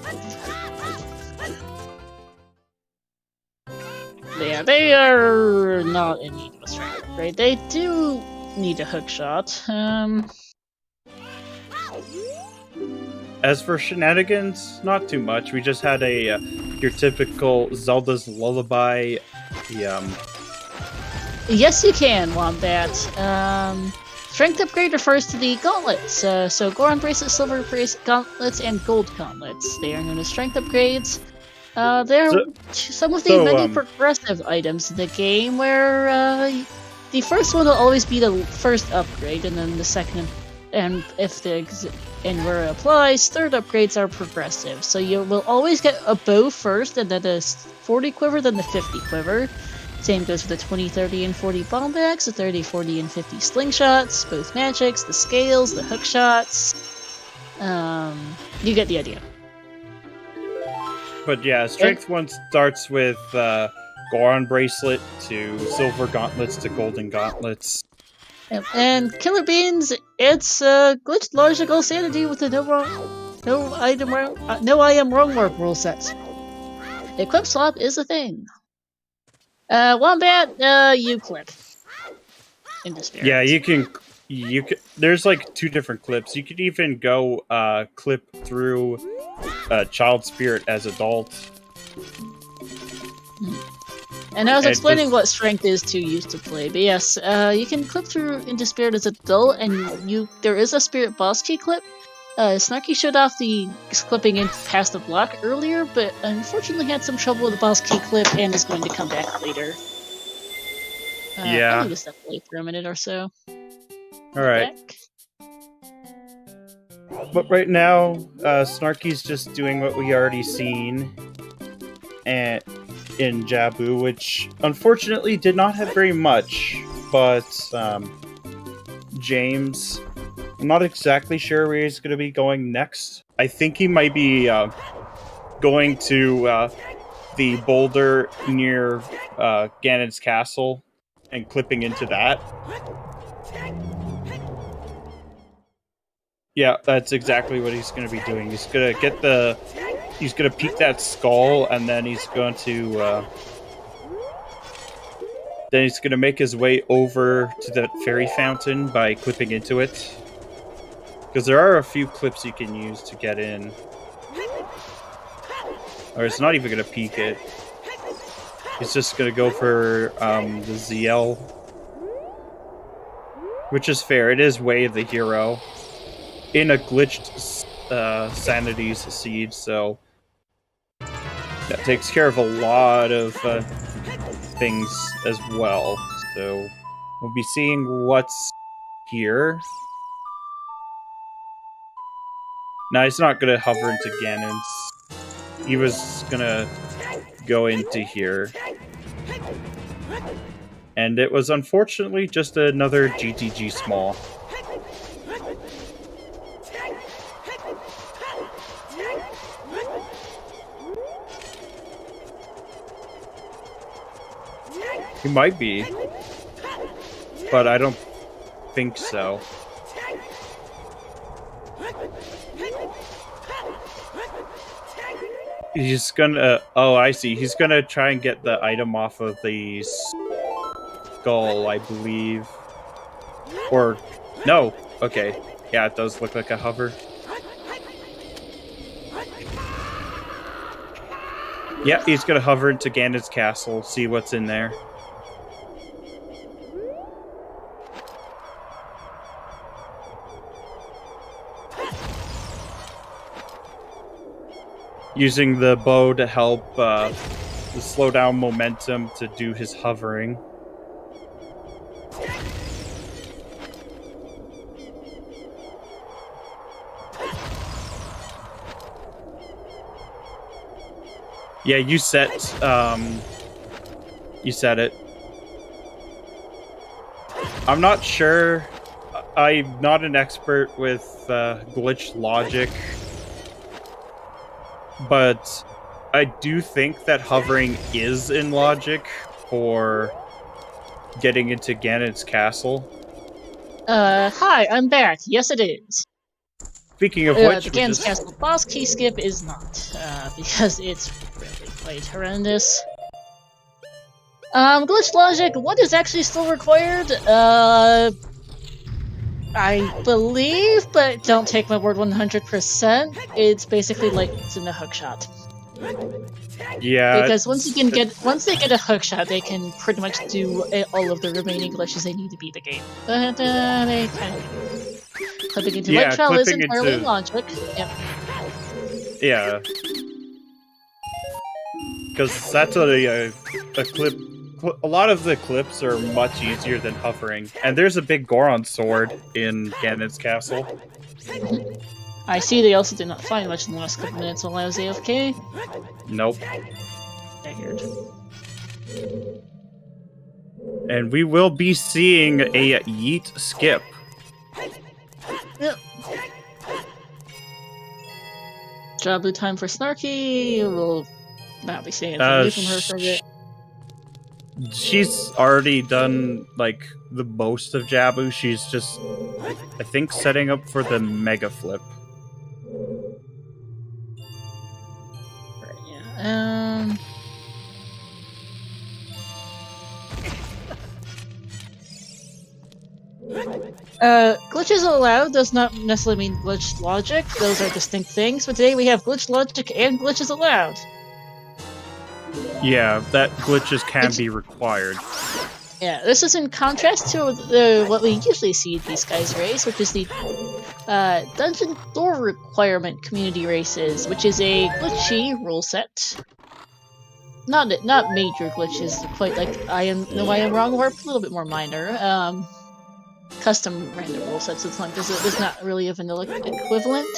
Yeah, they are not in need of a strength upgrade. They do need a hookshot. As for shenanigans, not too much. We just had a your typical Zelda's Lullaby. Yes, you can, Wombat. Strength upgrade refers to the gauntlets. So Goron Bracelet, Silver Bracelet Gauntlets, and Gold Gauntlets. They are known as strength upgrades. They're some of the many progressive items in the game where the first one will always be the first upgrade, and then the second, and if where it applies, third upgrades are progressive. So you will always get a bow first, and then the 40 quiver, then the 50 quiver. Same goes for the 20, 30, and 40 bomb bags, the 30, 40, and 50 slingshots, both magics, the scales, the hook shots. You get the idea. But yeah, strength one starts with Goron Bracelet to Silver Gauntlets to Golden Gauntlets. Yep. And Killer Beans, it's glitched logical sanity with the no I am wrong work rule set. Equip swap is a thing. Wombat, you clip. In despair. Yeah, you can. There's like 2 different clips. You could even go clip through Child Spirit as adult. And I was explaining what strength is to use to play, but yes, you can clip through into Spirit as adult, and there is a Spirit boss key clip. Snarky showed off the clipping in past the block earlier, but unfortunately had some trouble with the boss key clip and is going to come back later. Yeah. I'll just step away for a minute or so. Alright. But right now, Snarky's just doing what we already seen in Jabu, which unfortunately did not have very much, but James, I'm not exactly sure where he's going to be going next. I think he might be going to the boulder near Ganon's castle and clipping into that. Yeah, that's exactly what he's going to be doing. He's going to he's going to peek that skull, and then he's going to make his way over to that fairy fountain by clipping into it. Because there are a few clips you can use to get in. Or it's not even going to peek it. He's just going to go for the ZL. Which is fair. It is Way of the Hero. In a glitched Sanity's Siege, so that takes care of a lot of things as well. So we'll be seeing what's here. Now he's not going to hover into Ganon's. He was going to go into here. And it was unfortunately just another GTG small. He might be, but I don't think so. He's gonna... Oh, I see. He's gonna try and get the item off of the skull, I believe. Or... No. Okay. Yeah, it does look like a hover. Yeah, he's gonna hover into Ganon's castle, see what's in there. Using the bow to help to slow down momentum to do his hovering. Yeah, you set it. I'm not sure. I'm not an expert with glitch logic. but I do think that hovering is in logic for getting into Ganon's castle. Hi, I'm back. Yes, it is. Speaking of which, The Ganon's Castle boss key skip is not, because it's really quite horrendous. Glitch logic, what is actually still required? I believe, but don't take my word 100%. It's basically like it's in a hookshot. yeah, Because once they get a hookshot, they can pretty much do all of the remaining glitches they need to beat the game. But they kind of clipping into light trail is entirely logic. Yep. Yeah, because that's a clip. A lot of the clips are much easier than hovering, and there's a big Goron sword in Ganon's castle. I see they also did not find much in the last couple minutes while I was AFK. Nope. Figured. And we will be seeing a yeet skip. Yep. Jabu time for Snarky. We'll not be seeing anything from her for a bit. She's already done, like, the most of Jabu. She's just, I think, setting up for the Mega Flip. Right, yeah. Glitches allowed does not necessarily mean glitch logic. Those are distinct things. But today we have glitch logic and glitches allowed. Yeah, that glitches can be required. Yeah, this is in contrast to what we usually see these guys race, which is the Dungeon Door Requirement Community Races, which is a glitchy rule set. Not major glitches, quite like I Am Wrong, or a little bit more minor. Custom random rule sets. It's not there's not really a vanilla equivalent.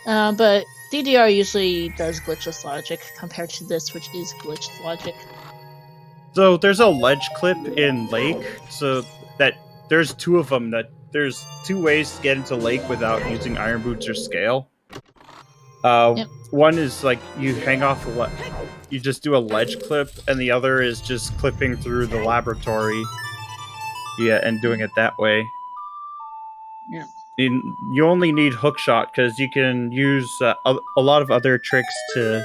But DDR usually does glitchless logic compared to this, which is glitched logic. So there's a ledge clip in Lake, so that there's two of them. That there's two ways to get into Lake without using Iron Boots or Scale. Yep. One is like you hang off, you just do a ledge clip, and the other is just clipping through the laboratory. Yeah, and doing it that way. Yeah. You only need hookshot because you can use a lot of other tricks to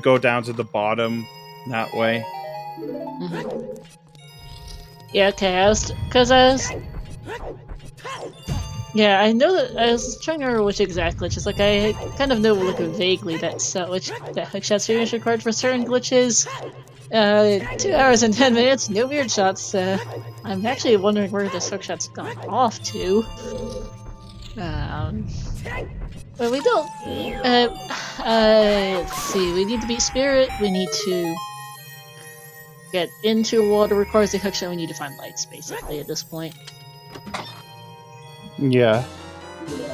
go down to the bottom that way. Mm-hmm. Yeah, okay, I I know that I was trying to remember which exact glitches. Like I kind of know like vaguely that hookshot series required for certain glitches. 2 hours and 10 minutes, no weird shots. I'm actually wondering where this hookshot's gone off to. But we don't. Let's see. We need to beat Spirit. We need to get into water. Requires a hookshot. We need to find lights, basically, at this point. Yeah.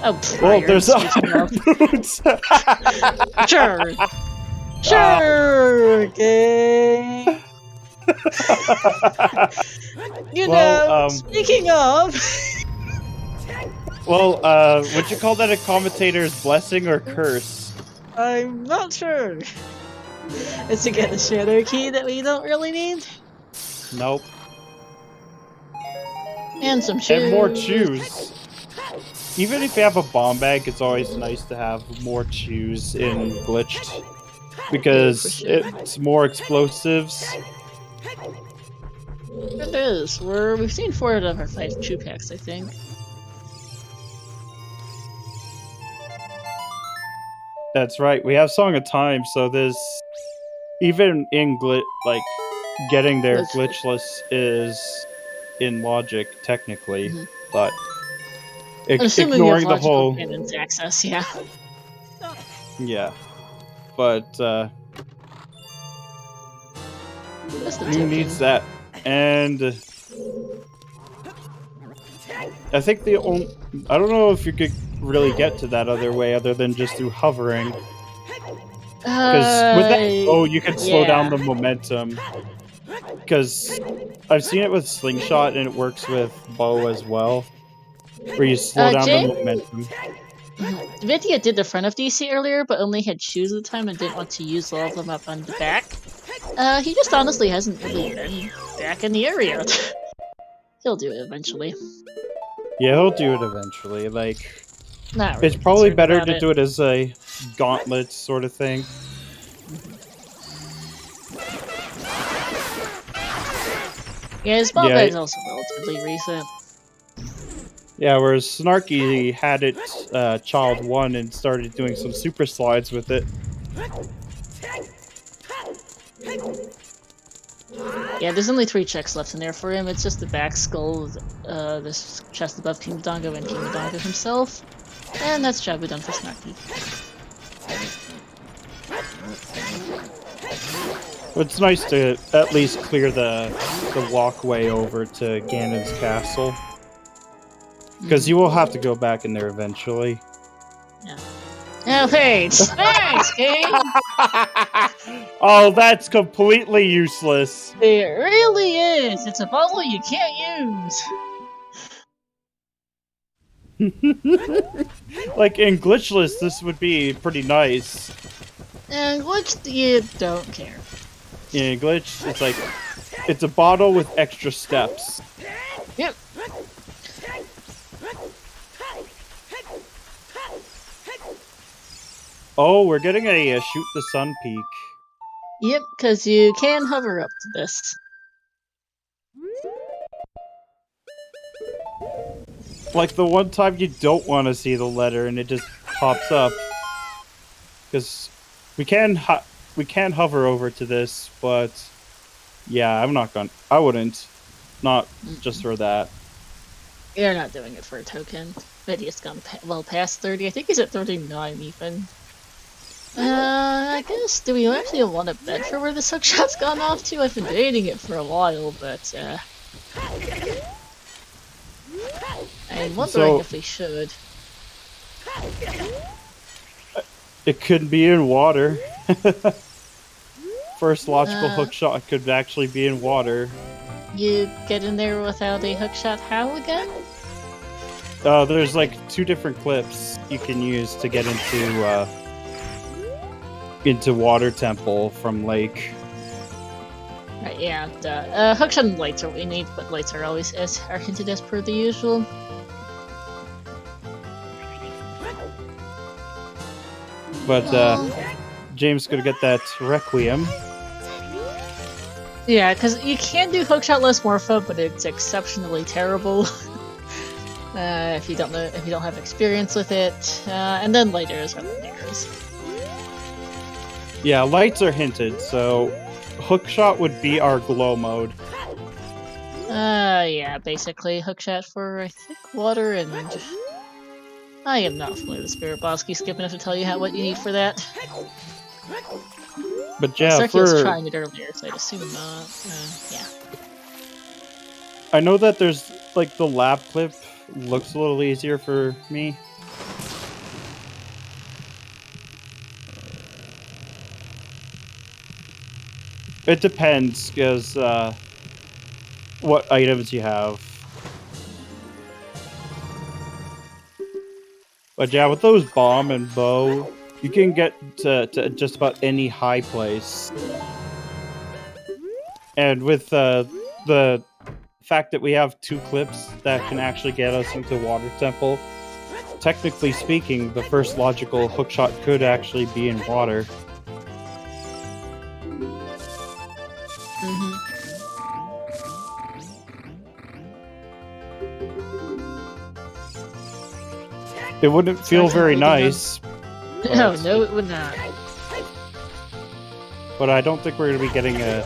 Oh, well, there's Iron Boots. Sure. Sure, okay. Speaking of. Well, would you call that a commentator's blessing or curse? I'm not sure. Is to get the shadow key that we don't really need? Nope. And some shoes. And more shoes. Even if you have a bomb bag, it's always nice to have more shoes in glitched. Because it's more explosives. It is. We've seen 4 out of our 5 chew packs, I think. That's right. We have Song of Time, so there's even in getting there glitchless is in logic technically, but ignoring the whole access, yeah. Yeah. But who needs that? And I think I don't know if you could really get to that other way other than just through hovering. Because with that, you can slow down the momentum. Because I've seen it with Slingshot and it works with bow as well, where you slow down the momentum. Vidya did the front of DC earlier, but only had shoes at the time and didn't want to use all of them up on the back. He just honestly hasn't really been back in the area. He'll do it eventually. Yeah, he'll do it eventually. Like, Not really it's probably concerned better about to do it as a gauntlet sort of thing. Yeah, his ball bag's also relatively recent. Yeah, whereas Snarky had it Child 1 and started doing some super slides with it. Yeah, there's only 3 checks left in there for him. It's just the back skull, this chest above King Dongo and King Dongo himself. And that's job done for Snarky. It's nice to at least clear the walkway over to Ganon's castle. Because you will have to go back in there eventually. Yeah. Oh, thanks! Thanks, King! Oh, that's completely useless. It really is! It's a bottle you can't use! Like, in glitchless, this would be pretty nice. And which you don't care. In glitch, it's like, it's a bottle with extra steps. Yep. Oh, we're getting a shoot the sun peak. Yep, because you can hover up to this. Like the one time you don't want to see the letter and it just pops up. Because we can hover over to this, but yeah, I wouldn't. Not just for that. You're not doing it for a token. Vidya's gone well past 30. I think he's at 39 even. I guess, do we actually want to bet for where this hookshot's gone off to? I've been debating it for a while, but, I'm wondering if we should. It could be in water. First logical hookshot could actually be in water. You get in there without a hookshot how again? There's like 2 different clips you can use to get into Water Temple from Lake. Right, yeah, hookshot and lights are what we need, but lights are always are hinted as per the usual. But James could get that Requiem. Yeah, because you can do hookshotless Morpho, but it's exceptionally terrible. If you don't have experience with it, and then light arrows are light arrows. Yeah, lights are hinted, so hookshot would be our glow mode. Yeah, basically hookshot for I think water and. I am not familiar with Spirit Boss. Can you skip enough to tell you what you need for that? But yeah, Sergio was trying it earlier, so I'd assume not. Yeah. I know that there's like the lab clip looks a little easier for me. It depends, because what items you have. But yeah, with those bomb and bow, you can get to just about any high place. And with the fact that we have 2 clips that can actually get us into Water Temple, technically speaking, the first logical hookshot could actually be in water. It wouldn't feel very nice. No, it would not. But I don't think we're going to be getting a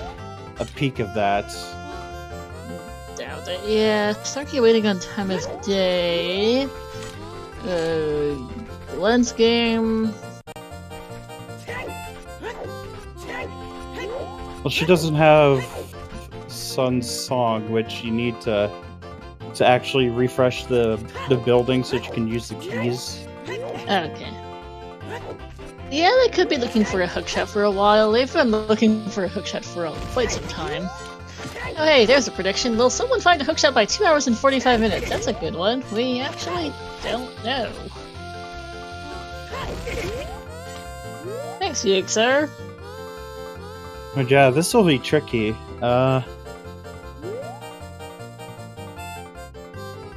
peek of that. Doubt it. Yeah, Starkey waiting on time of day. Lens game. Well, she doesn't have Sun's Song, which you need to actually refresh the building so that you can use the keys. Okay. Yeah, they could be looking for a hookshot for a while. They've been looking for a hookshot for quite some time. Oh hey, there's a prediction. Will someone find a hookshot by 2 hours and 45 minutes? That's a good one. We actually don't know. Thanks, Yixer. But yeah, this will be tricky. I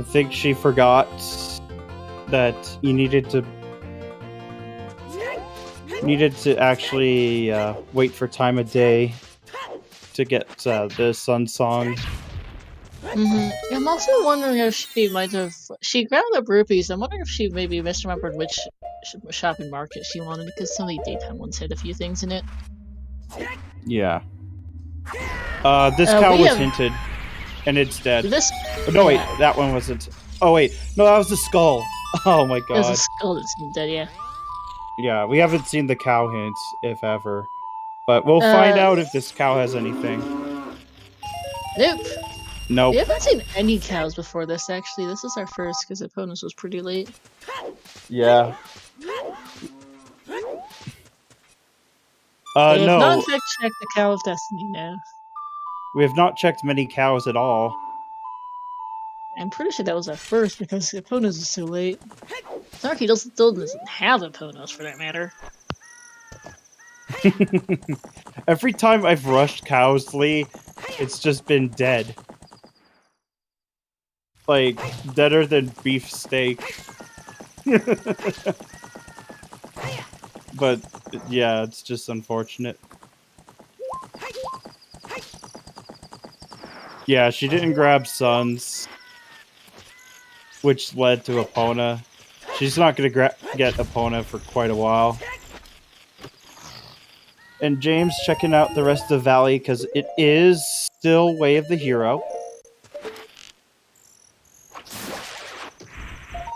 think she forgot that you needed to actually wait for time of day to get the sun song. I'm also wondering if she might have... She grabbed up rupees. I'm wondering if she maybe misremembered which shopping market she wanted, because some of the daytime ones had a few things in it. Yeah. This cow was hinted, and it's dead. No, wait, that one wasn't. Oh, wait. No, that was the skull. Oh my god. There's a skull that's dead, yeah. Yeah, we haven't seen the cow hints, if ever. But we'll find out if this cow has anything. Nope. Nope. We haven't seen any cows before this, actually. This is our first, because opponents was pretty late. Yeah. We have no. not in fact checked the Cow of Destiny now. We have not checked many cows at all. I'm pretty sure that was our first, because the opponents is so late. Snarky still doesn't have opponents, for that matter. Every time I've rushed Cowsley, it's just been dead. Like, deader than beef steak. But, yeah, it's just unfortunate. Yeah, she didn't grab Suns, which led to Epona. She's not going to get Epona for quite a while. And James checking out the rest of the valley because it is still Way of the Hero.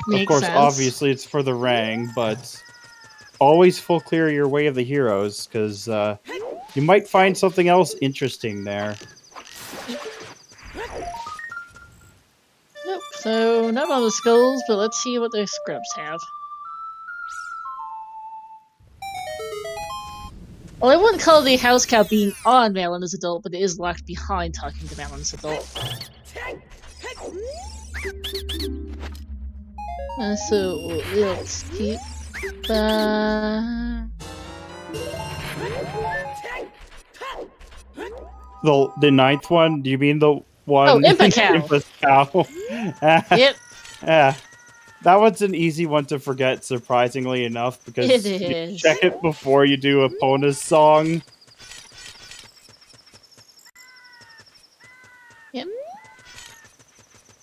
Of course, obviously it's for the rang, but always full clear your Way of the Heroes because you might find something else interesting there. Nope, so not all the skulls, but let's see what their scrubs have. Well, I wouldn't call the house cow being on Malin as adult, but it is locked behind talking to Malin as adult. So let's keep the ninth one? Do you mean the one? Oh, Impa Cow. Impa Cow. Yep. Yeah. That one's an easy one to forget, surprisingly enough, because you check it before you do Epona's song. Yep.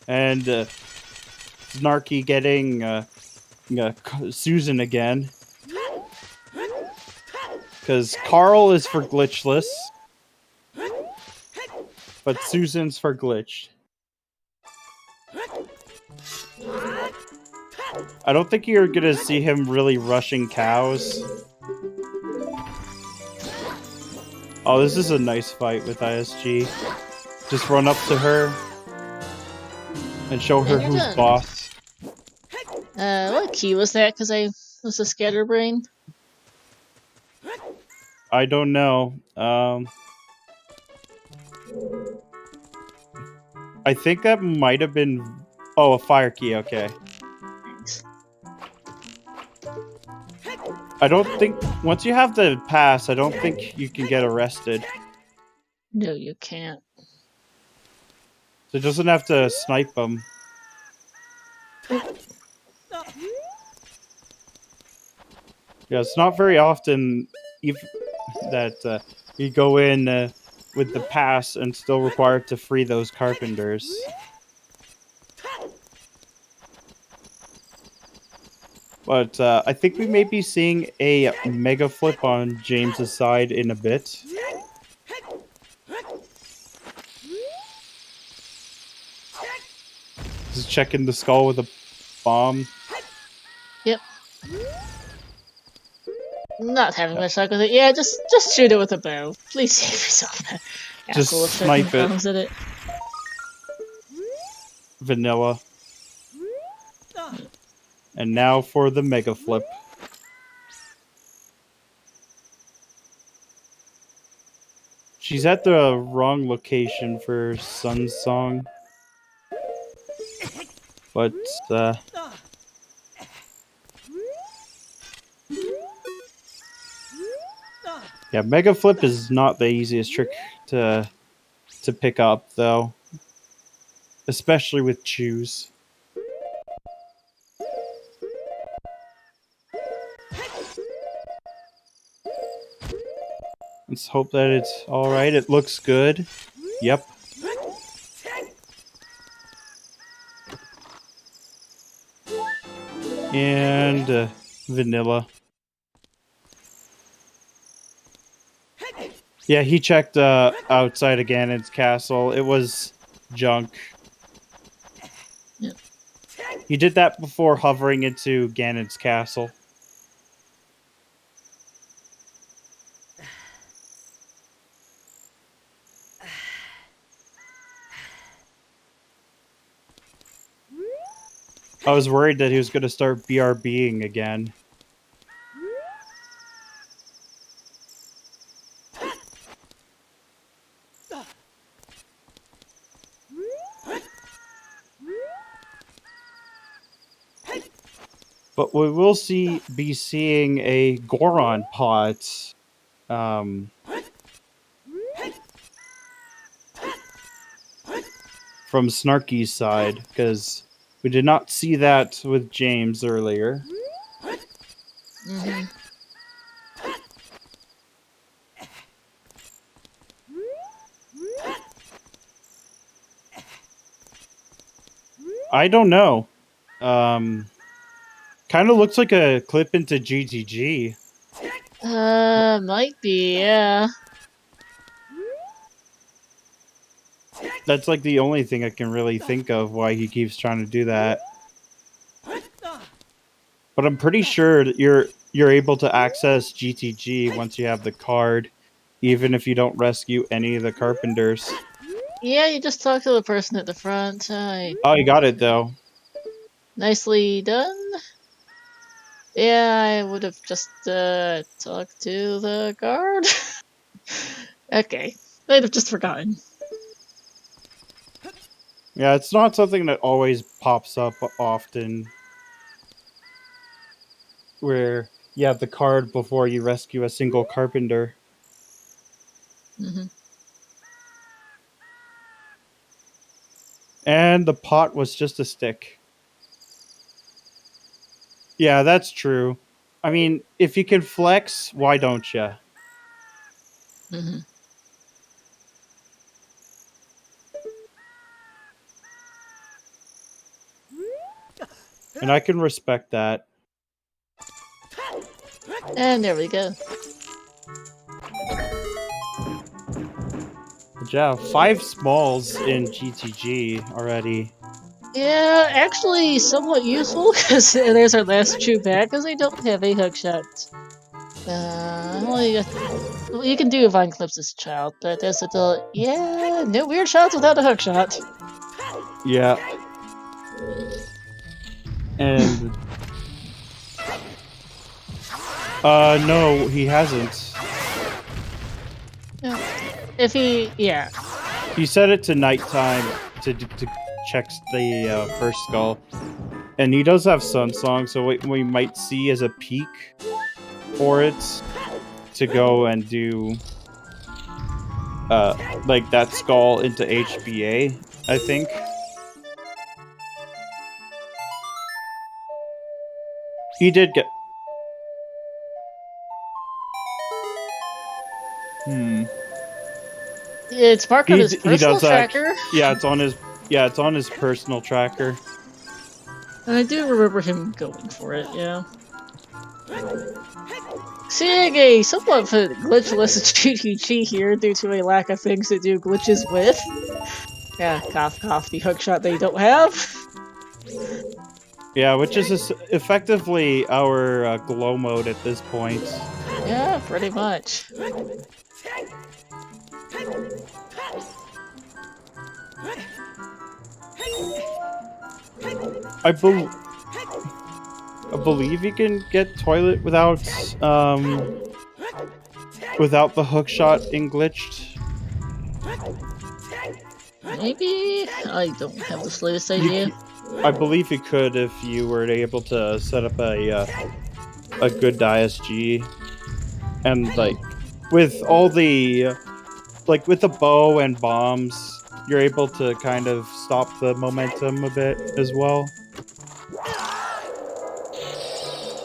And Snarky getting Susan again. Because Carl is for glitchless, but Susan's for glitched. I don't think you're gonna see him really rushing cows. Oh, this is a nice fight with ISG. Just run up to her and show her who's boss. What key was that? Because I was a scatterbrain. I don't know. I think that might have been... Oh, a fire key, okay. I don't think... Once you have the pass, I don't think you can get arrested. No, you can't. So it doesn't have to snipe them. Yeah, it's not very often that you go in with the pass and still required to free those carpenters. But I think we may be seeing a mega flip on James's side in a bit. Just checking the skull with a bomb. Yep. Not having much luck with it. Yeah, just shoot it with a bow. Please save yourself. Just snipe it. Vanilla. And now for the mega flip. She's at the wrong location for Sun's song. But, Yeah, Mega Flip is not the easiest trick to pick up, though. Especially with Chews. Let's hope that it's alright. It looks good. Yep. And vanilla. Yeah, he checked outside of Ganon's castle. It was junk. Yep. He did that before hovering into Ganon's castle. I was worried that he was going to start BRBing again. But we will be seeing a Goron pot. From Snarky's side, because we did not see that with James earlier. Mm-hmm. I don't know. Kind of looks like a clip into GTG. Might be, yeah. That's like the only thing I can really think of why he keeps trying to do that. But I'm pretty sure that you're able to access GTG once you have the card, even if you don't rescue any of the carpenters. Yeah, you just talk to the person at the front. Oh, you got it though. Nicely done. Yeah, I would have just talked to the guard. Okay, I'd have just forgotten. Yeah, it's not something that always pops up often. Where you have the card before you rescue a single carpenter. Mm-hmm. And the pot was just a stick. Yeah, that's true. I mean, if you can flex, why don't you? Mm-hmm. And I can respect that. And there we go. But yeah, 5 smalls in GTG already. Yeah, actually somewhat useful, because there's our last Chew back, because they don't have a hookshot. Well, you can do Vine Clips as a child, but as an adult, yeah, no weird shots without a hookshot. Yeah. And... no, he hasn't. No. If he, yeah. He set it to nighttime to check the first skull. And he does have Sun Song, so what we might see is a peak for it to go and do like that skull into HBA, I think. He did get... It's marked on his personal does that. tracker. Yeah, it's on his personal tracker. And I do remember him going for it, yeah. Seeing a somewhat glitchless GTG here due to a lack of things to do glitches with. Yeah, cough cough, the hookshot they don't have. Yeah, which is effectively our glow mode at this point. Yeah, pretty much. I believe you can get toilet without without the hookshot in glitched. Maybe? I don't have the slightest idea. I believe you could if you were able to set up a good ISG and like with all the like with the bow and bombs, you're able to kind of stop the momentum a bit as well.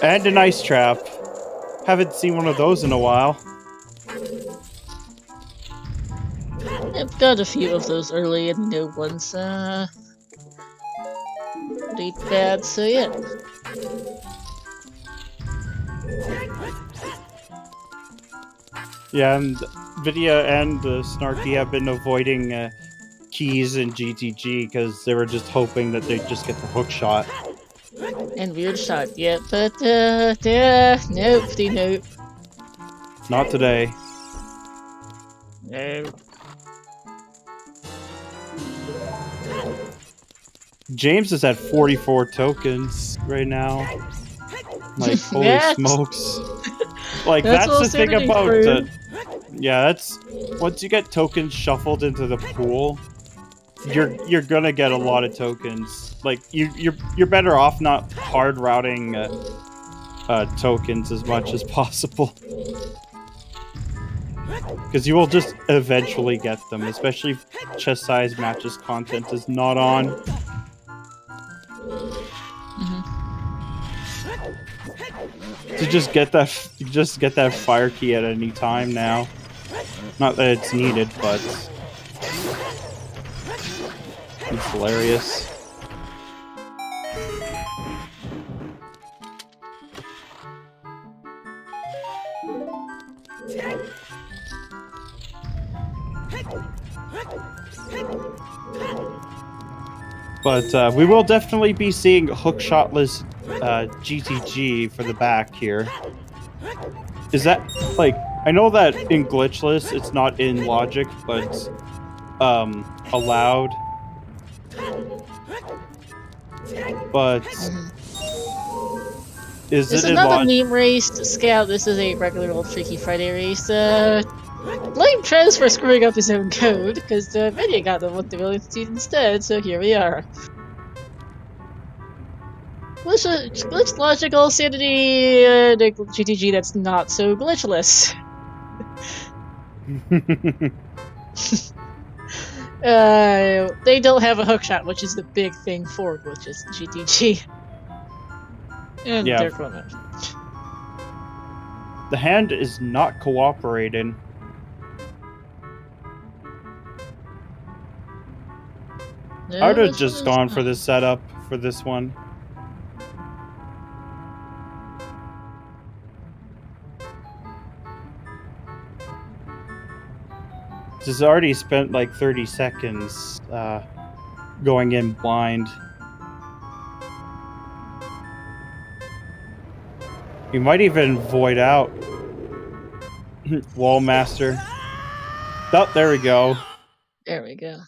And an ice trap. Haven't seen one of those in a while. I've got a few of those early and new ones. Pretty bad, so yeah. Yeah, and Vidya and Snarky have been avoiding keys in GTG because they were just hoping that they'd just get the hook shot. And weird shot, yeah, but nope, nope. Not today. No. James is at 44 tokens right now. Like, holy Yeah. smokes. Like, That's that's the thing sanity about fruit. yeah, that's once you get tokens shuffled into the pool, you're gonna get a lot of tokens. Like you're better off not hard routing tokens as much as possible. Because you will just eventually get them, especially if chest size matches content is not on. To just get that fire key at any time now. Not that it's needed, but it's hilarious. But we will definitely be seeing hookshotless GTG for the back here. Is that, like, I know that in glitchless it's not in logic, but allowed. But is This it is in not a logic? meme race, Scout. This is a regular old Freaky Friday race. Blame Trez for screwing up his own code, because Vidya got the 1 millionth seed instead, so here we are. Glitch logical sanity, the GTG that's not so glitchless. They don't have a hookshot, which is the big thing for glitches GTG. And Yeah. they're gonna. The hand is not cooperating. No, I would have this just is gone not. for the setup for this one. Just already spent like 30 seconds going in blind. You might even void out. Wallmaster. Oh, there we go. There we go.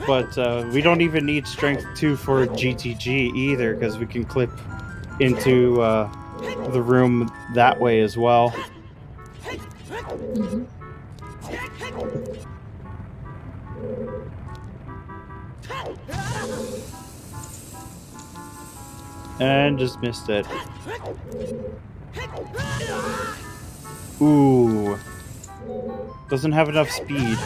But we don't even need strength 2 for GTG either, because we can clip into the room that way as well. Mhm. And just missed it. Ooh. Doesn't have enough speed.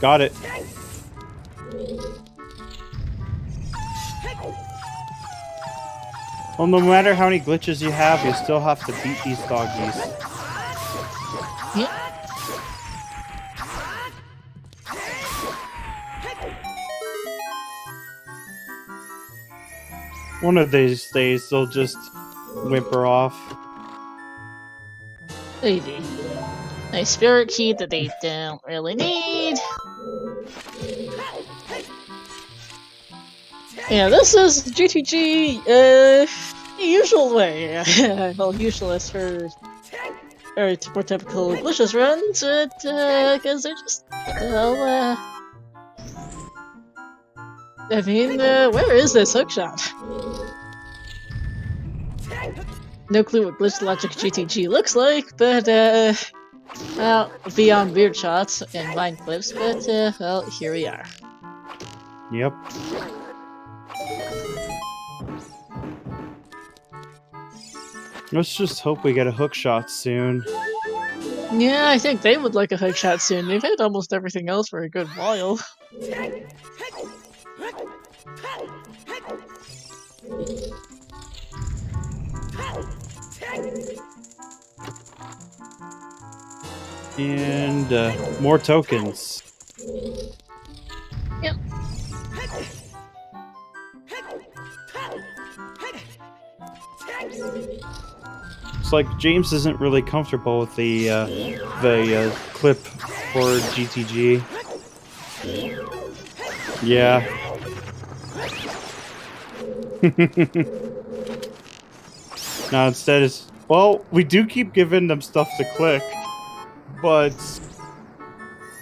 Got it. Well, no matter how many glitches you have, you still have to beat these doggies. Yep. One of these days, they'll just whimper off. Maybe. Nice spirit key that they don't really need. Yeah, this is GTG, the usual way. Well, useless for more typical glitchless runs, but, because they're just, well, I mean, where is this hookshot? No clue what glitch logic GTG looks like, but, well, beyond weird shots and vine clips, but, well, here we are. Yep. Let's just hope we get a hook shot soon. Yeah, I think they would like a hookshot soon. They've had almost everything else for a good while. And more tokens. Yep. It's like James isn't really comfortable with the clip for GTG. Yeah. Now instead it's, well, we do keep giving them stuff to click, but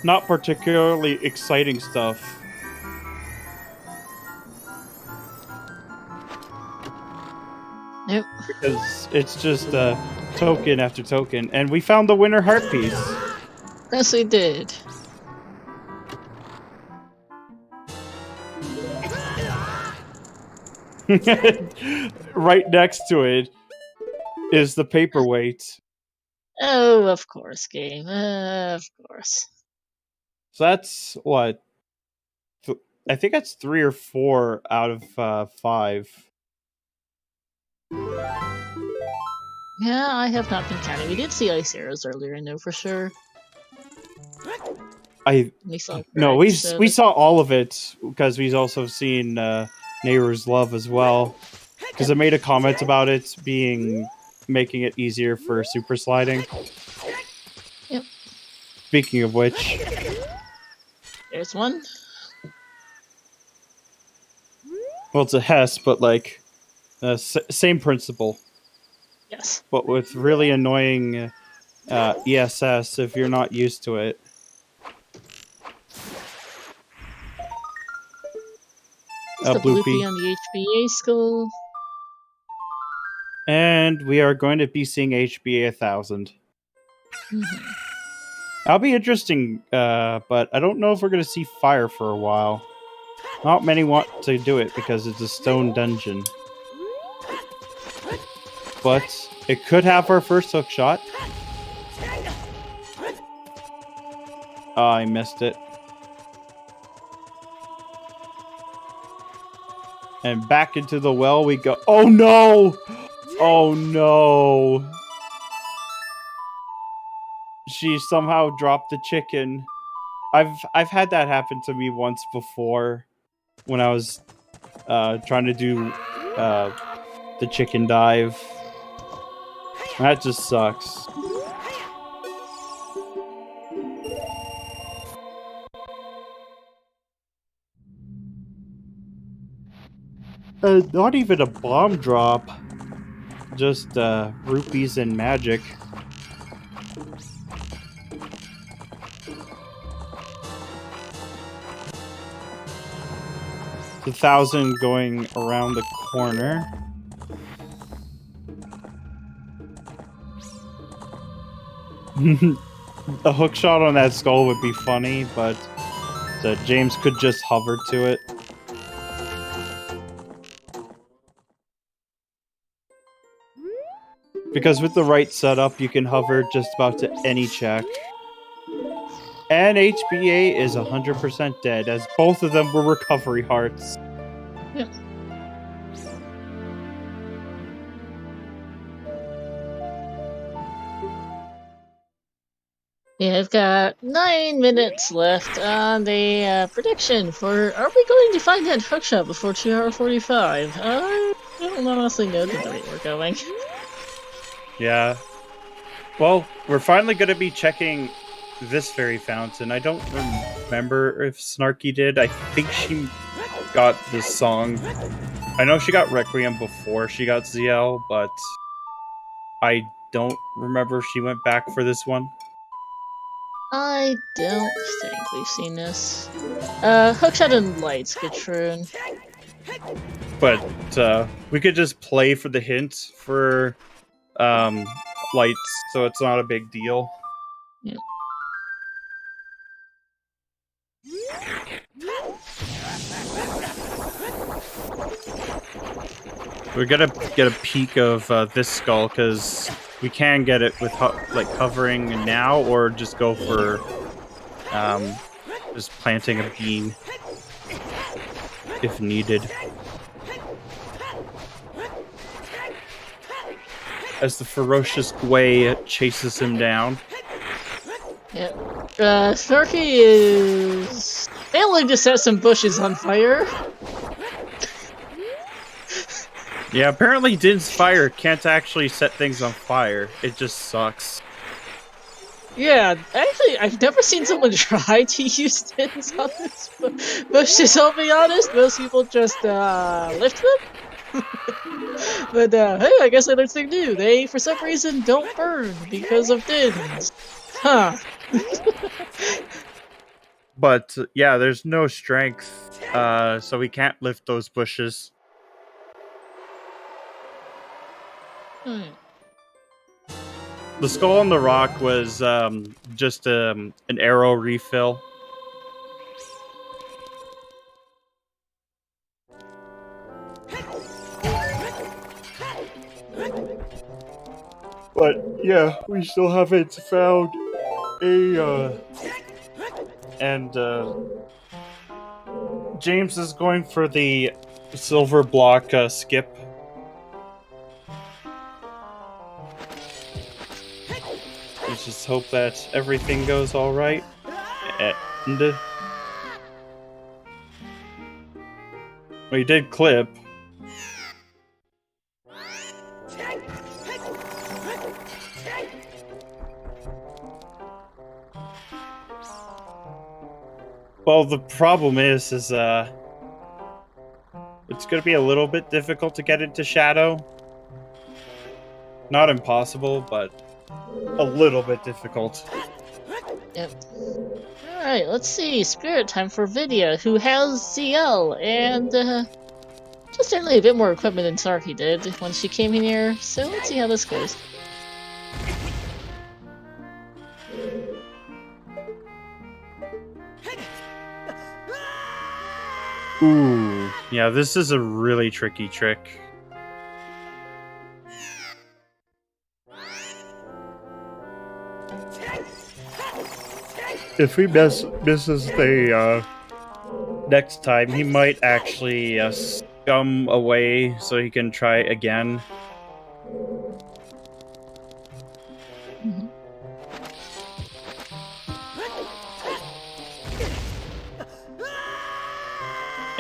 not particularly exciting stuff. Nope. Because it's just token after token, and we found the winner heart piece. Yes, we did. Right next to it is the paperweight. Oh, of course, game. Of course. So that's what? I think that's 3 or 4 out of 5. Yeah, I have not been counting. We did see ice arrows earlier, I know for sure. We saw we saw all of it because we've also seen Neighbor's Love as well. Because I made a comment about it making it easier for super sliding. Yep. Speaking of which, There's one. well, it's a Hess, but like same principle. Yes. But with really annoying ESS if you're not used to it. Just a bloopy Bloopy. on the HBA skull. And we are going to be seeing HBA 1000. Mm-hmm. That'll be interesting, but I don't know if we're going to see fire for a while. Not many want to do it because it's a stone dungeon. But it could have our first hook shot. Oh, I missed it. And back into the well we go. Oh no! Oh no! She somehow dropped the chicken. I've had that happen to me once before when I was trying to do the chicken dive. That just sucks. Not even a bomb drop. Just rupees and magic. The 1000 going around the corner. A hook shot on that skull would be funny, but James could just hover to it. Because with the right setup, you can hover just about to any check. And HBA is 100% dead, as both of them were recovery hearts. Yep. Yeah, I've got 9 minutes left on the prediction for are we going to find that hookshot before 2:45? I don't honestly know the rate we're going. Yeah. Well, we're finally going to be checking this fairy fountain. I don't remember if Snarky did. I think she got this song. I know she got Requiem before she got ZL, but I don't remember if she went back for this one. I don't think we've seen this. Hookshot and lights, Gatrun. But we could just play for the hint for lights, so it's not a big deal. Yeah. We're gonna get a peek of this skull because we can get it with like hovering now, or just go for just planting a beam if needed. As the ferocious Gwei chases him down. Yep. Snarky is failing to set some bushes on fire. Yeah, apparently Din's fire can't actually set things on fire. It just sucks. Yeah, actually, I've never seen someone try to use tins on this bushes, I'll be honest. Most people just lift them. But hey, I guess I learned something new. They, for some reason, don't burn because of tins. Huh. But yeah, there's no strength, so we can't lift those bushes. The skull on the rock was just an arrow refill. But yeah, we still haven't found a and James is going for the silver block skip. Let's just hope that everything goes all right. And we did clip. Well, the problem is it's gonna be a little bit difficult to get into Shadow. Not impossible, but a little bit difficult. Yep. Alright, let's see. Spirit time for Vidya, who has ZL, and just certainly a bit more equipment than Snarky did when she came in here, so let's see how this goes. Ooh, yeah, this is a really tricky trick. If he misses the next time, he might actually scum away so he can try again.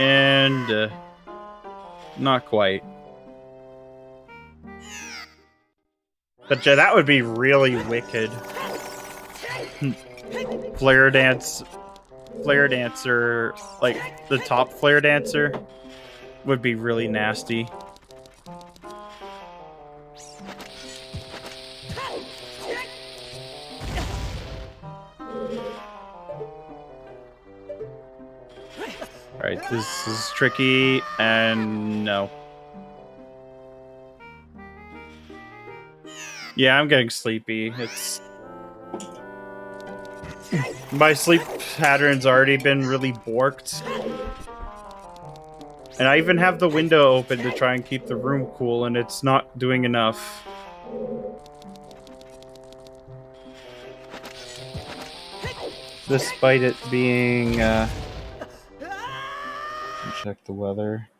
And not quite. But yeah, that would be really wicked. Flare dancer, like the top flare dancer, would be really nasty. Alright, this is tricky, and no. Yeah, I'm getting sleepy. It's... My sleep pattern's already been really borked. And I even have the window open to try and keep the room cool, and it's not doing enough. Despite it being, check the weather.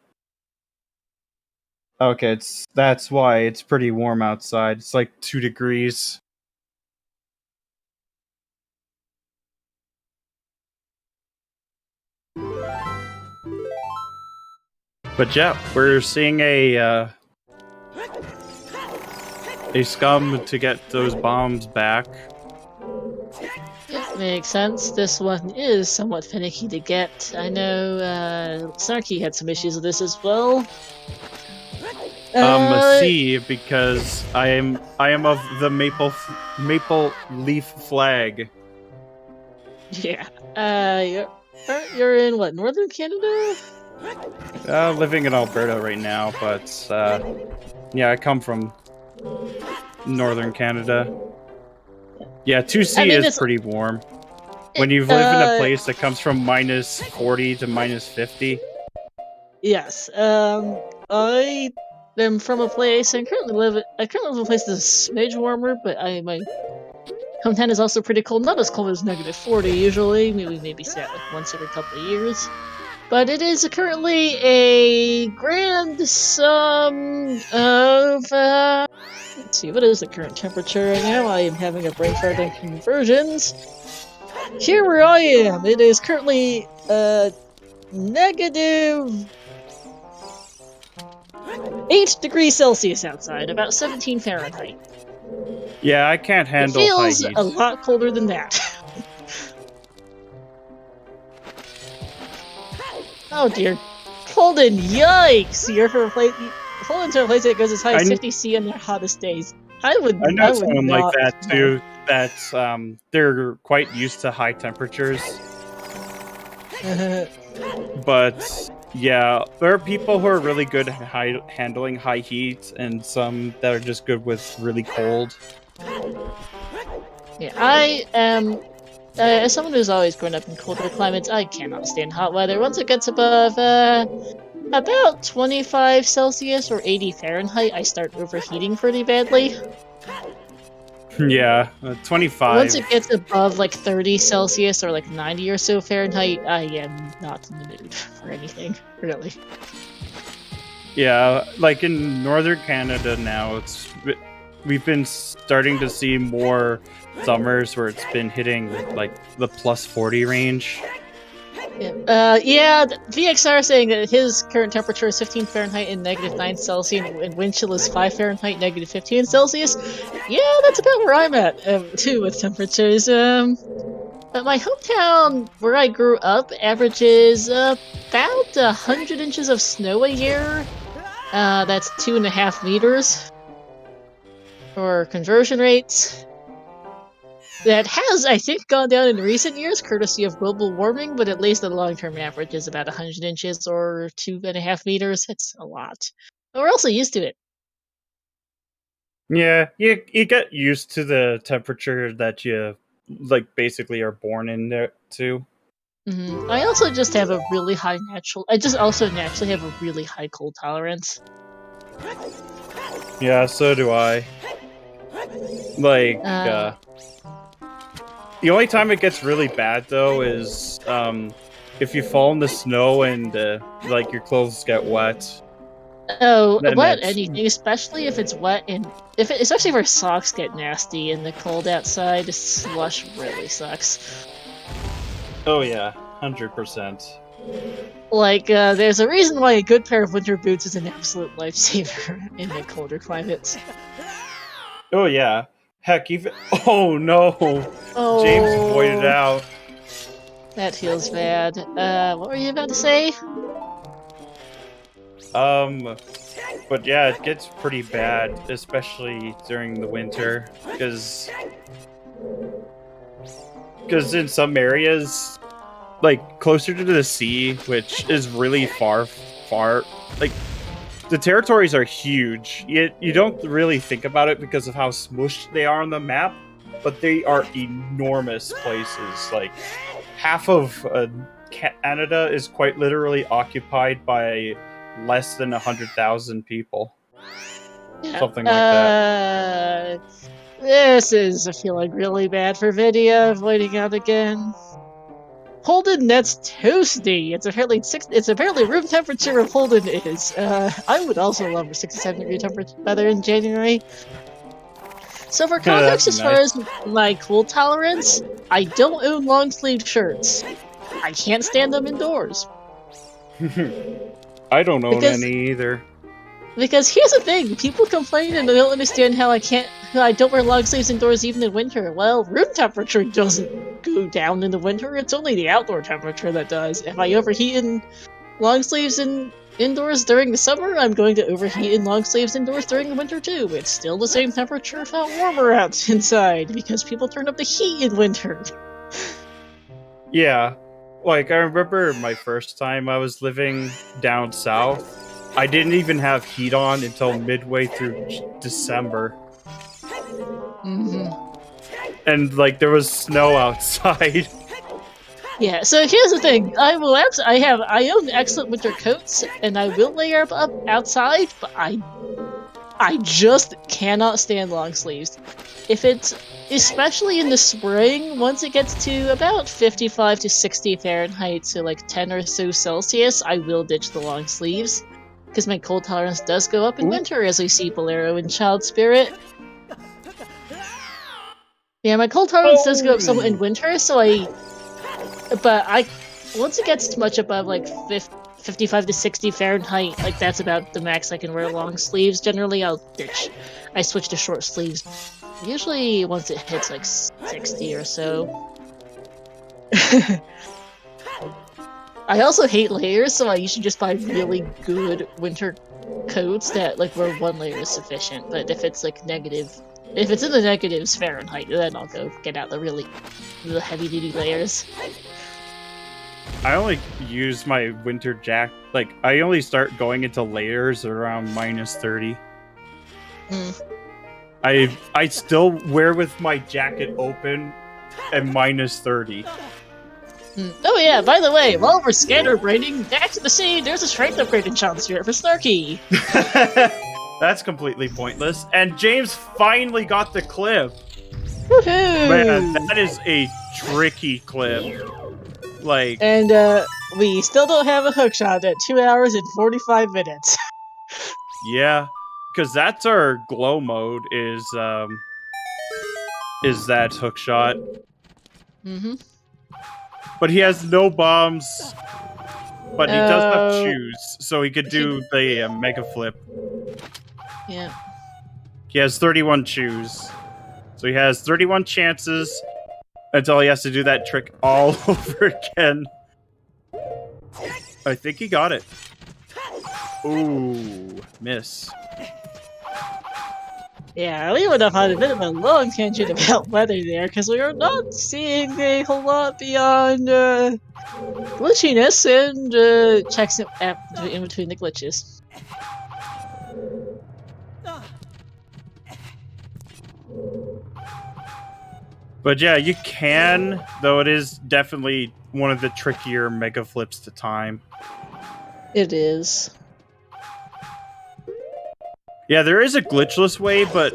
Okay, that's why it's pretty warm outside. It's like 2 degrees. But yeah, we're seeing a scum to get those bombs back. Yeah, makes sense. This one is somewhat finicky to get. I know Snarky had some issues with this as well. C, because I am of the maple leaf flag. Yeah. You're in what, northern Canada? Living in Alberta right now, but yeah, I come from northern Canada. Yeah, 2C I mean, is pretty warm. When you live in a place that comes from minus 40 to minus 50. Yes. I am from a place. I currently live in a place that's a smidge warmer, but my hometown is also pretty cold. Not as cold as -40 usually. Maybe say that like once every couple of years. But it is currently a grand sum of let's see, what is the current temperature right now? I am having a brain fart on conversions. Here where I am, it is currently -8 degrees Celsius outside, about 17 Fahrenheit. Yeah, I can't handle it feels high heat. a lot colder than that. Oh dear. Holden, yikes! You're for a place. Holden's for a place that goes as high as 50°C on their hottest days. I know someone like not that too. That's they're quite used to high temperatures. But yeah, there are people who are really good at handling high heat, and some that are just good with really cold. Yeah, I am. As someone who's always grown up in colder climates, I cannot stand hot weather. Once it gets above about 25 Celsius or 80 Fahrenheit, I start overheating pretty badly. Yeah, 25. Once it gets above like 30 Celsius or like 90 or so Fahrenheit, I am not in the mood for anything, really. Yeah, like in northern Canada now, we've been starting to see more summers where it's been hitting like the plus 40 range. Yeah, VXR saying that his current temperature is 15 Fahrenheit and -9 Celsius, and wind chill is 5 Fahrenheit, -15 Celsius. Yeah, that's about where I'm at, too, with temperatures. But my hometown, where I grew up, averages about 100 inches of snow a year. That's 2.5 meters. For conversion rates. That has, I think, gone down in recent years, courtesy of global warming, but at least the long-term average is about 100 inches or 2.5 meters. It's a lot. But we're also used to it. Yeah, you get used to the temperature that you, like, basically are born in there, too. Mm-hmm. I also just have a really high I just also naturally have a really high cold tolerance. Yeah, so do I. Like, the only time it gets really bad, though, is if you fall in the snow and like your clothes get wet. Oh, wet anything, especially if it's wet and especially if our socks get nasty in the cold outside. Slush really sucks. Oh yeah, 100%. Like, there's a reason why a good pair of winter boots is an absolute lifesaver in the colder climates. Oh yeah. Heck, even... Oh, no! Oh, James pointed out. That feels bad. What were you about to say? But yeah, it gets pretty bad, especially during the winter, because in some areas, like, closer to the sea, which is really far, like, the territories are huge. You don't really think about it because of how smooshed they are on the map, but they are enormous places. Like, half of Canada is quite literally occupied by less than 100,000 people. Yeah. Something like that. This is feeling really bad for Vidya, voiding out again. Holden, that's toasty. It's apparently room temperature of Holden is. I would also love a 67 degree temperature weather in January. So for context, as far as my cold tolerance, I don't own long sleeved shirts. I can't stand them indoors. I don't own any either. Because here's the thing, people complain and they don't understand how I don't wear long sleeves indoors even in winter. Well, room temperature doesn't go down in the winter, it's only the outdoor temperature that does. If I overheat in long sleeves indoors during the summer, I'm going to overheat in long sleeves indoors during the winter too. It's still the same temperature, if not warmer out inside, because people turn up the heat in winter. Yeah. Like, I remember my first time I was living down south. I didn't even have heat on until midway through December. Mm-hmm. And, like, there was snow outside. Yeah, so here's the thing. I own excellent winter coats, and I will layer up outside, but I just cannot stand long sleeves. If it's, especially in the spring, once it gets to about 55 to 60 Fahrenheit, so like 10 or so Celsius, I will ditch the long sleeves. Because my cold tolerance does go up in winter, as we see Bolero in Child Spirit. Yeah, my cold tolerance does go up somewhat in winter, but once it gets much above like 55 to 60 Fahrenheit, like that's about the max I can wear long sleeves. Generally, I switch to short sleeves. Usually once it hits like 60 or so. I also hate layers, so I usually just buy really good winter coats that like where one layer is sufficient. But if it's like if it's in the negatives Fahrenheit, then I'll go get out the heavy duty layers. I only use my winter jacket. Like, I only start going into layers around minus 30. I still wear with my jacket open at minus 30. Oh yeah, by the way, while we're scanner braiding, back to the scene, there's a strength upgrade in Child Spirit for Snarky! That's completely pointless. And James finally got the clip! Woohoo! Man, that is a tricky clip. Like... And, we still don't have a hookshot at 2 hours and 45 minutes. Yeah, because that's our glow mode, is that hookshot. Mm-hmm. But he has no bombs. But he does have shoes, so he could do the mega flip. Yeah. He has 31 shoes. So he has 31 chances until he has to do that trick all over again. I think he got it. Ooh, miss. Yeah, we would have had a bit of a long tangent about weather there, because we are not seeing a whole lot beyond glitchiness and checks in between the glitches. But yeah, you can, though it is definitely one of the trickier mega flips to time. It is. Yeah, there is a glitchless way, but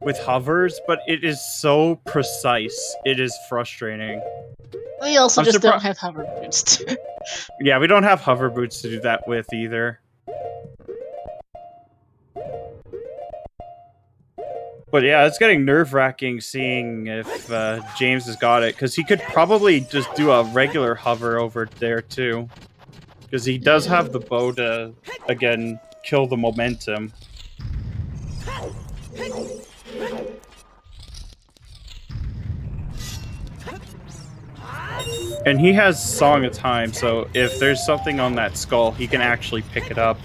with hovers, but it is so precise. It is frustrating. We also just don't have hover boots. Yeah, we don't have hover boots to do that with either. But yeah, it's getting nerve-wracking seeing if James has got it, because he could probably just do a regular hover over there too. Because he does have the bow to, again, kill the momentum. And he has Song of Time, so if there's something on that skull, he can actually pick it up.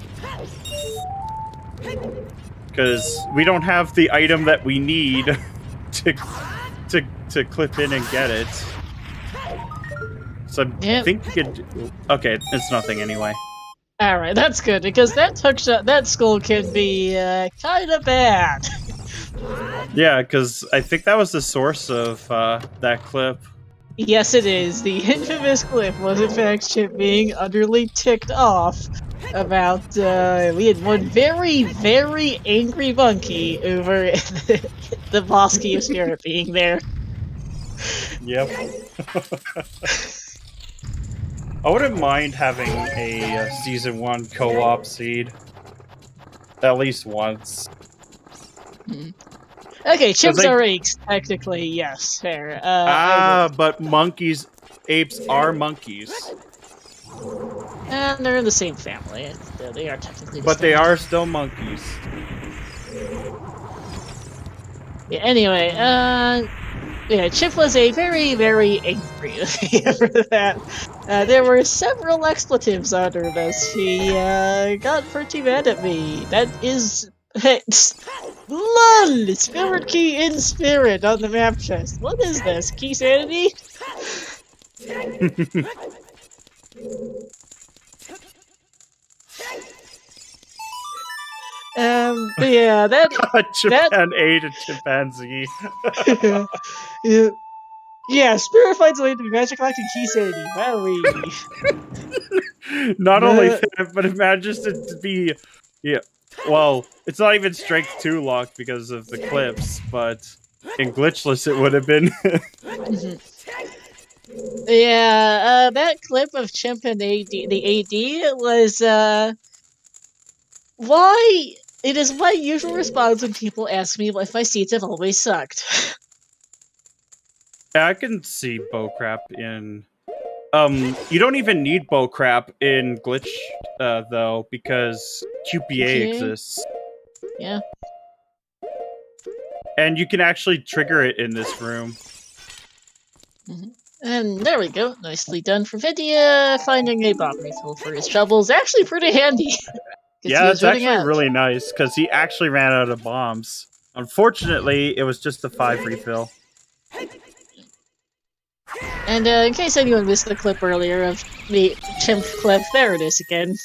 Because we don't have the item that we need to clip in and get it. So I think you could... Okay, it's nothing anyway. Alright, that's good, because that skull can be kinda bad. Yeah, because I think that was the source of that clip. Yes, it is. The infamous clip was in fact Chip being utterly ticked off about, we had one very, very angry monkey over the boss key of Spirit being there. Yep. I wouldn't mind having a Season 1 co-op seed. At least once. Okay, Chips are apes, technically, yes, fair. But apes are monkeys. And they're in the same family. They are technically But they are still monkeys. Yeah, anyway, yeah, Chip was a very, very angry over that. There were several expletives uttered as he got pretty mad at me. That is... LOL! Spirit key in spirit on the map chest. What is this? Key sanity? But yeah, Japan ate a chimpanzee. yeah, Spirit finds a way to magic collecting key sanity. Wowie. Not only that, but it manages to be, well, it's not even strength 2 locked because of the clips, but in glitchless it would have been. Yeah, that clip of Chimp and the AD was, why? It is my usual response when people ask me if my seeds have always sucked. I can see bow crap in... you don't even need bow crap in glitch, though, because QPA exists. Yeah. And you can actually trigger it in this room. And there we go. Nicely done for Vidya. Finding a bomb refill for his troubles. Actually pretty handy. Yeah, it's actually really nice, because he actually ran out of bombs. Unfortunately, it was just a 5 refill. And in case anyone missed the clip earlier of the chimp clip, there it is again.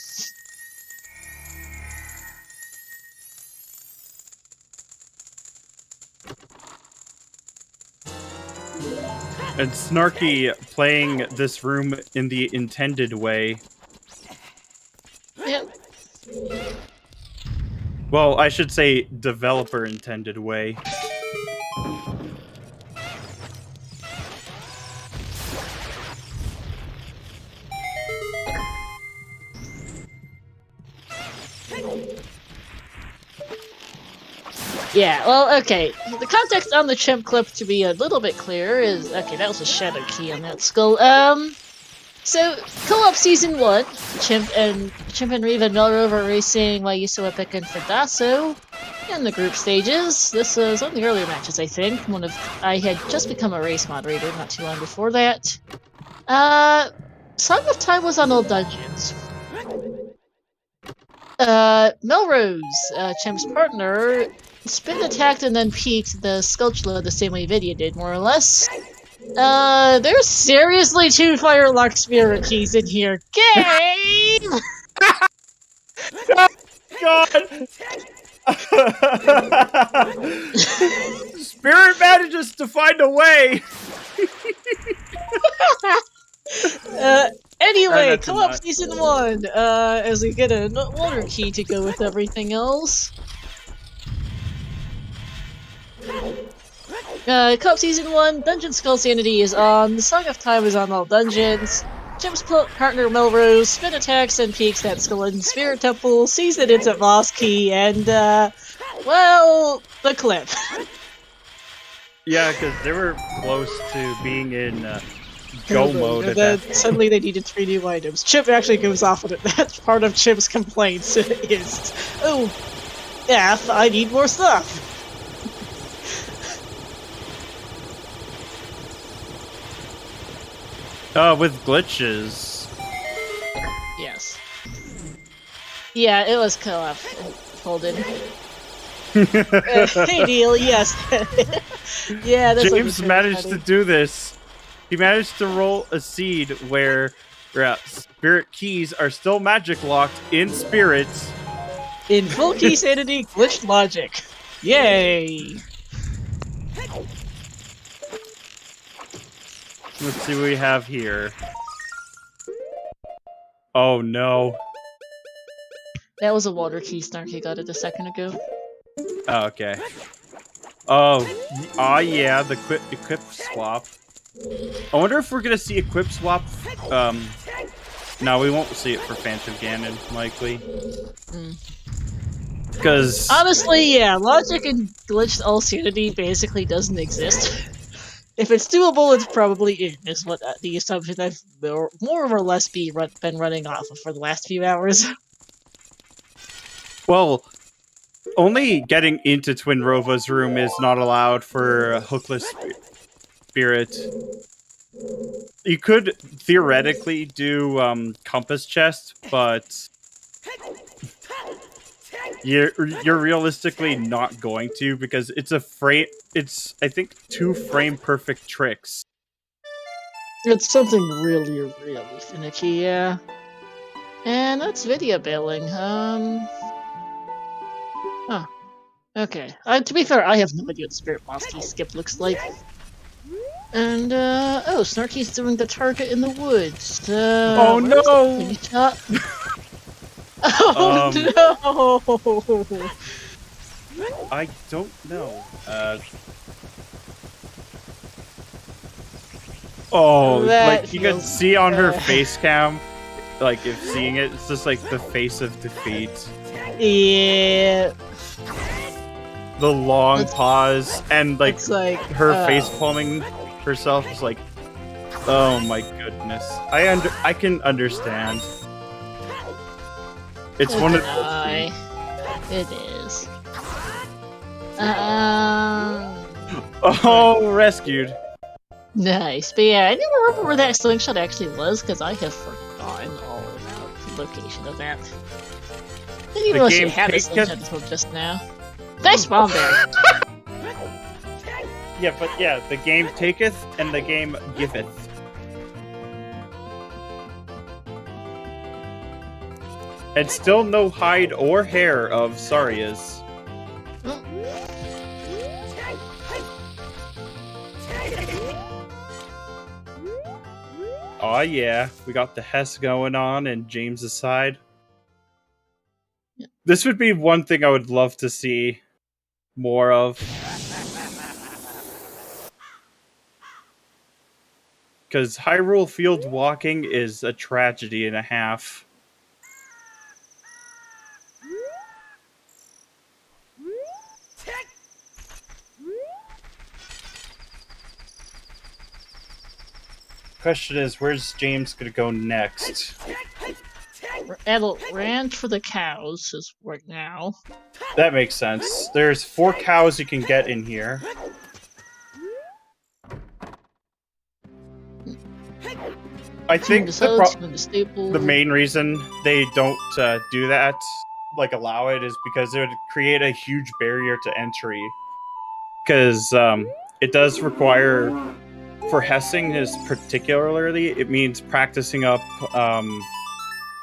And Snarky playing this room in the intended way. Yep. Well, I should say developer intended way. Yeah, well, okay. The context on the chimp clip, to be a little bit clearer, is... Okay, that was a shadow key on that skull. So, co-op Season 1, Chimp and Reva and Melrove are racing Mayuso, Epic, and Fadasso in the group stages. This was one of the earlier matches, I think. I had just become a race moderator not too long before that. Song of Time was on Old Dungeons. Melrose, Chimp's partner, spin attacked and then peeked the Sculptula the same way Vidya did, more or less. There's seriously 2 fire-locked spirit keys in here. Game! God! Spirit manages to find a way! Anyway, co-op Season 1, as we get a water key to go with everything else. Co-op Season 1, Dungeon Skull Sanity is on, the Song of Time is on all dungeons. Chimp's partner Melrose spin attacks and peeks that skull in Spirit Temple, sees that it's a boss key, and, well, the clip. Yeah, because they were close to being in go mode and then suddenly they needed 3 new items. Chimp actually goes off on it. That's part of Chimp's complaints is, oh, F, I need more stuff. With glitches. Yes. Yeah, it was co-op. Folded. Hey Neil, yes. Yeah, that's James managed to do this. He managed to roll a seed where spirit keys are still magic locked in spirits. In full key sanity, glitched logic. Yay! Let's see what we have here. Oh no. That was a water key Snarky got it a second ago. Oh, okay. Oh yeah, the equip swap. I wonder if we're gonna see equip swap. No, we won't see it for Phantom Ganon, likely. Because honestly, yeah, logic and glitched all sanity basically doesn't exist. If it's doable, it's probably in, is what the assumption I've more or less been running off of for the last few hours. Well, only getting into Twin Rova's room is not allowed for Hookless Spirit. You could theoretically do Compass Chest, but you're realistically not going to, because it's I think 2 frame perfect tricks. It's something really, really finicky, yeah. And that's video billing. Oh, okay. To be fair, I have no idea what the Spirit Boss Key skip looks like. And, oh, Snarky's doing the target in the woods. Oh no! Shot? Oh no! I don't know. Oh, That like you can feels see on her bad. face cam, like if seeing it, it's just like the face of defeat. Yeah. The long It's- pause and like It's like her face palming herself is like, oh my goodness. I can understand. It's one of those things. It is. Oh, rescued. Nice. But yeah, I never remember where that slingshot actually was because I have forgotten all about the location of that. I didn't even know she game had a taketh- slingshot until just now. Nice bomb there. Yeah, but yeah, the game taketh and the game giveth. And still no hide or hair of Saria's. Oh yeah, we got the Hess going on and James's side. This would be one thing I would love to see more of. Because Hyrule Field walking is a tragedy and a half. Question is, where's James gonna go next? Adult Ranch for the cows is right now. That makes sense. There's 4 cows you can get in here. I think the main reason they don't do that, like allow it, is because it would create a huge barrier to entry. Because it does require, for Hessing is particularly, it means practicing up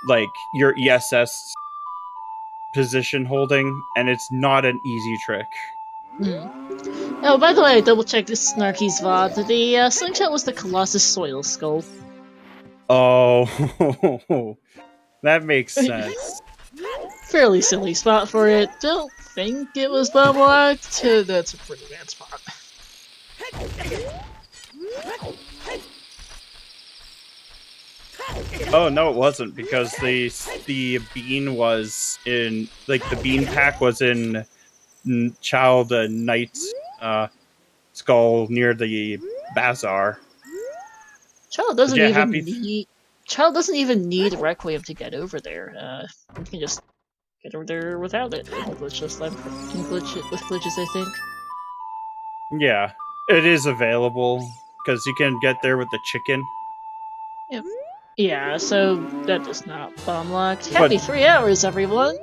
like your ESS position holding, and it's not an easy trick. Oh, by the way, I double-checked this Snarky's VOD. The slingshot was the Colossus Soil Skull. Oh, that makes sense. Fairly silly spot for it. Don't think it was bomb locked. That's a pretty bad spot. Oh no, it wasn't, because the bean was in, like, the bean pack was in Child Knight's skull near the bazaar. Child doesn't even need Requiem to get over there. You can just get over there without it. Glitches, with glitches, I think. Yeah, it is available because you can get there with the chicken. Yep. Yeah, so that is not bomb locked. Happy 3 hours, everyone.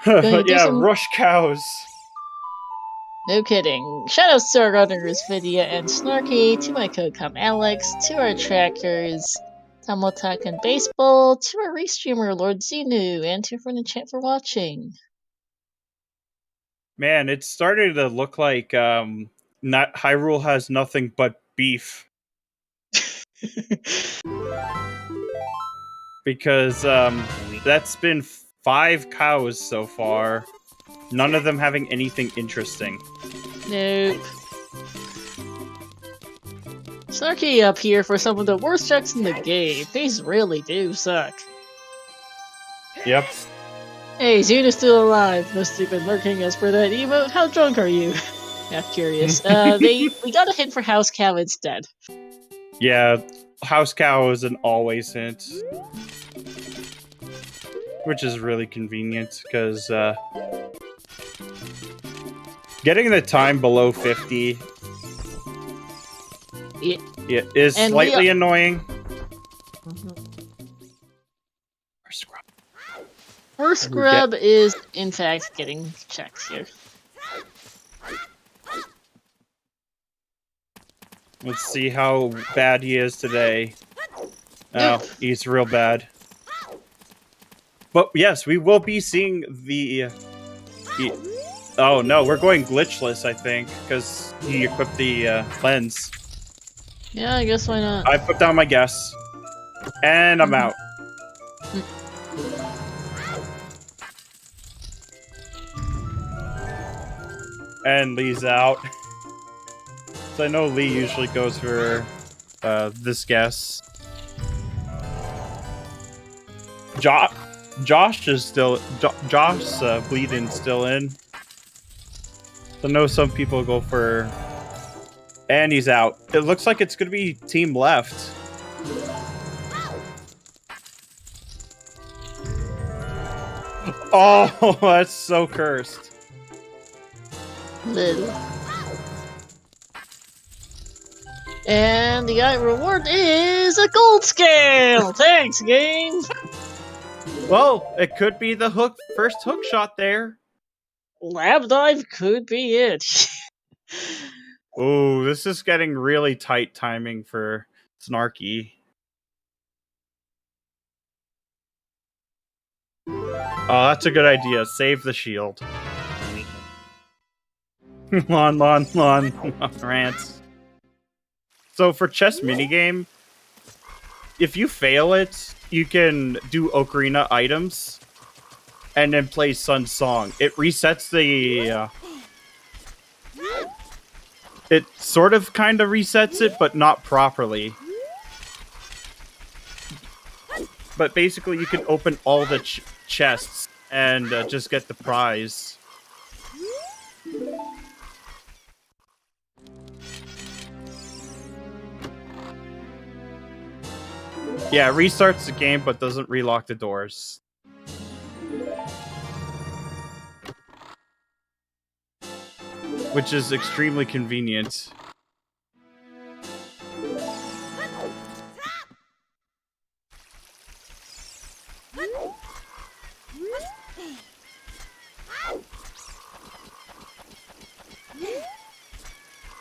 But yeah, rush cows. No kidding. Shoutouts to our runners, Vidya and Snarky, to my co-com Alex, to our trackers, Tamotak and Baseball, to our restreamer Lord Xenu, and to everyone in chat for watching. Man, it's starting to look like Hyrule has nothing but beef. Because that's been 5 cows so far. None of them having anything interesting. Nope. Snarky up here for some of the worst checks in the game. These really do suck. Yep. Hey, Zuna's still alive. Must have been lurking as per that emote. How drunk are you? Half curious. We got a hint for House Cow instead. Yeah, House Cow is an always hint. Which is really convenient, because getting the time below 50 is slightly annoying. Her scrub is, in fact, getting checked here. Let's see how bad he is today. Oh, he's real bad. But yes, we will be seeing the... Oh no, we're going glitchless, I think, because he equipped the lens. Yeah, I guess why not? I put down my guess. And I'm out. And Lee's out. So I know Lee usually goes for this guess. Josh is still... Josh bleeding still in. So I know some people go for... And he's out. It looks like it's going to be team left. Oh, that's so cursed. Little. And the reward is a gold scale! Thanks, game! Well, it could be the first hook shot there. Lab dive could be it. Oh, this is getting really tight timing for Snarky. Oh, that's a good idea. Save the shield. Lon, rants. So for chess minigame, if you fail it, you can do Ocarina items and then play Sun's song. It resets the... it sort of kind of resets it, but not properly. But basically, you can open all the chests and just get the prize. Yeah, it restarts the game, but doesn't relock the doors. Which is extremely convenient.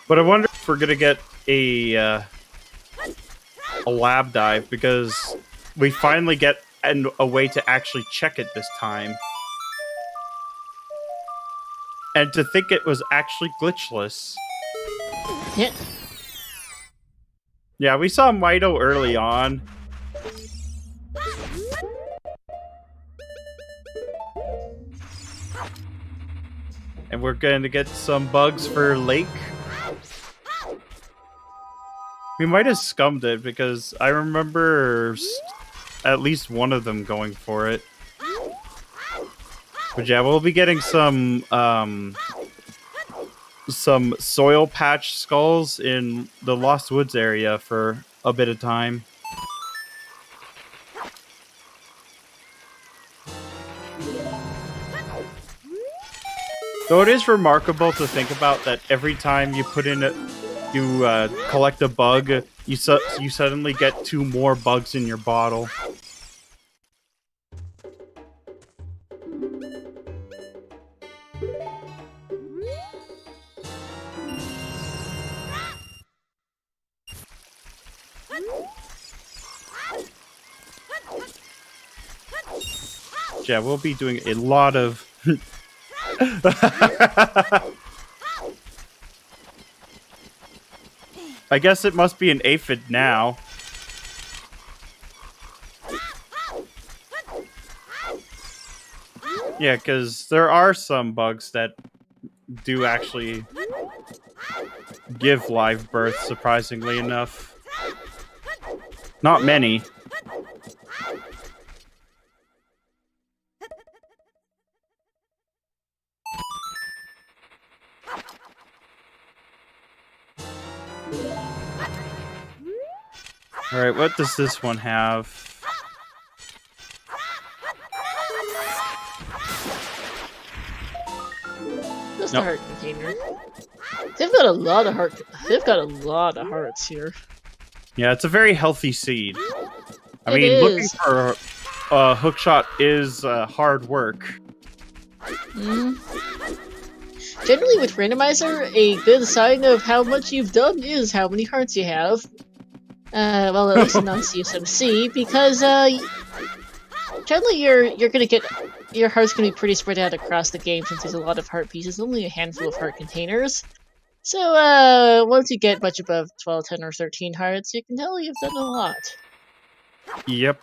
But I wonder if we're gonna get a lab dive, because we finally get a way to actually check it this time. And to think it was actually glitchless. Yeah. Yeah, we saw Mido early on. And we're going to get some bugs for Lake. We might have scummed it, because I remember at least one of them going for it. But yeah, we'll be getting some soil patch skulls in the Lost Woods area for a bit of time. Though it is remarkable to think about that every time you put in you collect a bug, you suddenly get 2 more bugs in your bottle. Yeah, we'll be doing a lot of... I guess it must be an aphid now. Yeah, because there are some bugs that do actually give live birth, surprisingly enough. Not many. Alright, what does this one have? Just a heart container. They've got a lot of heart. They've got a lot of hearts here. Yeah, it's a very healthy seed. I It mean, is. looking for a hookshot is hard work. Mm. generally with Randomizer, a good sign of how much you've done is how many hearts you have. Well, at least in non-CSMC, because generally you're gonna get your heart's gonna be pretty spread out across the game since there's a lot of heart pieces, only a handful of heart containers. So once you get much above 12, 10, or 13 hearts, you can tell you've done a lot. Yep.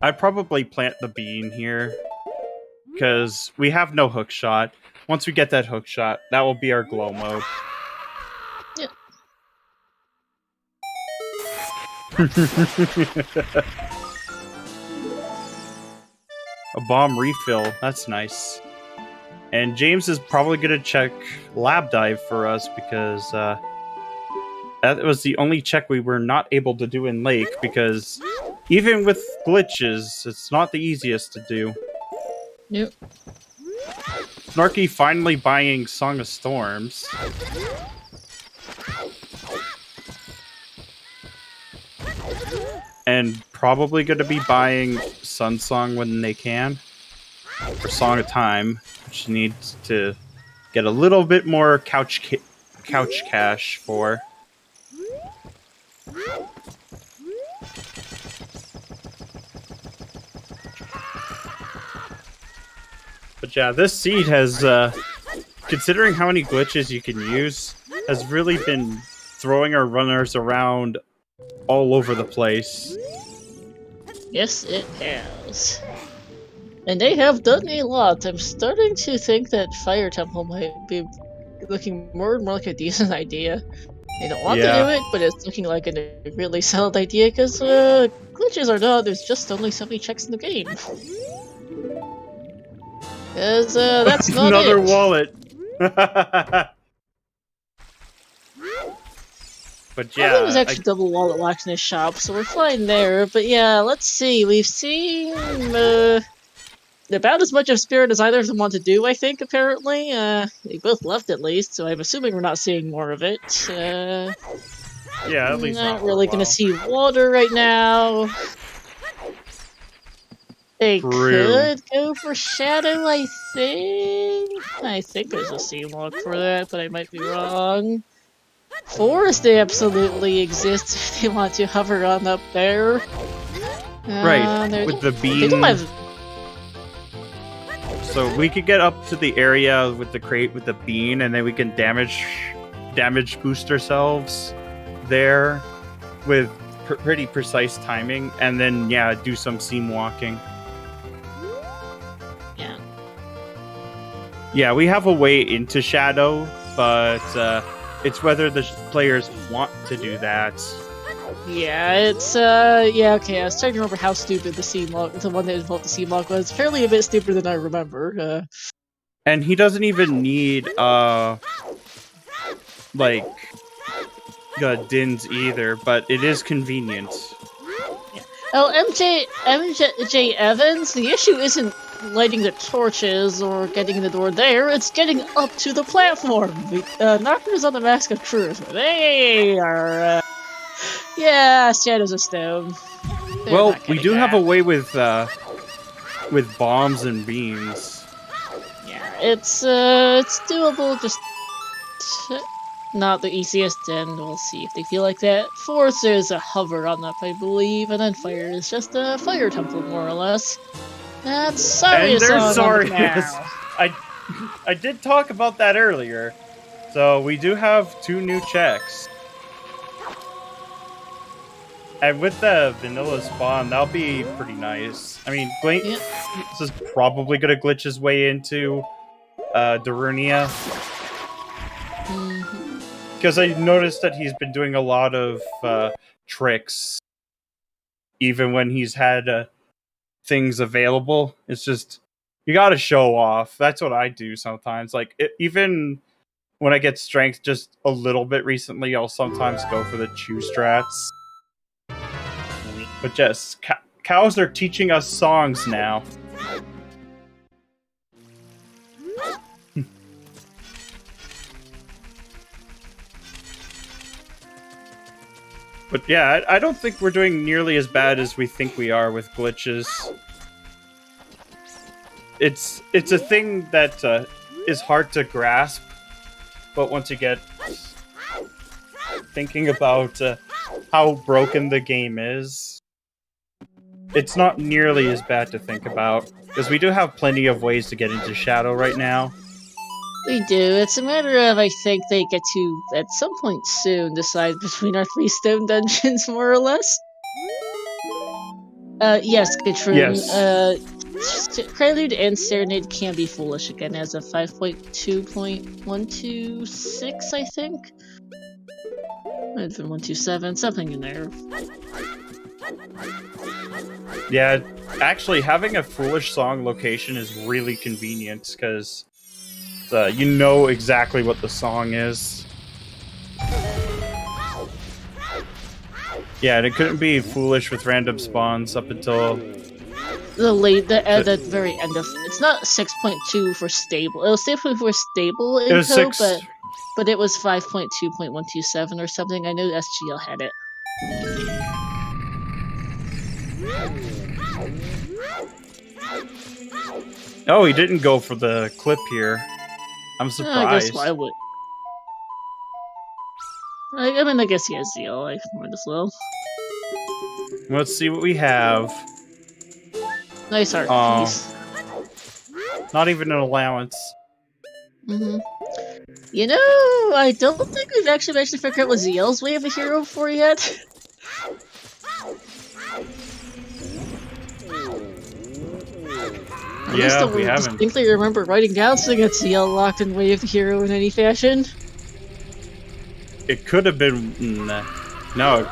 I'd probably plant the bean here, because we have no hook shot. Once we get that hook shot, that will be our glow mode. Yeah. A bomb refill, that's nice. And James is probably going to check Lab Dive for us, because that was the only check we were not able to do in Lake, because even with glitches, it's not the easiest to do. Nope. Snarky finally buying Song of Storms. And probably going to be buying Sun Song when they can. Or Song of Time, which needs to get a little bit more couch cash for. But yeah, this seed has, considering how many glitches you can use, has really been throwing our runners around all over the place. Yes, it has. And they have done a lot. I'm starting to think that Fire Temple might be looking more and more like a decent idea. I don't want to do it, but it's looking like a really solid idea because glitches or not, there's just only so many checks in the game. Because that's not another it. wallet. But yeah, I think there's actually double wallet locks in his shop, so we're fine there. But yeah, let's see. We've seen about as much of Spirit as either of them want to do, I think, apparently. They both left at least, so I'm assuming we're not seeing more of it. Yeah, at least not really gonna see water right now. They could go for Shadow, I think. I think there's a sea lock for that, but I might be wrong. Forest absolutely exists if they want to hover on up there. Right, with the beam. They don't have... So we could get up to the area with the crate with the bean, and then we can damage boost ourselves there with pretty precise timing, and then yeah, do some seam walking. Yeah. Yeah, we have a way into Shadow, but it's whether the players want to do that. Yeah, it's yeah, okay, I was trying to remember how stupid the one that involved the seam lock was. Fairly a bit stupider than I remember. And he doesn't even need like dins either, but it is convenient. Yeah. Oh, MJ Evans, the issue isn't lighting the torches or getting in the door there, it's getting up to the platform. Knockers on the Mask of Truth. They are yeah, Shadows of Stone. Well, we do have a way with bombs and beams. Yeah, it's doable, just not the easiest, and we'll see if they feel like that. Force is a hover on up, I believe, and then Fire is just a Fire Temple, more or less. That's Sarius. And there's Sarius. I did talk about that earlier. So we do have 2 new checks. And with the vanilla spawn, that'll be pretty nice. I mean, this is probably going to glitch his way into Darunia. Because I noticed that he's been doing a lot of tricks. Even when he's had things available. It's just, you gotta show off. That's what I do sometimes. Like, even when I get strength just a little bit recently, I'll sometimes go for the chew strats. But yes, cows are teaching us songs now. But yeah, I don't think we're doing nearly as bad as we think we are with glitches. it's a thing that is hard to grasp, but once you get thinking about how broken the game is, it's not nearly as bad to think about, because we do have plenty of ways to get into Shadow right now. We do. It's a matter of, I think they get to, at some point soon, decide between our 3 stone dungeons, more or less. Yes, Katrun. Yes. Prelude and Serenade can be foolish again as of 5.2.126, I think? Might have been 127, something in there. Yeah, actually, having a Foolish Song location is really convenient, because you know exactly what the song is. Yeah, and it couldn't be Foolish with random spawns up until... the very end of... It's not 6.2 for stable. It was definitely for stable info, but it was 5.2.127 or something. I know SGL had it. Oh, he didn't go for the clip here. I'm surprised. I guess why would... I mean, I guess he has ZL. I might as well. Let's see what we have. Nice art piece. Not even an allowance. Mm-hmm. You know, I don't think we've actually managed to figure out what ZL's way of a hero for yet. Yeah, we haven't. I distinctly remember writing down something that's ZL locked in way of a hero in any fashion. It could have been... No.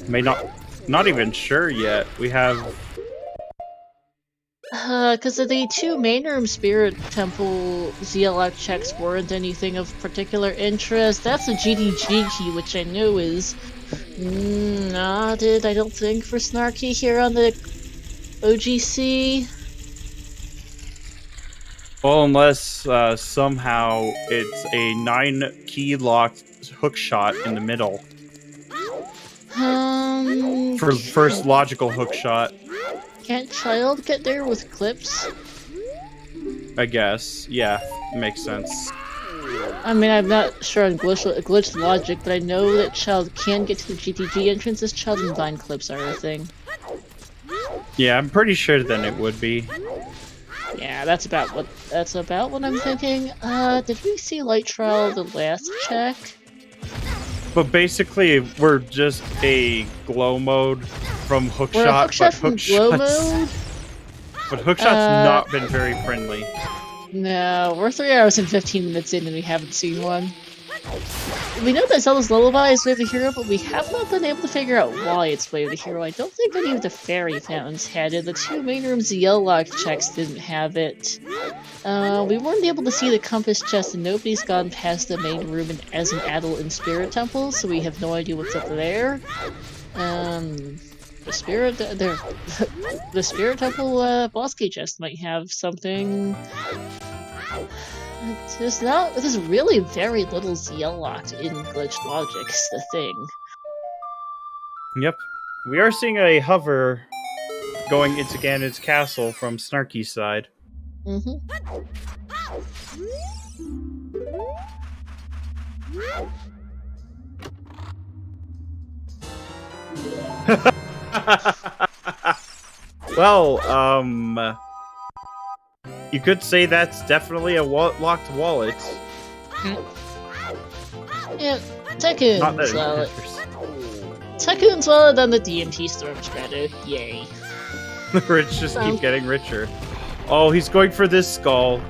May not even sure yet. We have... Because of the 2 main room Spirit Temple ZLX checks weren't anything of particular interest. That's a GDG key, which I know is nodded, I don't think, for Snarky here on the OGC. Well, unless somehow it's a 9-key locked hookshot in the middle. For the first logical hookshot. Can't Child get there with clips? I guess. Yeah, makes sense. I mean, I'm not sure on glitch logic, but I know that Child can get to the GTG entrance as Child and Vine clips are a thing. Yeah, I'm pretty sure then it would be. Yeah, that's about what I'm thinking. Did we see Light Trial the last check? But basically, we're just a glow mode from hookshot. We're a hookshot from glow mode? But hookshot's not been very friendly. No, we're 3 hours and 15 minutes in and we haven't seen one. We know that Zelda's Lullaby is Way of the Hero, but we have not been able to figure out why it's Way of the Hero. I don't think any of the fairy fountains had it. The 2 main room ZL lock checks didn't have it. We weren't able to see the compass chest, and nobody's gone past the main room as an adult in Spirit Temple, so we have no idea what's up there. The Spirit Temple boss key chest might have something. There's really very little ZL locked in glitch logic, is the thing. Yep. We are seeing a hover going into Ganon's castle from Snarky's side. Mm-hmm. Well, you could say that's definitely a locked wallet. Yeah, Tycoon's wallet. Tycoon's wallet on the DMT storm shredder. Yay. The rich just keep getting richer. Oh, he's going for this skull.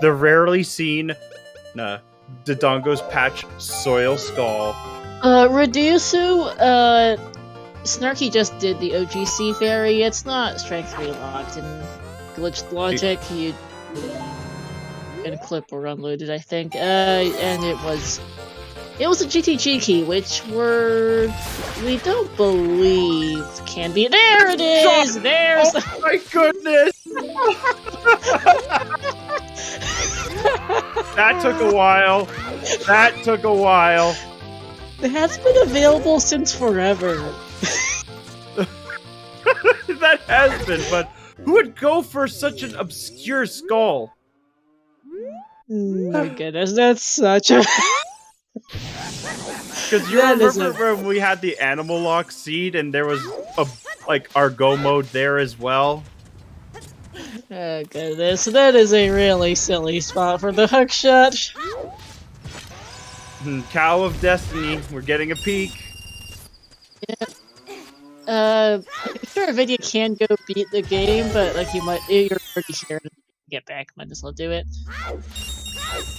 The rarely seen Dodongo's Patch Soil Skull. Redusu, Snarky just did the OGC fairy. It's not strength 3 locked in glitched logic. You can clip or unloaded, I think. And it was a GTG key, which we don't believe can be. There it is. There's. Oh my goodness! That took a while. That's been available since forever. That has been, but Who would go for such an obscure skull? My goodness, that's such a... Because you That is remember when we had the animal lock seed and there was a our go mode there as well? Oh goodness, that is a really silly spot for the hookshot. Cow of Destiny, we're getting a peek. I'm sure a video can go beat the game, but like you're already here to get back, might as well do it.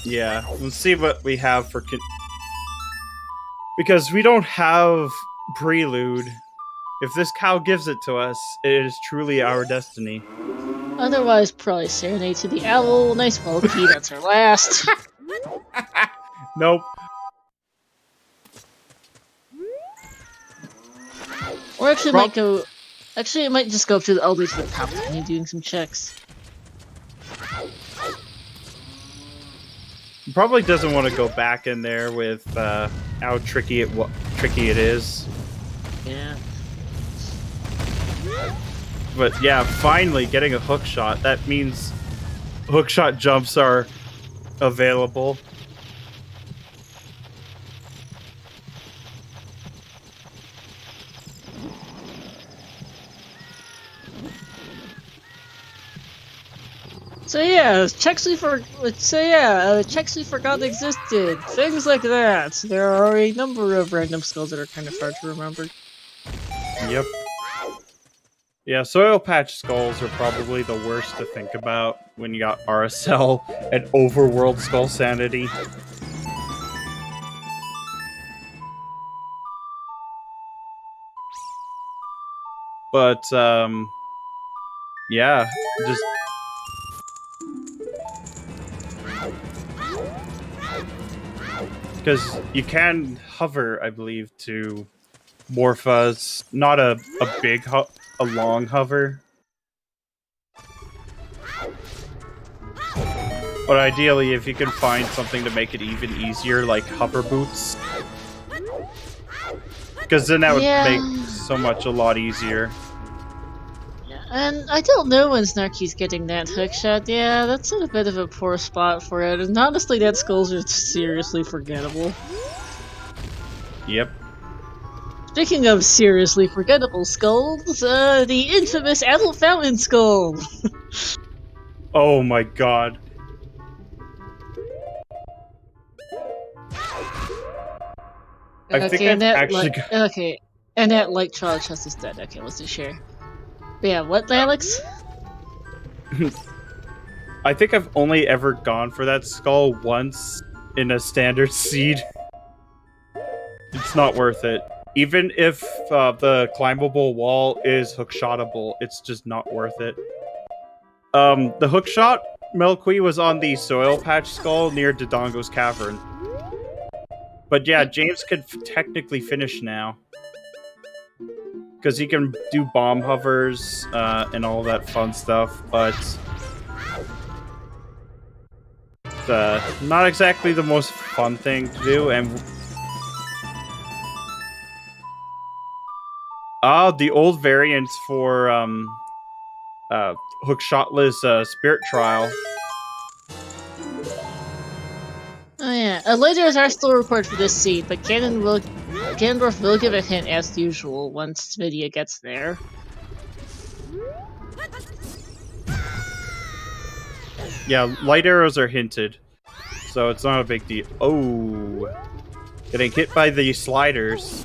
Yeah, let's see what we have for because we don't have Prelude. If this cow gives it to us, it is truly our destiny. Otherwise, probably Serenade to the Owl, nice OoT, that's our last. Nope. Or actually, might go. Actually, it might just go up to the all the way to the top when you're doing some checks. Probably doesn't want to go back in there with how tricky it is. Yeah. But yeah, finally getting a hook shot. That means hook shot jumps are available. So yeah, checks we forgot existed. Things like that. There are a number of random skulls that are kind of hard to remember. Yep. Yeah, soil patch skulls are probably the worst to think about when you got RSL and overworld skull sanity. But yeah, just because you can hover, I believe, to Morphas. Not a big a long hover. But ideally, if you can find something to make it even easier, like hover boots. Because then that would make so much a lot easier. Yeah, and I don't know when Snarky's getting that hookshot. Yeah, that's a bit of a poor spot for it. And honestly, that skull's are seriously forgettable. Yep. Speaking of seriously forgettable skulls, the infamous Adult Fountain Skull! Oh my god. I think I've actually okay, and that light child chest is dead. Okay, let's just share. But yeah, what, Alex? I think I've only ever gone for that skull once in a standard seed. It's not worth it. Even if the climbable wall is hookshotable, it's just not worth it. The hookshot Melqui was on the soil patch skull near Dodongo's cavern. But yeah, James could technically finish now. Because he can do bomb hovers and all that fun stuff, but not exactly the most fun thing to do. And the old variants for hookshotless Spirit Trial. Oh yeah, later is our still report for this seed, but Ganondorf will give a hint as usual once Vidya gets there. Yeah, light arrows are hinted, so it's not a big deal. Oh, getting hit by the sliders.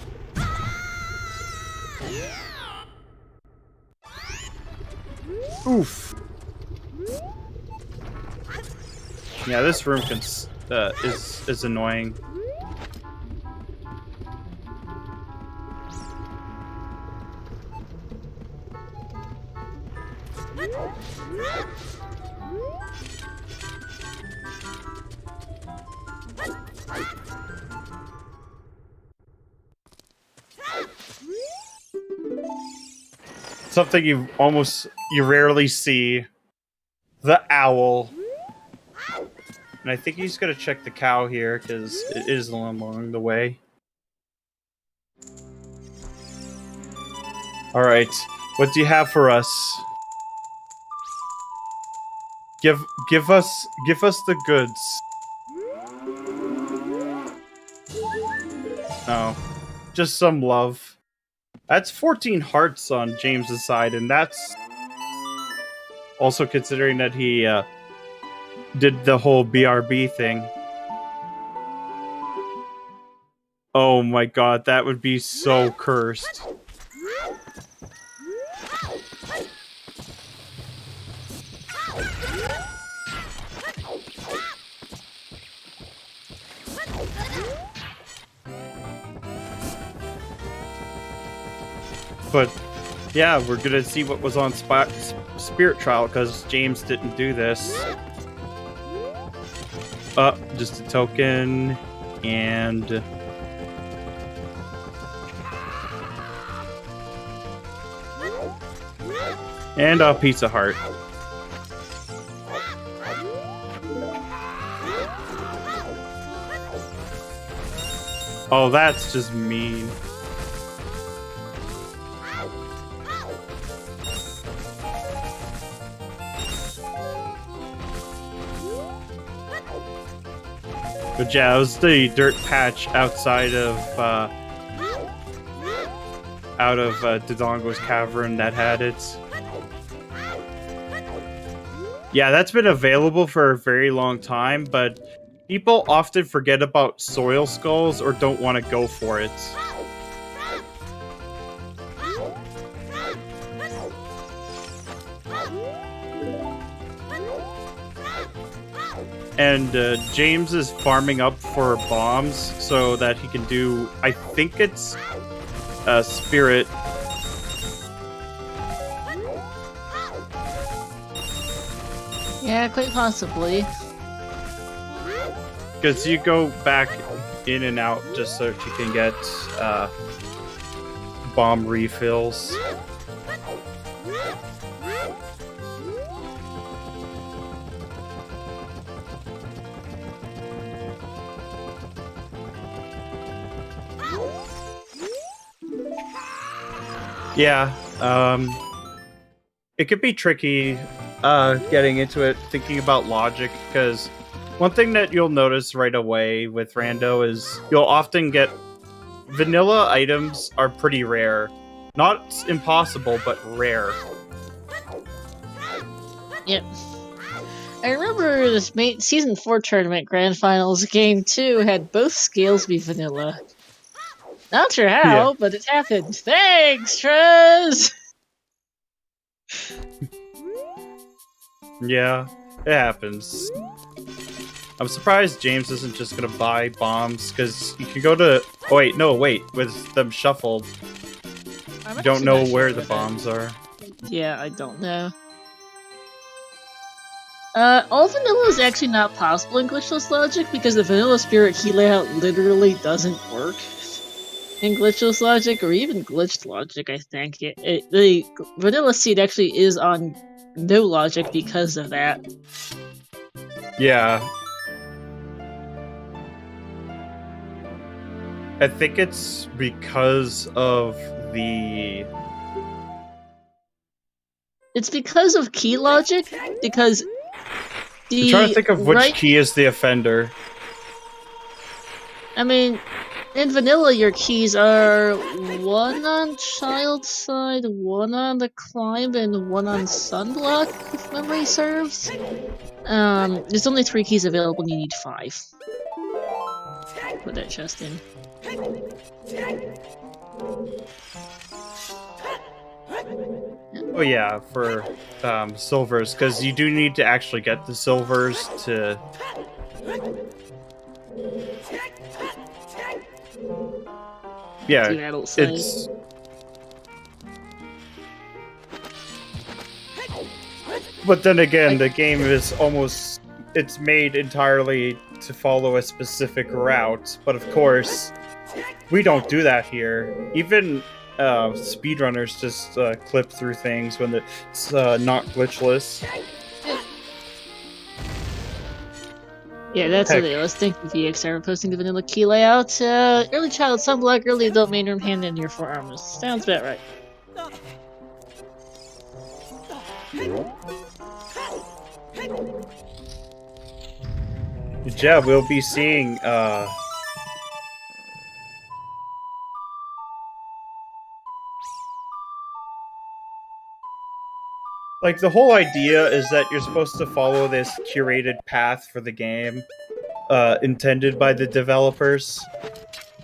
Oof. Yeah, this room is annoying. Something you rarely see. The owl. And I think he's gonna check the cow here, because it is along the way. Alright, what do you have for us? Give us the goods. Oh, just some love. That's 14 hearts on James's side, and that's also considering that he did the whole BRB thing. Oh my god, that would be so cursed. But yeah, we're gonna see what was on Spirit Trial because James didn't do this. Just a token and a Pizza Heart. Oh, that's just mean. But yeah, it was the dirt patch outside of Dodongo's Cavern that had it. Yeah, that's been available for a very long time, but people often forget about soil skulls or don't want to go for it. And James is farming up for bombs so that he can do, I think it's Spirit. Yeah, quite possibly. Because you go back in and out just so that you can get bomb refills. Yeah, it could be tricky getting into it, thinking about logic, because one thing that you'll notice right away with Rando is you'll often get vanilla items are pretty rare. Not impossible, but rare. Yep. I remember this Season 4 tournament grand finals game 2 had both scales be vanilla. Not sure how, but it happened. Thanks, Trez! Yeah, it happens. I'm surprised James isn't just gonna buy bombs, because you can go to... Oh, wait, with them shuffled, you don't know where the bombs are. Yeah, I don't know. All vanilla is actually not possible in glitchless logic, because the vanilla spirit key layout literally doesn't work in glitchless logic, or even glitched logic, I think. The vanilla seed actually is on no logic because of that. Yeah. I think it's because of the... It's because of key logic, because I'm trying to think of which key is the offender. I mean, in vanilla, your keys are one on child side, one on the climb, and one on sunblock, if memory serves. There's only 3 keys available, and you need 5. Put that chest in. Oh yeah, for silvers, because you do need to actually get the silvers to... Yeah, it's... But then again, the game is almost... It's made entirely to follow a specific route, but of course, we don't do that here. Even speedrunners just clip through things when it's not glitchless. Yeah, that's what it was. Thank you, VXR, for posting the vanilla key layout. Early child sunblock, early adult main room, hand in your forearms. Sounds about right. Yeah, we'll be seeing like, the whole idea is that you're supposed to follow this curated path for the game, intended by the developers.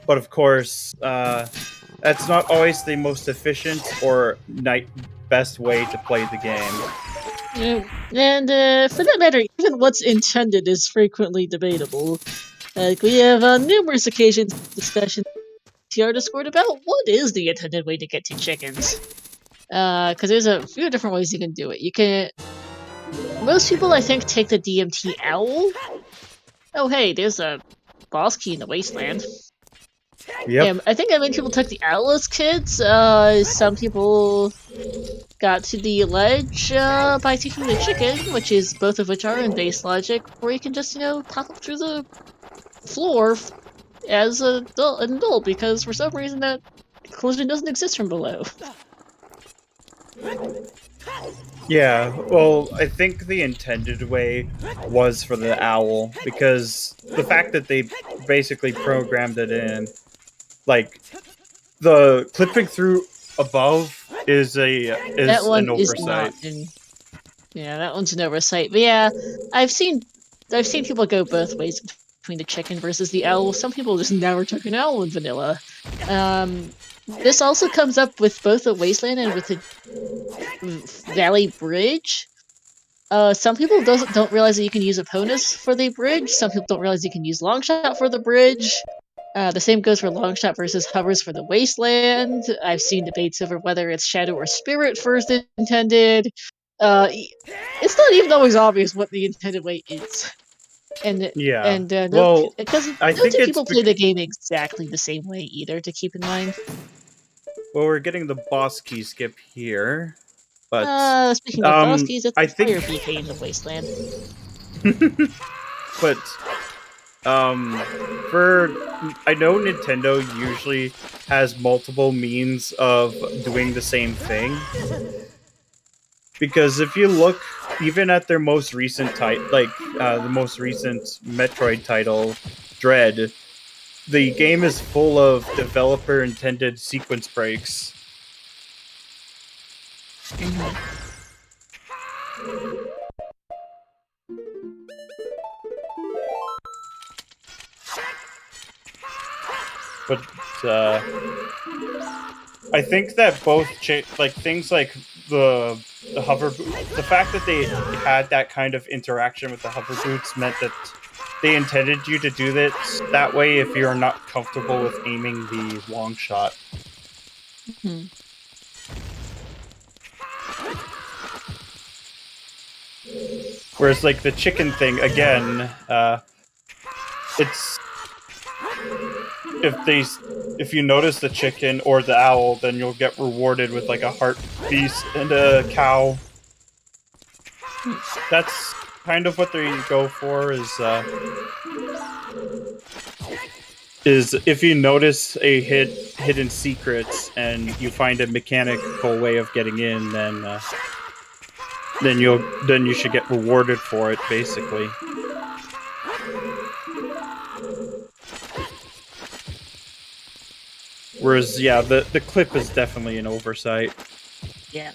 But of course, that's not always the most efficient or best way to play the game. Yeah, and for that matter, even what's intended is frequently debatable. Like, we have on numerous occasions discussions in our Discord about what is the intended way to get to chickens. Because there's a few different ways you can do it. You can... Most people, I think, take the DMT owl. Oh, hey, there's a boss key in the wasteland. Yep. Yeah, I think many people took the owl as kids. Some people got to the ledge by taking the chicken, which is both of which are in base logic, or you can just, pop up through the floor as an adult, because for some reason that collision doesn't exist from below. Yeah, well, I think the intended way was for the owl, because the fact that they basically programmed it in, like, the clipping through above is that one an oversight. Yeah, that one's an oversight. But yeah, I've seen people go both ways between the chicken versus the owl. Some people just never took an owl in vanilla. This also comes up with both the wasteland and with the valley bridge. Some people don't realize that you can use Eponus for the bridge. Some people don't realize you can use Longshot for the bridge. The same goes for Longshot versus Hovers for the wasteland. I've seen debates over whether it's Shadow or Spirit first intended. It's not even always obvious what the intended way is. Yeah. No two people play the game exactly the same way either, to keep in mind. Well, we're getting the boss key skip here, but speaking of boss keys, it's fire BK in the wasteland. But I know Nintendo usually has multiple means of doing the same thing, because if you look even at their most recent the most recent Metroid title, Dread, the game is full of developer-intended sequence breaks. But I think that both things like the hover the fact that they had that kind of interaction with the hover boots meant that they intended you to do that way if you're not comfortable with aiming the long shot. Mm-hmm. Whereas, like, the chicken thing, again, it's... If you notice the chicken or the owl, then you'll get rewarded with, like, a heart piece and a cow. That's kind of what they go for, is if you notice a hidden secret and you find a mechanical way of getting in, then you should get rewarded for it, basically. Whereas, yeah, the clip is definitely an oversight. Yeah.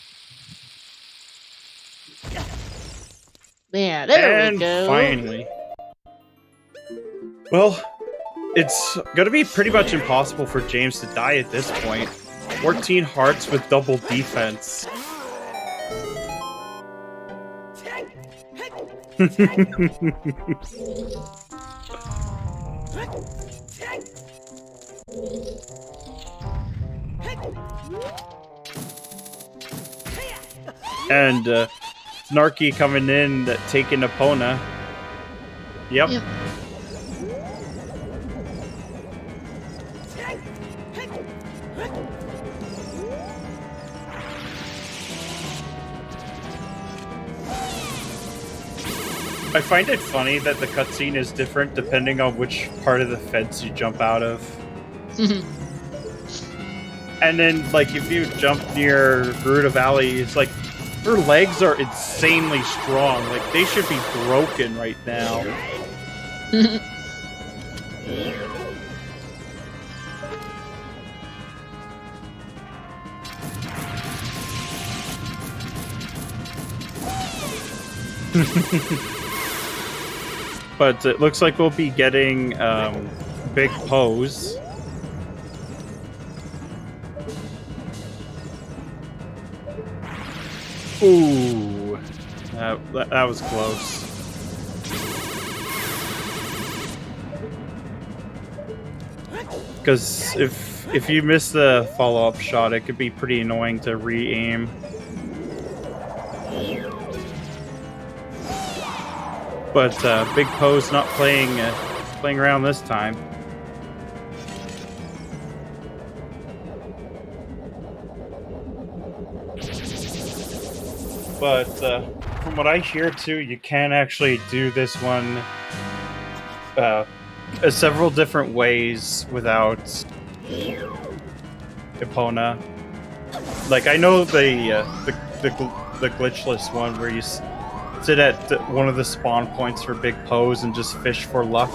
Yeah, there we go. Finally. Well, it's gonna be pretty much impossible for James to die at this point. 14 hearts with double defense. And Snarky coming in, taking Epona. Yep. I find it funny that the cutscene is different depending on which part of the fence you jump out of. And then, like, if you jump near Gerudo Valley, it's like, her legs are insanely strong. Like, they should be broken right now. But it looks like we'll be getting big pose. Ooh, that was close. Because if you miss the follow-up shot, it could be pretty annoying to re-aim. But Big Po's not playing around this time. But from what I hear too, you can actually do this one several different ways without Epona. Like I know the glitchless one where you sit at one of the spawn points for Big Pose and just fish for luck.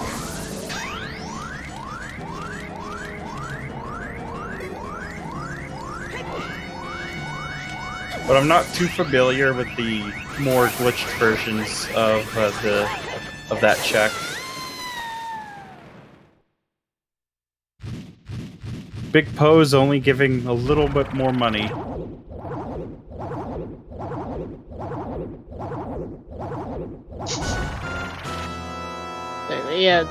But I'm not too familiar with the more glitched versions of that check. Big Pose only giving a little bit more money. Yeah,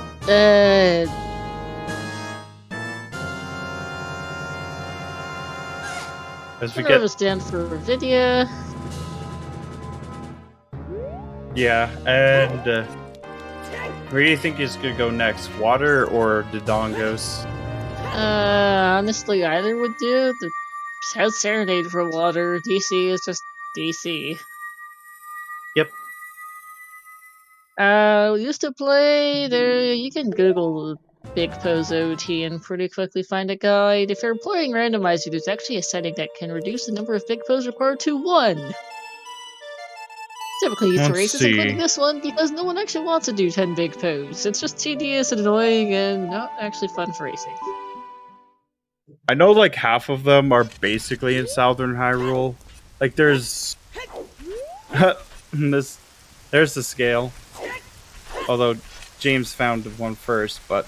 as we get stand for video. Yeah, and where do you think is gonna go next? Water or Dodongos? Honestly, either would do. The South Serenade for water. DC is just DC. Yep. We used to play there. You can Google Big Pose OT and pretty quickly find a guide. If you're employing Randomizer, there's actually a setting that can reduce the number of Big Pose required to 1. Typically used for races, including this one, because no one actually wants to do 10 Big Pose. It's just tedious and annoying and not actually fun for racing. I know like half of them are basically in Southern Hyrule. Like there's there's the scale. Although James found one first, but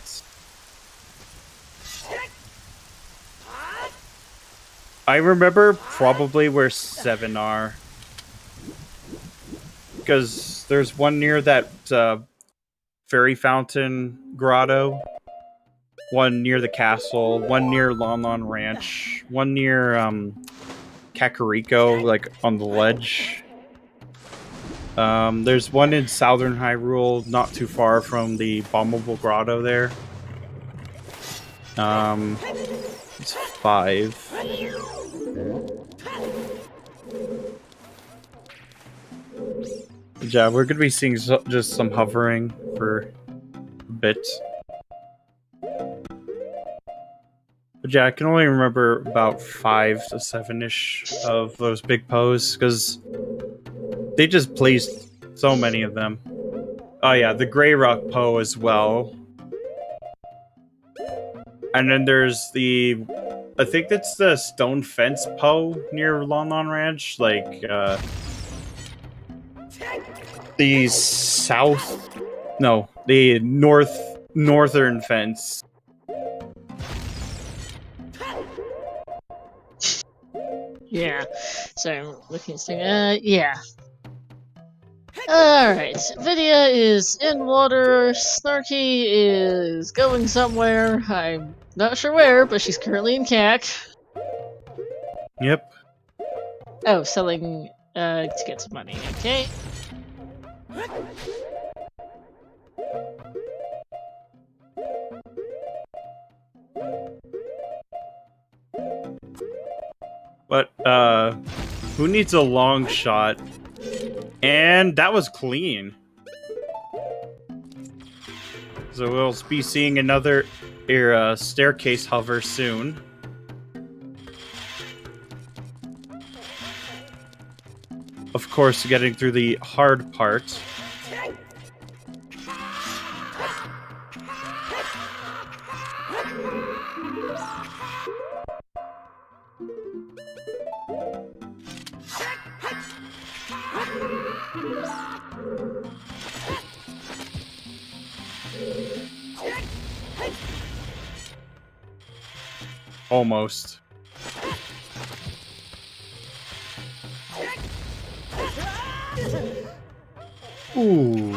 I remember probably where 7 are. Because there's one near that fairy fountain grotto, one near the castle, one near Lon Lon Ranch, one near Kakariko, like on the ledge. There's one in Southern Hyrule, not too far from the Bombable Grotto there. It's 5. Yeah, we're gonna be seeing just some hovering for a bit. But yeah, I can only remember about 5 to 7-ish of those Big Pose, because they just placed so many of them. Oh yeah, the Grey Rock Po as well. And then there's the... I think that's the Stone Fence Po near Lon Lon Ranch. Like, the south... No, the northern fence. Yeah, so I'm looking at this thing. Yeah. Alright, Vidya is in water, Snarky is going somewhere, I'm not sure where, but she's currently in CAC. Yep. Oh, selling, to get some money, okay. But, who needs a long shot? And that was clean. So we'll be seeing another staircase hover soon. Of course, getting through the hard part. Almost. Ooh.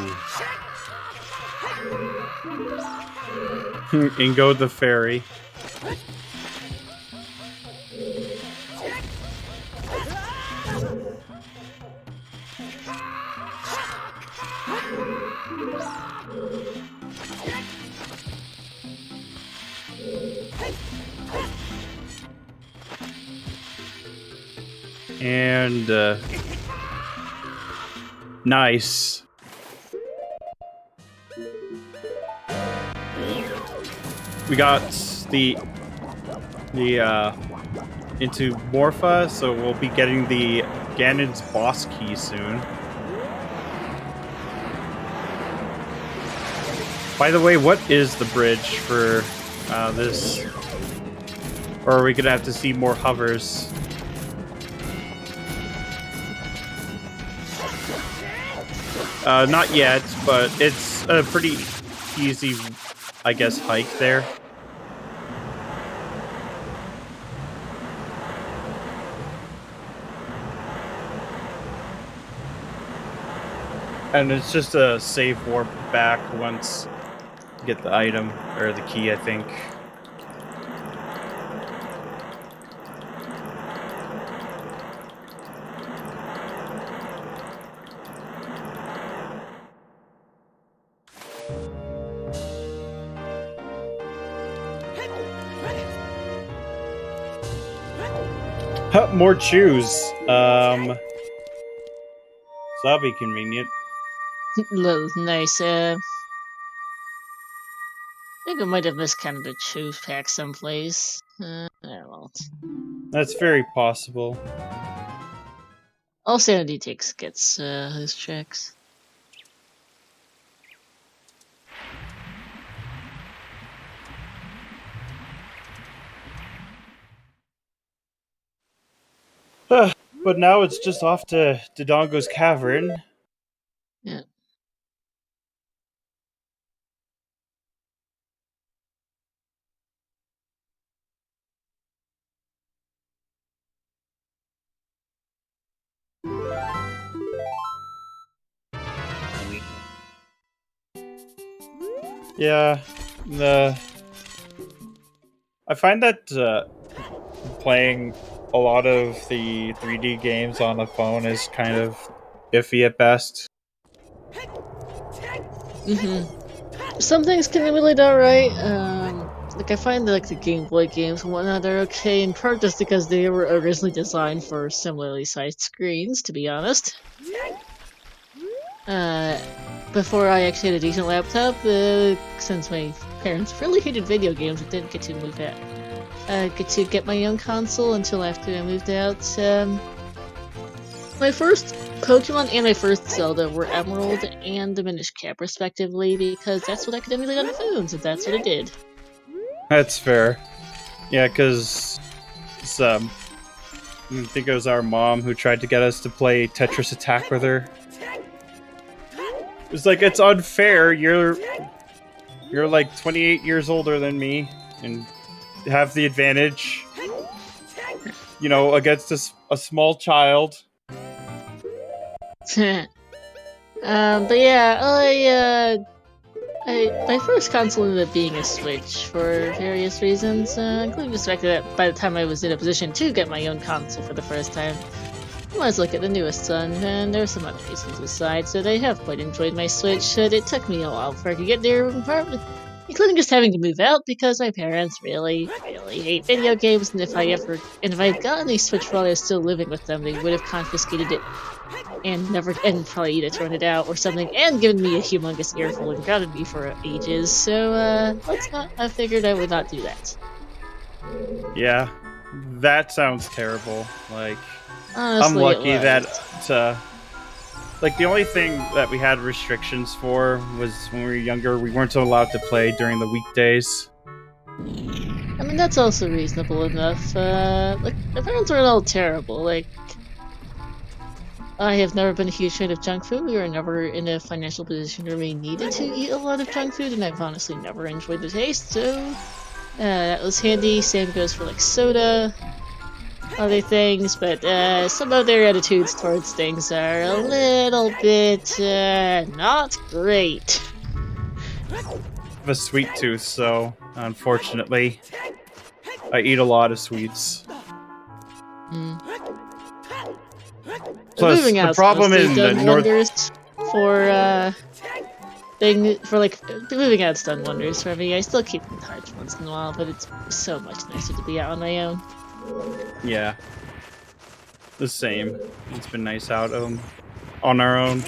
Ingo the fairy. And nice. We got the into Morpha, so we'll be getting the Ganon's boss key soon. By the way, what is the bridge for this? Or are we gonna have to see more hovers? Not yet, but it's a pretty easy, I guess, hike there. And it's just a save warp back once you get the item, or the key, I think. More chews. So that'll be convenient. Nice. I think I might have miscounted a choose pack someplace. Well. That's very possible. All sanity gets his checks. But now it's just off to Dodongo's cavern. Yeah. Yeah, I find that playing a lot of the 3D games on a phone is kind of iffy at best. Some things can be really alright. Like I find that, like, the Game Boy games and whatnot are okay, in part just because they were originally designed for similarly sized screens, to be honest. Before I actually had a decent laptop, since my parents really hated video games, I didn't get to move out. Get my own console until after I moved out. My first Pokemon and my first Zelda were Emerald and Diminished Cap, respectively, because that's what I could emulate on the phones, and that's what I did. That's fair. Yeah, because I think it was our mom who tried to get us to play Tetris Attack with her. It's like, it's unfair. You're like 28 years older than me and have the advantage, you know, against a small child. But yeah, my first console ended up being a Switch for various reasons, including the fact that by the time I was in a position to get my own console for the first time, I was looking at the newest one, and there were some other reasons besides, so I have quite enjoyed my Switch, but it took me a while before I could get there, including just having to move out because my parents really hate video games, and if I had gotten a Switch while I was still living with them, they would have confiscated it and probably either thrown it out or something, and given me a humongous earful and grounded me for ages. So I figured I would not do that. Yeah, that sounds terrible. Like, honestly, I'm lucky that like, the only thing that we had restrictions for was when we were younger, we weren't allowed to play during the weekdays. I mean, that's also reasonable enough. Like, my parents aren't all terrible. Like, I have never been a huge fan of junk food. We were never in a financial position where we needed to eat a lot of junk food, and I've honestly never enjoyed the taste, so that was handy. Same goes for, like, soda, other things, but some of their attitudes towards things are a little bit, not great. I have a sweet tooth, so unfortunately, I eat a lot of sweets. Plus, moving the out problem in the wonders for moving out's done wonders for me. I still keep in touch once in a while, but it's so much nicer to be out on my own. Yeah, the same. It's been nice out on our own.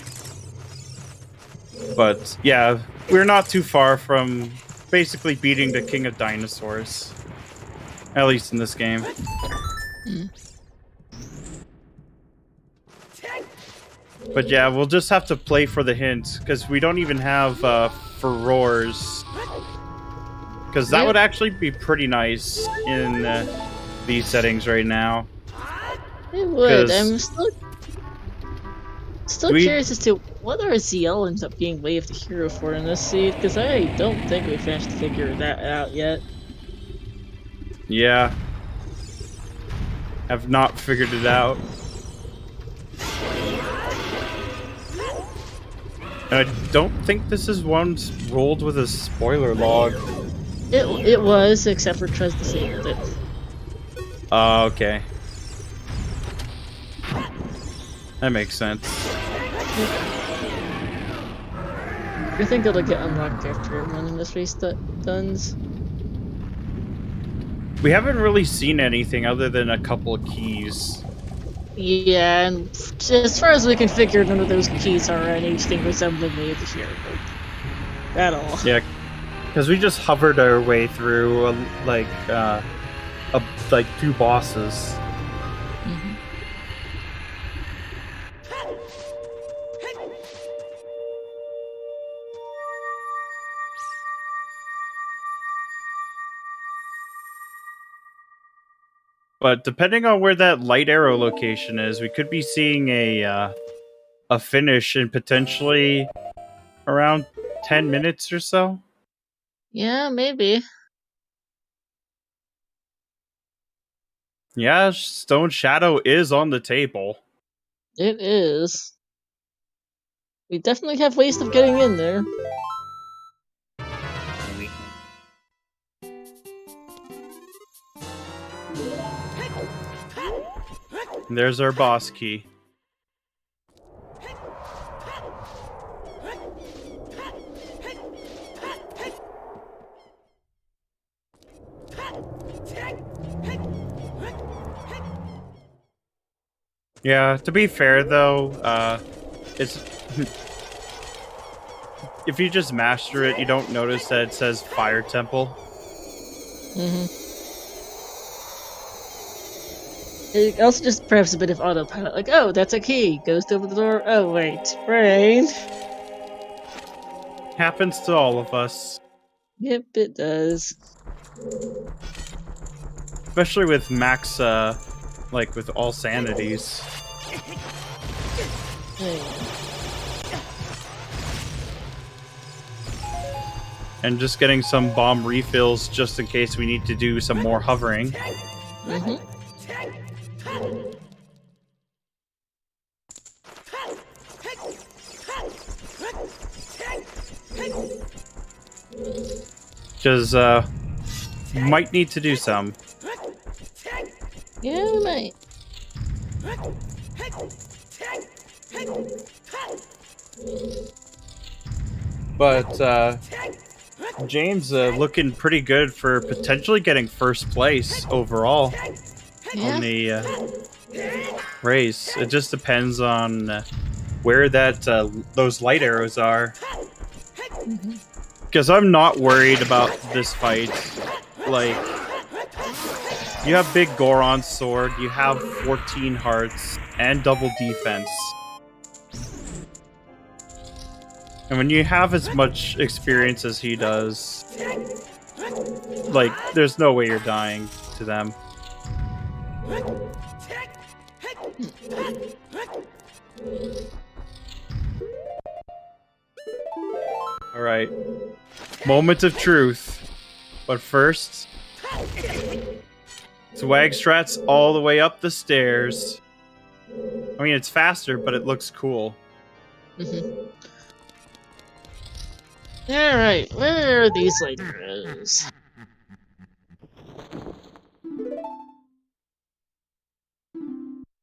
But yeah, we're not too far from basically beating the king of dinosaurs. At least in this game. But yeah, we'll just have to play for the hints, because we don't even have furrours. Because that would actually be pretty nice in these settings right now. It would. I'm still curious as to what our ZL ends up being Wave the Hero for in this seed, because I don't think we've managed to figure that out yet. Yeah. Have not figured it out. And I don't think this is one rolled with a spoiler log. It was, except for Trez disabled it. Okay. That makes sense. I think it'll get unlocked after running this race done. We haven't really seen anything other than a couple of keys. Yeah, and as far as we can figure, none of those keys are anything resembling Wave the Hero at all. Yeah, because we just hovered our way through like 2 bosses. But depending on where that light arrow location is, we could be seeing a finish in potentially around 10 minutes or so. Yeah, maybe. Yeah, Stone Shadow is on the table. It is. We definitely have ways of getting in there. And there's our boss key. Yeah, to be fair though, it's if you just master it, you don't notice that it says Fire Temple. It also just perhaps a bit of autopilot, like, oh, that's a key, goes to open the door, oh wait, brain. Happens to all of us. Yep, it does. Especially with max, like with all sanities. And just getting some bomb refills just in case we need to do some more hovering. Because, might need to do some. Yeah, we might. But, James looking pretty good for potentially getting first place overall on the race. It just depends on where that those light arrows are. Because I'm not worried about this fight. Like, you have Big Goron's sword, you have 14 hearts, and double defense. And when you have as much experience as he does, Like, there's no way you're dying to them. Alright. Moment of truth. But first... Swagstrat's all the way up the stairs. I mean, it's faster, but it looks cool. Alright, where are these lighters?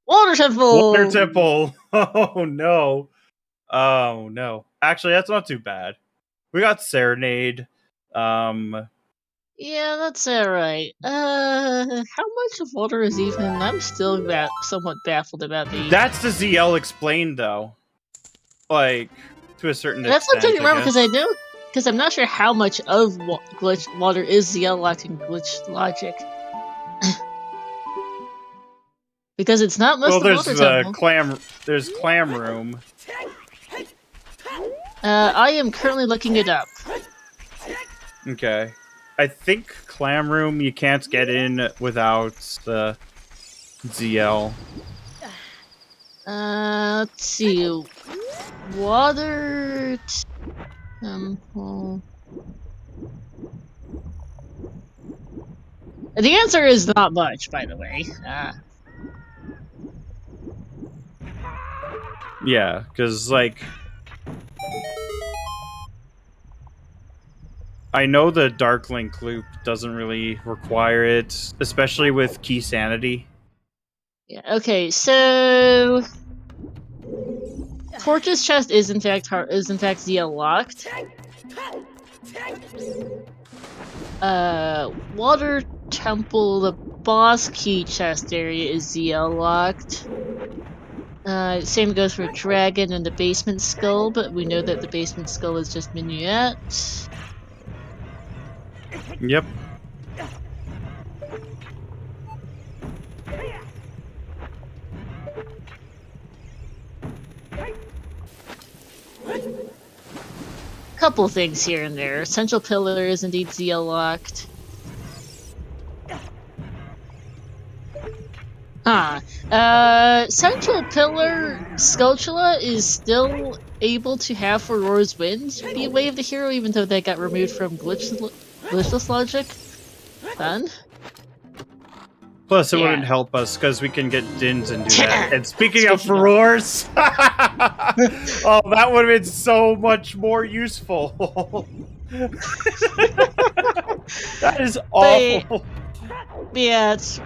Water temple! Water temple! Oh no. Oh no. Actually, that's not too bad. We got Serenade. Yeah, that's alright. How much of water is even? I'm still somewhat baffled about the... That's the ZL explained, though. Like, to a certain That's what I extent, couldn't remember, guess. because I know... Because I'm not sure how much of glitch water is ZL locked in glitch logic. Because it's not most of the water temple. There's clam room. I am currently looking it up. Okay. I think clam room you can't get in without the ZL. Let's see. Water temple. The answer is not much, by the way. Yeah, because, like... I know the Dark Link loop doesn't really require it, especially with Key Sanity. Yeah, okay, so... Fortress Chest is in fact ZL locked. Water Temple, the boss key chest area is ZL locked. Same goes for Dragon and the Basement Skull, but we know that the Basement Skull is just Minuet. Yep. Couple things here and there. Essential Pillar is indeed ZL locked. Central Pillar Skulltula is still able to have for Roar's Wind be a way of the hero, even though that got removed from glitchless logic. Fun. Plus, it wouldn't help us because we can get Dins and do that. And speaking of roars, oh, that would have been so much more useful. That is awful. But yeah, it's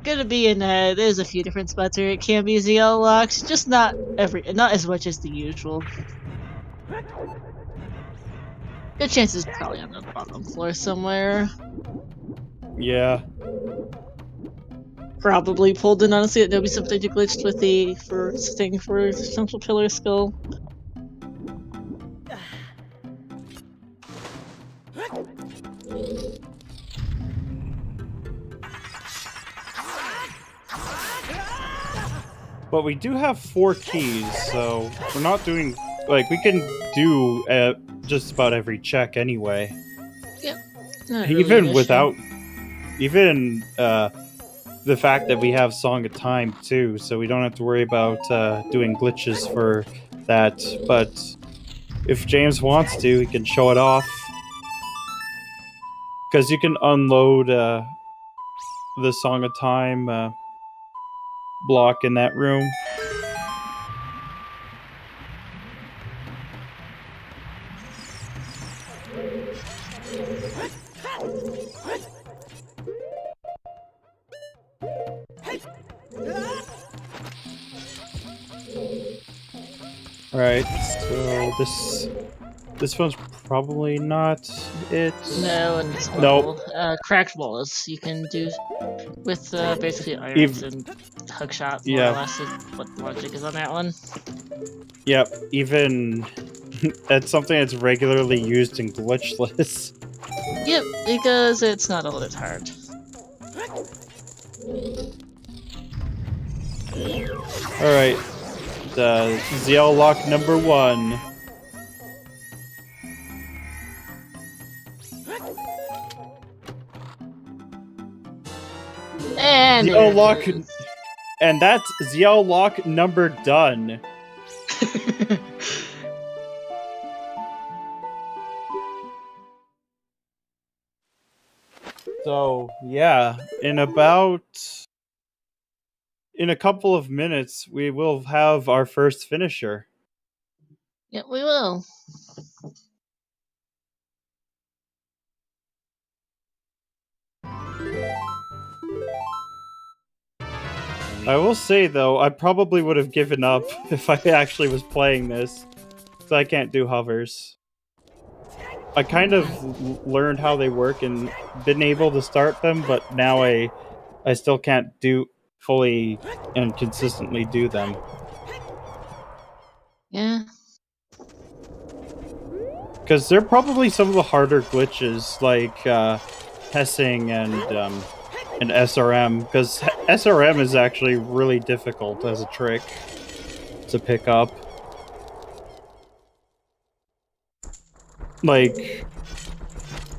gonna be in. There's a few different spots where it can be ZL locked, just not as much as the usual. Good chance it's probably on the bottom floor somewhere. Yeah. Probably pulled in, honestly, that there'll be something glitched with the thing for Central Pillar Skull. But we do have 4 keys, so we're not doing... Like, we can do just about every check anyway. Yep. Even without... Even, the fact that we have Song of Time, too, so we don't have to worry about doing glitches for that. But if James wants to, he can show it off. Because you can unload the Song of Time block in that room. Alright, so this one's probably not it. No, and it's nope. Cracked walls you can do with basically irons and hookshot. More or less is what the logic is on that one. Yep, even that's something that's regularly used in glitchless. Yep, because it's not all that hard. Alright. ZL lock number 1. And Zeolock, and that's Zeolock number done. So yeah, in a couple of minutes, we will have our first finisher. Yeah, we will. I will say though, I probably would have given up if I actually was playing this, because I can't do hovers. I kind of learned how they work and been able to start them, but now I still can't do fully and consistently do them. Yeah. Because they're probably some of the harder glitches, like Hessing and SRM. Because SRM is actually really difficult as a trick to pick up. Like,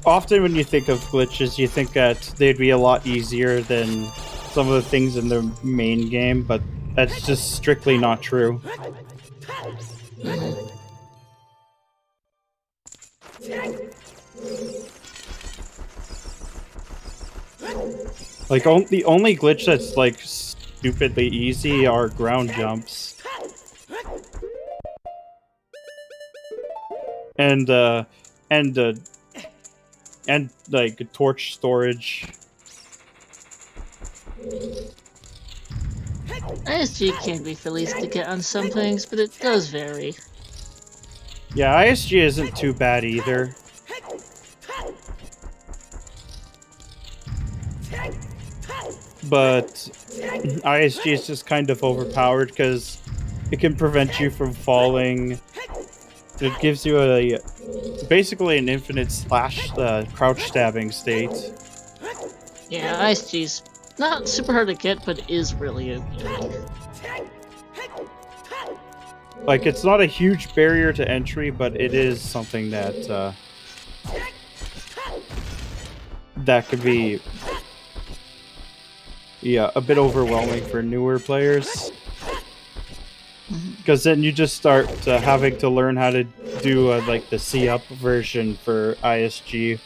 often when you think of glitches, you think that they'd be a lot easier than some of the things in the main game, but that's just strictly not true. Like, the only glitch that's, like, stupidly easy are ground jumps. And like, torch storage. ISG can be fairly easy to get on some things, but it does vary. Yeah, ISG isn't too bad either. But ISG is just kind of overpowered because it can prevent you from falling. It gives you basically an infinite slash crouch stabbing state. Yeah, ISG's not super hard to get, but is really okay. Like, it's not a huge barrier to entry, but it is something that that could be, yeah, a bit overwhelming for newer players. Because then you just start having to learn how to do like the C-up version for ISG,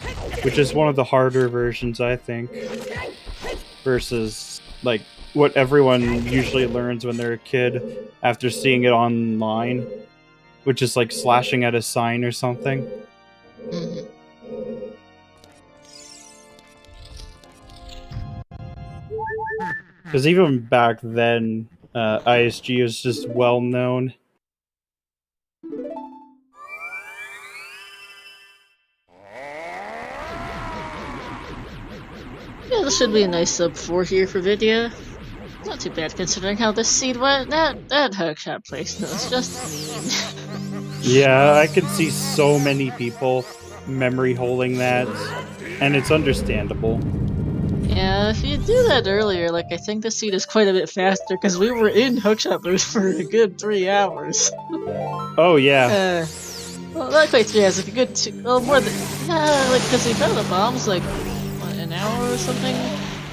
which is one of the harder versions, I think, versus like what everyone usually learns when they're a kid after seeing it online, which is like slashing at a sign or something. Because even back then, ISG was just well known. Yeah, this should be a nice sub 4 here for video. Not too bad considering how this seed went. That hookshot placement was just mean. Yeah, I could see so many people memory holding that, and it's understandable. Yeah, if you do that earlier, like, I think the seed is quite a bit faster, because we were in hookshot mode for a good 3 hours. Oh, yeah. Well, not quite 3 hours, like a good well, more than, like, because we found the bombs, like, what, an hour or something?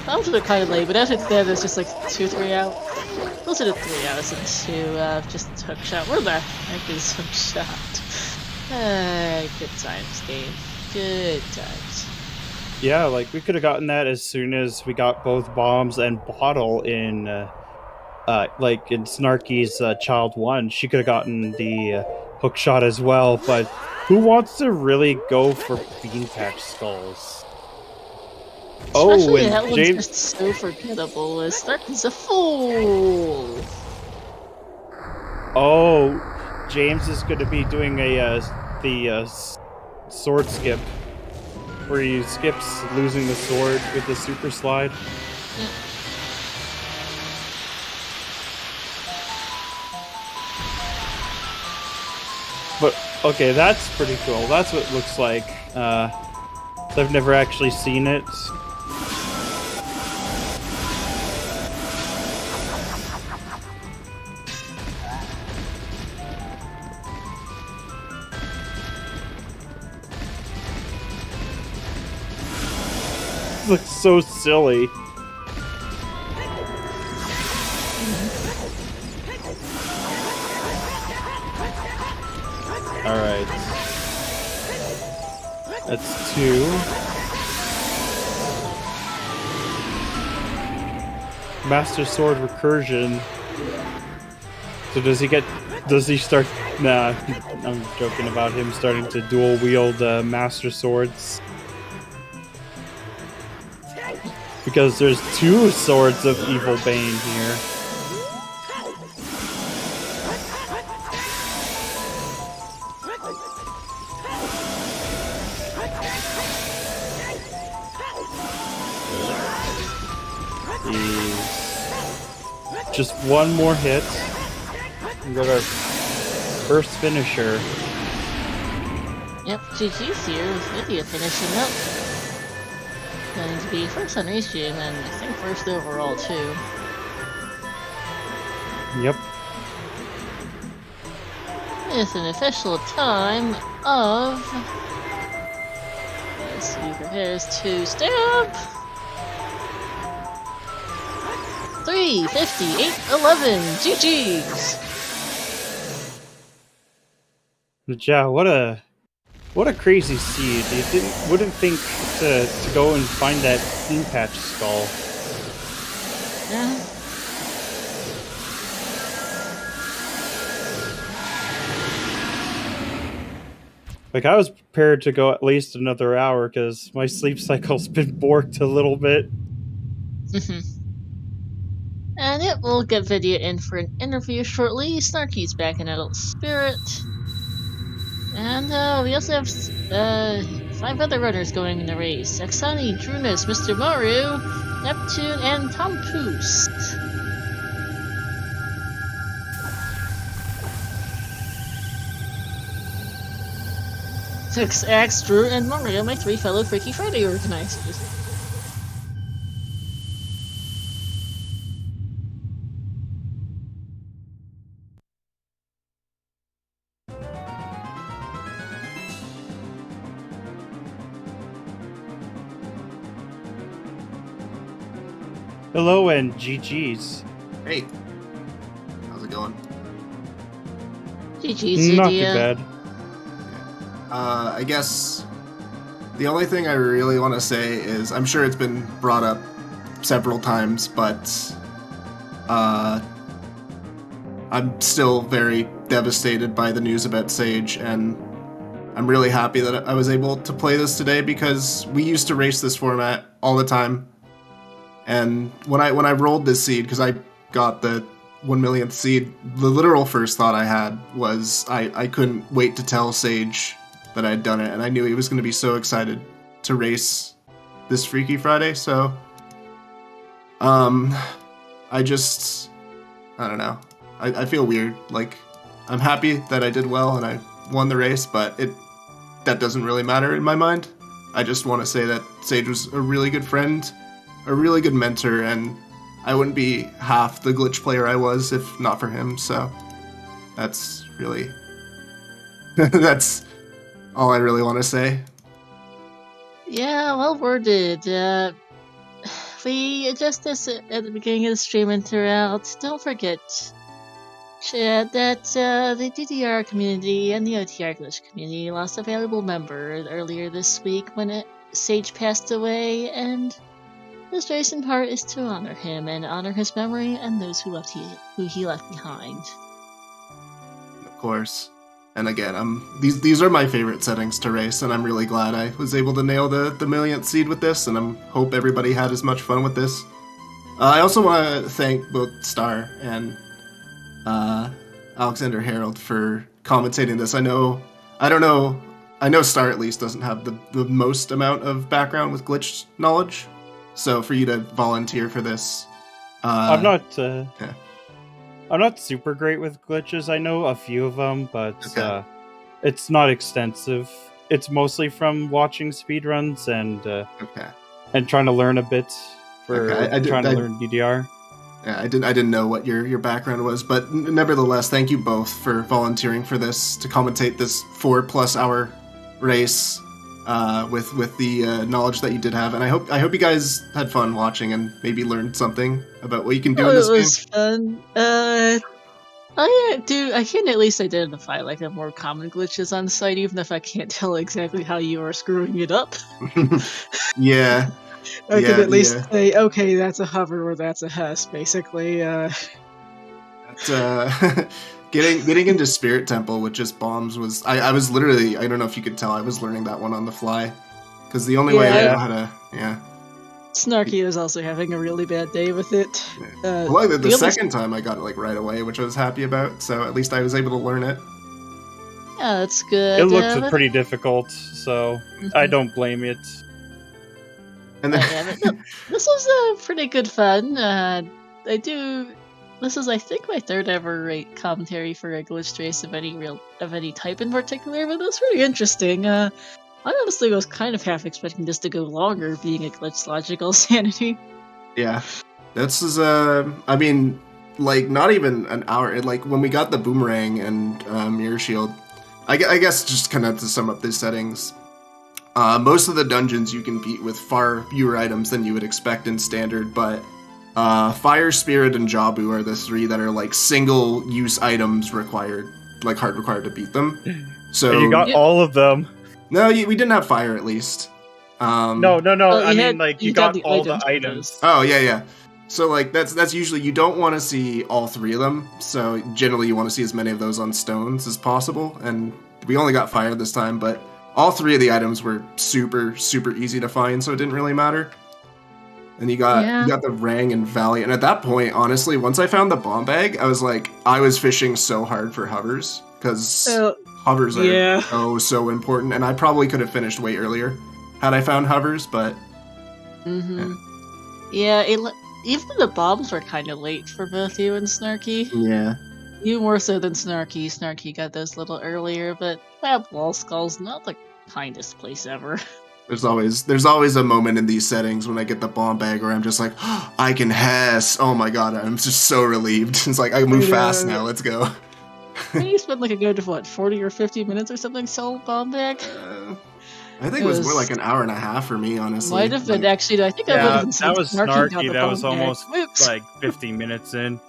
Bombs were kind of late, but after that, it's just like 2-3 hours. Closer to 3 hours into, just hookshot. Where the heck is hookshot? Good times, game. Good times. Yeah, like, we could have gotten that as soon as we got both bombs and bottle in, like, in Snarky's Child 1. She could have gotten the hookshot as well, but who wants to really go for bean patch skulls? Especially and that one's James... just so forgettable. Snarky's a fool! Oh, James is going to be doing the sword skip, where he skips losing the sword with the super slide. Yeah. But, okay, that's pretty cool. That's what it looks like. I've never actually seen it. Looks so silly. That's 2. Master Sword recursion. So does he start, nah, I'm joking about him starting to dual wield Master Swords. Because there's 2 swords of Evil Bane here. Just one more hit. We got our first finisher. Yep, GG's here with Lydia finishing up. Going to be first on restream and I think first overall too. Yep. It's an official time of... Let's see, prepares to stamp! 3:58:11. GG's. But yeah, what a crazy seed. You wouldn't think to go and find that theme patch skull. Yeah. Like, I was prepared to go at least another hour because my sleep cycle's been borked a little bit. And it will get Vidya in for an interview shortly. Snarky's back in Adult Spirit. And we also have 5 other runners going in the race. Aksani, Drunas, Mr. Mario, Neptune, and Tom Poost. Axe, Drew, and Mario, my 3 fellow Freaky Friday organizers. Hello and GG's. Hey, how's it going? GG's, Not too Vidya. bad. I guess the only thing I really want to say is I'm sure it's been brought up several times, but I'm still very devastated by the news about Sage, and I'm really happy that I was able to play this today because we used to race this format all the time. And when I rolled this seed, because I got the 1 millionth seed, the literal first thought I had was I couldn't wait to tell Sage that I had done it, and I knew he was going to be so excited to race this Freaky Friday. So, I don't know. I feel weird. Like, I'm happy that I did well and I won the race, but that doesn't really matter in my mind. I just want to say that Sage was a really good friend, a really good mentor, and I wouldn't be half the glitch player I was if not for him. So that's really that's all I really want to say. Yeah, well worded. We addressed this at the beginning of the stream and throughout. Don't forget, Chad, that the DDR community and the OTR glitch community lost a valuable member earlier this week when Sage passed away, and this race in part is to honor him and honor his memory and those who he left behind. Of course. And again, these are my favorite settings to race, and I'm really glad I was able to nail the millionth seed with this, and I hope everybody had as much fun with this. I also want to thank both Star and Alexander Harold for commentating this. I know Star at least doesn't have the most amount of background with glitch knowledge, so for you to volunteer for this, I'm not super great with glitches. I know a few of them, but Okay. It's not extensive. It's mostly from watching speedruns and trying to learn a bit for Okay, to learn DDR. Yeah, I didn't know what your background was, but nevertheless, thank you both for volunteering for this, to commentate this 4+ hour race with the knowledge that you did have, and I hope you guys had fun watching and maybe learned something about what you can do in this It was fun. I can at least identify like the more common glitches on the site, even if I can't tell exactly how you are screwing it up. Yeah. I can Yeah, at least say, okay, that's a hover or that's a Hess, basically. That's, getting into Spirit Temple with just bombs was... I was literally... I don't know if you could tell, I was learning that one on the fly. Because the only way I know how to... Yeah. Snarky is also having a really bad day with it. Well, the second time I got it like right away, which I was happy about, so at least I was able to learn it. Yeah, that's good. It looked pretty difficult, so I don't blame it. And then... This was pretty good fun. This is, I think, my third ever commentary for a glitch trace of any type in particular, but it was pretty interesting. I honestly was kind of half expecting this to go longer, being a glitch logical sanity. Yeah. This is, I mean, like, not even an hour. Like, when we got the boomerang and mirror shield, I guess just kind of to sum up the settings, most of the dungeons you can beat with far fewer items than you would expect in standard, but Fire, Spirit, and Jabu are the three that are, like, single-use items required, like, hard required to beat them. So and you got all of them. No, we didn't have fire, at least. No. Well, I mean, like, you got all the items. items. Oh, yeah. So, like, that's usually... You don't want to see all three of them, so generally you want to see as many of those on stones as possible, and we only got fire this time, but all three of the items were super, super easy to find, so it didn't really matter. And you got the Rang and Valley, and at that point, honestly, once I found the bomb bag, I was like, I was fishing so hard for hovers, because... Hovers are so important, and I probably could have finished way earlier had I found hovers, but... Yeah, even the bombs were kind of late for both you and Snarky. Yeah. You more so than Snarky. Snarky got those a little earlier, but Wall Skull's not the kindest place ever. There's always a moment in these settings when I get the bomb bag where I'm just like, oh, I can Hess! Oh my god, I'm just so relieved. It's like, I move fast now, let's go. You spent like a good, 40 or 50 minutes or something selling bomb bag? I think it was more like an hour and a half for me, honestly. Might have been, actually. I think I would have been that was Snarky. That was almost like 50 minutes in.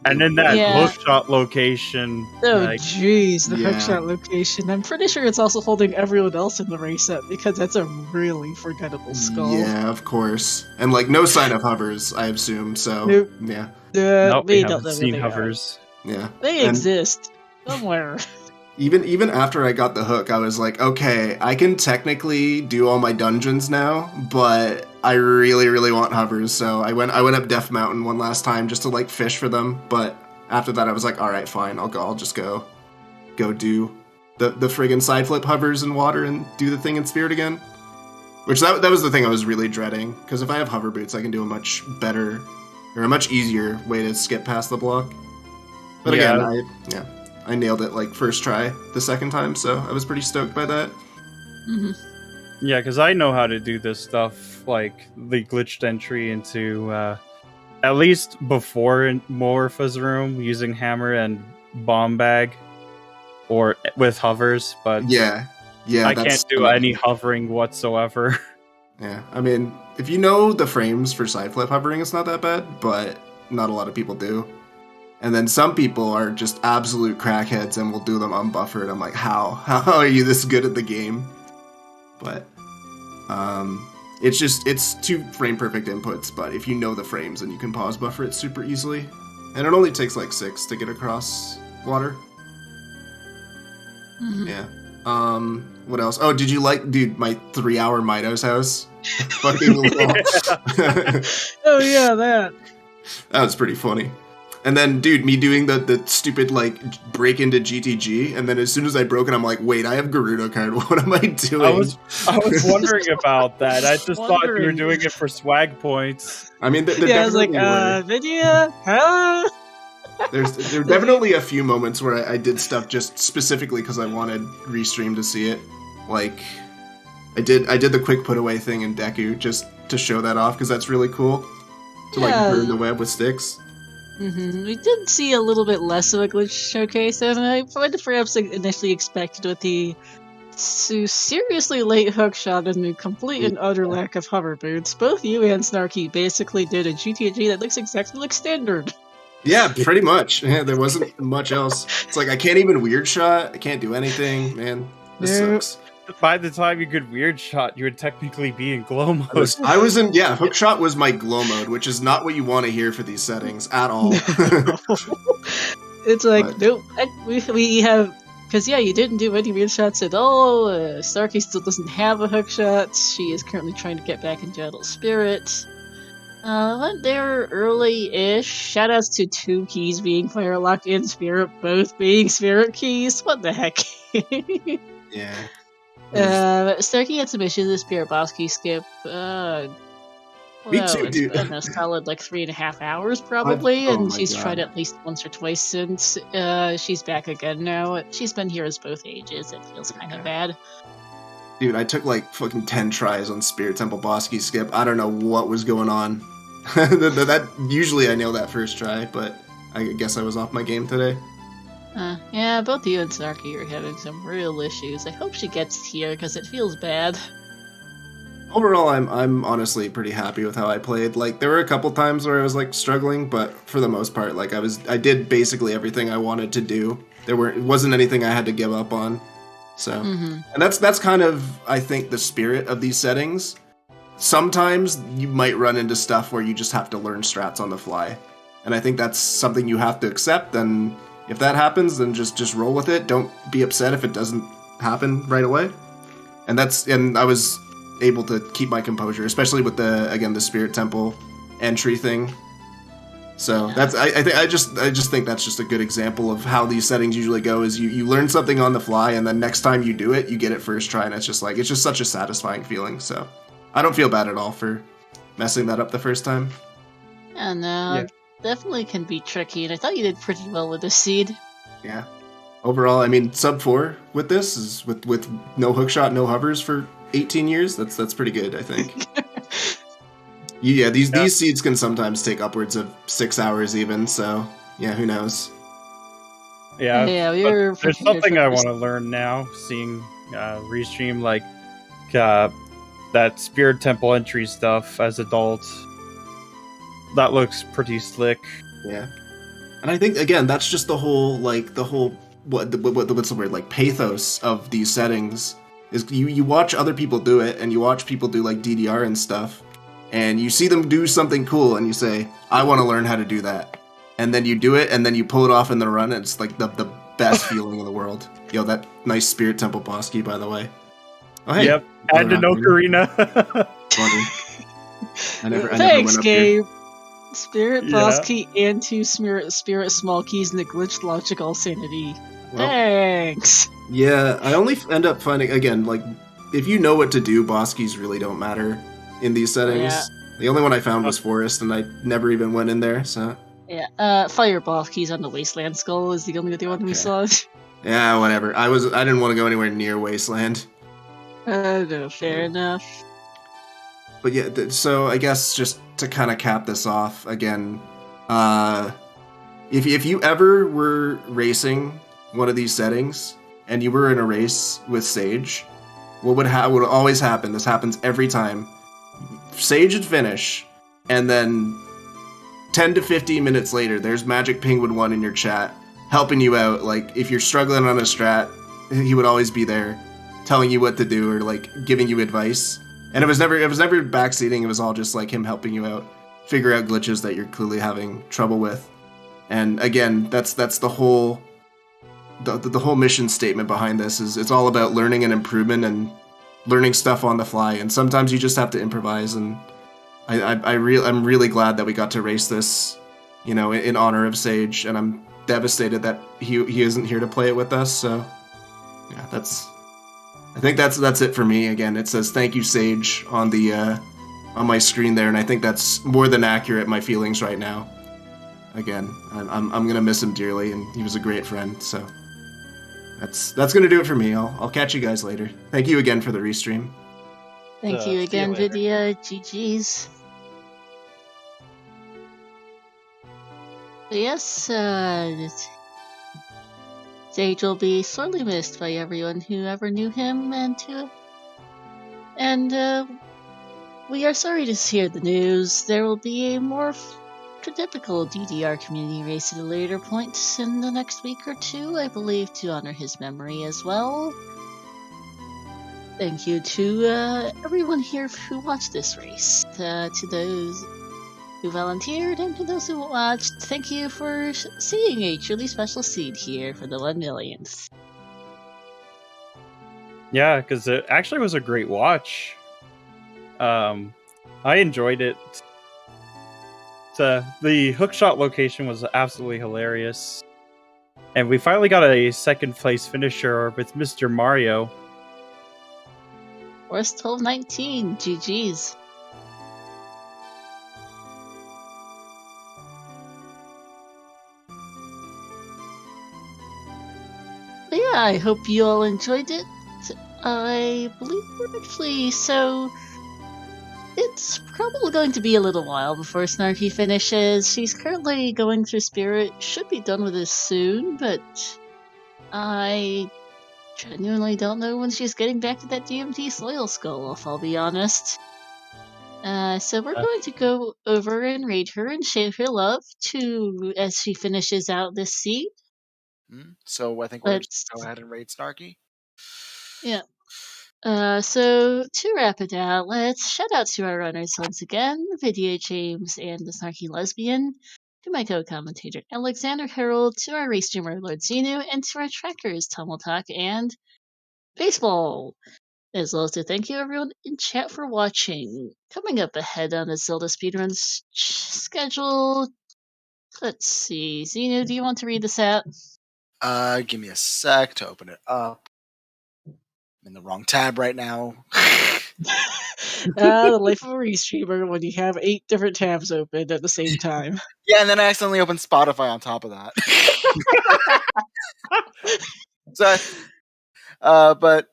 And then that hookshot location. Oh, jeez, the hookshot location. I'm pretty sure it's also holding everyone else in the race up, because that's a really forgettable skull. Yeah, of course. And, like, no sign of hovers, I assume, so... Nope. Yeah. Nope, we haven't seen hovers. Yeah. They exist. Somewhere. Even after I got the hook, I was like, okay, I can technically do all my dungeons now, but I really, really want hovers, so I went up Death Mountain one last time just to, like, fish for them, but after that I was like, alright, fine, I'll just go do the friggin' side flip hovers in water and do the thing in Spirit again. Which, that was the thing I was really dreading, because if I have hover boots, I can do a much better, or a much easier way to skip past the block. But again, I nailed it, like, first try the second time, so I was pretty stoked by that. Mm-hmm. Yeah, because I know how to do this stuff, like the glitched entry into, at least before Morpha's room, using hammer and bomb bag, or with hovers, but I can't do any hovering whatsoever. Yeah, I mean, if you know the frames for side flip hovering, it's not that bad, but not a lot of people do. And then some people are just absolute crackheads and will do them unbuffered. I'm like, how? How are you this good at the game? But, it's 2 frame perfect inputs, but if you know the frames, then you can pause buffer it super easily. And it only takes like 6 to get across water. Mm-hmm. Yeah. What else? Oh, did you like, dude, my 3-hour Midos house? Fucking Oh yeah, that. That was pretty funny. And then, dude, me doing the stupid, like, break into GTG, and then as soon as I broke it, I'm like, wait, I have Gerudo card, what am I doing? I was wondering about that. I just thought you were doing it for swag points. I mean, I was like, Vidya? Huh? There were definitely a few moments where I did stuff just specifically because I wanted Restream to see it. Like, I did the quick put away thing in Deku just to show that off, because that's really cool. To, like, burn the web with sticks. Mm-hmm. We did see a little bit less of a glitch showcase than I perhaps initially expected, with the seriously late hookshot and the complete and utter lack of hover boots. Both you and Snarky basically did a GTG that looks exactly like standard. Yeah, pretty much. Yeah, there wasn't much else. It's like I can't even weird shot. I can't do anything, man. This Nope. sucks. By the time you could weird shot, you would technically be in glow mode. I was in hook shot was my glow mode, which is not what you want to hear for these settings at all. It's like, But- nope. We have, because yeah, you didn't do any weird shots at all. Starkey still doesn't have a hook shot. She is currently trying to get back into Adult Spirit. Went there early-ish. Shoutouts to 2 keys being Firelock and Spirit, both being Spirit keys. What the heck? Yeah. Starkey had some issues with Spirit Boss key skip. Me too, it's dude. been a solid like 3.5 hours probably, oh and my she's God. tried at least once or twice since. She's back again now. She's been here as both ages. It feels kind of bad. Dude, I took like fucking 10 tries on Spirit Temple boss key skip. I don't know what was going on. that usually I nail that first try, but I guess I was off my game today. Yeah, both you and Starkey are having some real issues. I hope she gets here because it feels bad. Overall, I'm honestly pretty happy with how I played. Like there were a couple times where I was like struggling, but for the most part, like I did basically everything I wanted to do. It wasn't anything I had to give up on. So, and that's kind of I think the spirit of these settings. Sometimes you might run into stuff where you just have to learn strats on the fly, and I think that's something you have to accept. And if that happens, then just roll with it. Don't be upset if it doesn't happen right away. And I was able to keep my composure, especially with the Spirit Temple entry thing. So that's I just think that's just a good example of how these settings usually go. Is you learn something on the fly, and then next time you do it, you get it first try, and it's just such a satisfying feeling. So I don't feel bad at all for messing that up the first time. Yeah, no, Yeah. definitely can be tricky, and I thought you did pretty well with the seed. Yeah. Overall, I mean, sub 4 with this is with no hookshot, no hovers for 18 years. That's pretty good, I think. These seeds can sometimes take upwards of 6 hours even. So yeah, who knows? Yeah, Yeah, but you're there's prepared something for I this. want to learn now, seeing restream like that Spirit Temple entry stuff as adults. That looks pretty slick. Yeah. And I think again, that's just the whole what's the word, like pathos of these settings is you watch other people do it, and you watch people do like DDR and stuff, and you see them do something cool, and you say, I want to learn how to do that, and then you do it, and then you pull it off in the run, and it's like the best feeling in the world. Yo, that nice Spirit Temple boss key, by the way. Oh hey, Yep, and an Ocarina. funny. I never Thanks, went up here. Gabe. Spirit boss key and 2 spirit small keys and the glitched logical sanity. Well, Thanks. yeah, I only end up finding, again, like, if you know what to do, boss keys really don't matter in these settings. Yeah. The only one I found was Forest, and I never even went in there, so... Yeah, fire boss keys on the Wasteland Skull is the only other one we saw. Yeah, whatever. I didn't want to go anywhere near Wasteland. No, fair enough. But yeah, so I guess just to kind of cap this off, again, if you ever were racing one of these settings, and you were in a race with Sage, what would always happen, this happens every time, Sage would finish, and then 10 to 15 minutes later, there's Magic Penguin 1 in your chat, helping you out. Like, if you're struggling on a strat, he would always be there, telling you what to do, or like giving you advice. And it was never backseating, it was all just like him helping you out, figure out glitches that you're clearly having trouble with. And again, that's the whole mission statement behind this is it's all about learning and improvement and learning stuff on the fly, and sometimes you just have to improvise. And I'm really glad that we got to race this, in honor of Sage, and I'm devastated that he isn't here to play it with us. So yeah, I think that's it for me. Again, it says thank you, Sage, on my screen there, and I think that's more than accurate my feelings right now. Again, I'm gonna miss him dearly, and he was a great friend. So that's gonna do it for me. I'll catch you guys later. Thank you again for the restream. Thank See you you again, later. Vidya. GG's. Yes, Sage will be sorely missed by everyone who ever knew him, and we are sorry to hear the news. There will be a more typical DDR community race at a later point in the next week or two, I believe, to honor his memory as well. Thank you to everyone here who watched this race, to those who volunteered, and to those who watched. Thank you for seeing a truly special seed here for the 1 millionth. Yeah, because it actually was a great watch. I enjoyed it. The hookshot location was absolutely hilarious. And we finally got a second place finisher with Mr. Mario. Worst 12-19, GG's. But yeah, I hope you all enjoyed it. I believe we're actually, so it's probably going to be a little while before Snarky finishes. She's currently going through Spirit, should be done with this soon, but I genuinely don't know when she's getting back to that DMT Soil Skull, if I'll be honest. So we're going to go over and raid her and show her love to as she finishes out this seed. So I think we're going to go ahead and raid Snarky. Yeah. So to wrap it out, let's shout out to our runners once again, Video James and the Snarky Lesbian, to my co-commentator Alexander Harold, to our race streamer Lord Zenu, and to our trackers Tumble Talk and Baseball. As well as to thank you everyone in chat for watching. Coming up ahead on the Zelda Speedruns schedule, let's see. Zenu, do you want to read this out? Give me a sec to open it up. I'm in the wrong tab right now. The life of a restreamer when you have 8 different tabs open at the same time. Yeah, and then I accidentally opened Spotify on top of that. But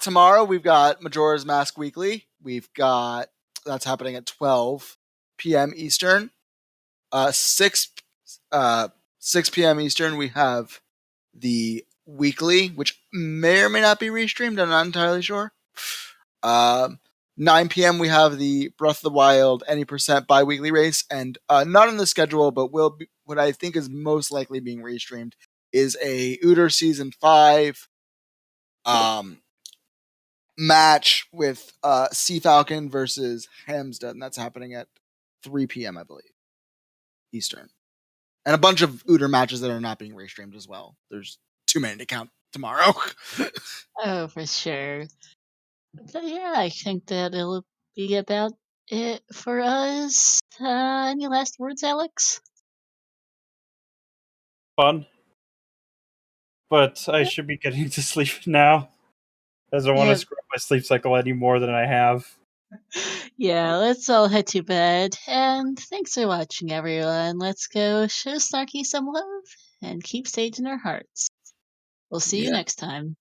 tomorrow we've got Majora's Mask Weekly. That's happening at 12 p.m. Eastern. 6 p.m. Eastern we have the weekly, which may or may not be restreamed. I'm not entirely sure. 9 p.m. we have the Breath of the Wild Any Percent bi-weekly race, and not on the schedule, but will be, what I think is most likely being restreamed is a Ooter Season 5 match with Sea Falcon versus Hamstead, and that's happening at 3 p.m. I believe Eastern, and a bunch of Ooter matches that are not being restreamed as well. There's too many to count tomorrow. Oh, for sure. But yeah, I think that it'll be about it for us. Any last words, Alex? Fun. But I should be getting to sleep now, as I don't want to screw up my sleep cycle any more than I have. Yeah, let's all head to bed. And thanks for watching, everyone. Let's go show Snarky some love and keep Sage in our hearts. We'll see you next time.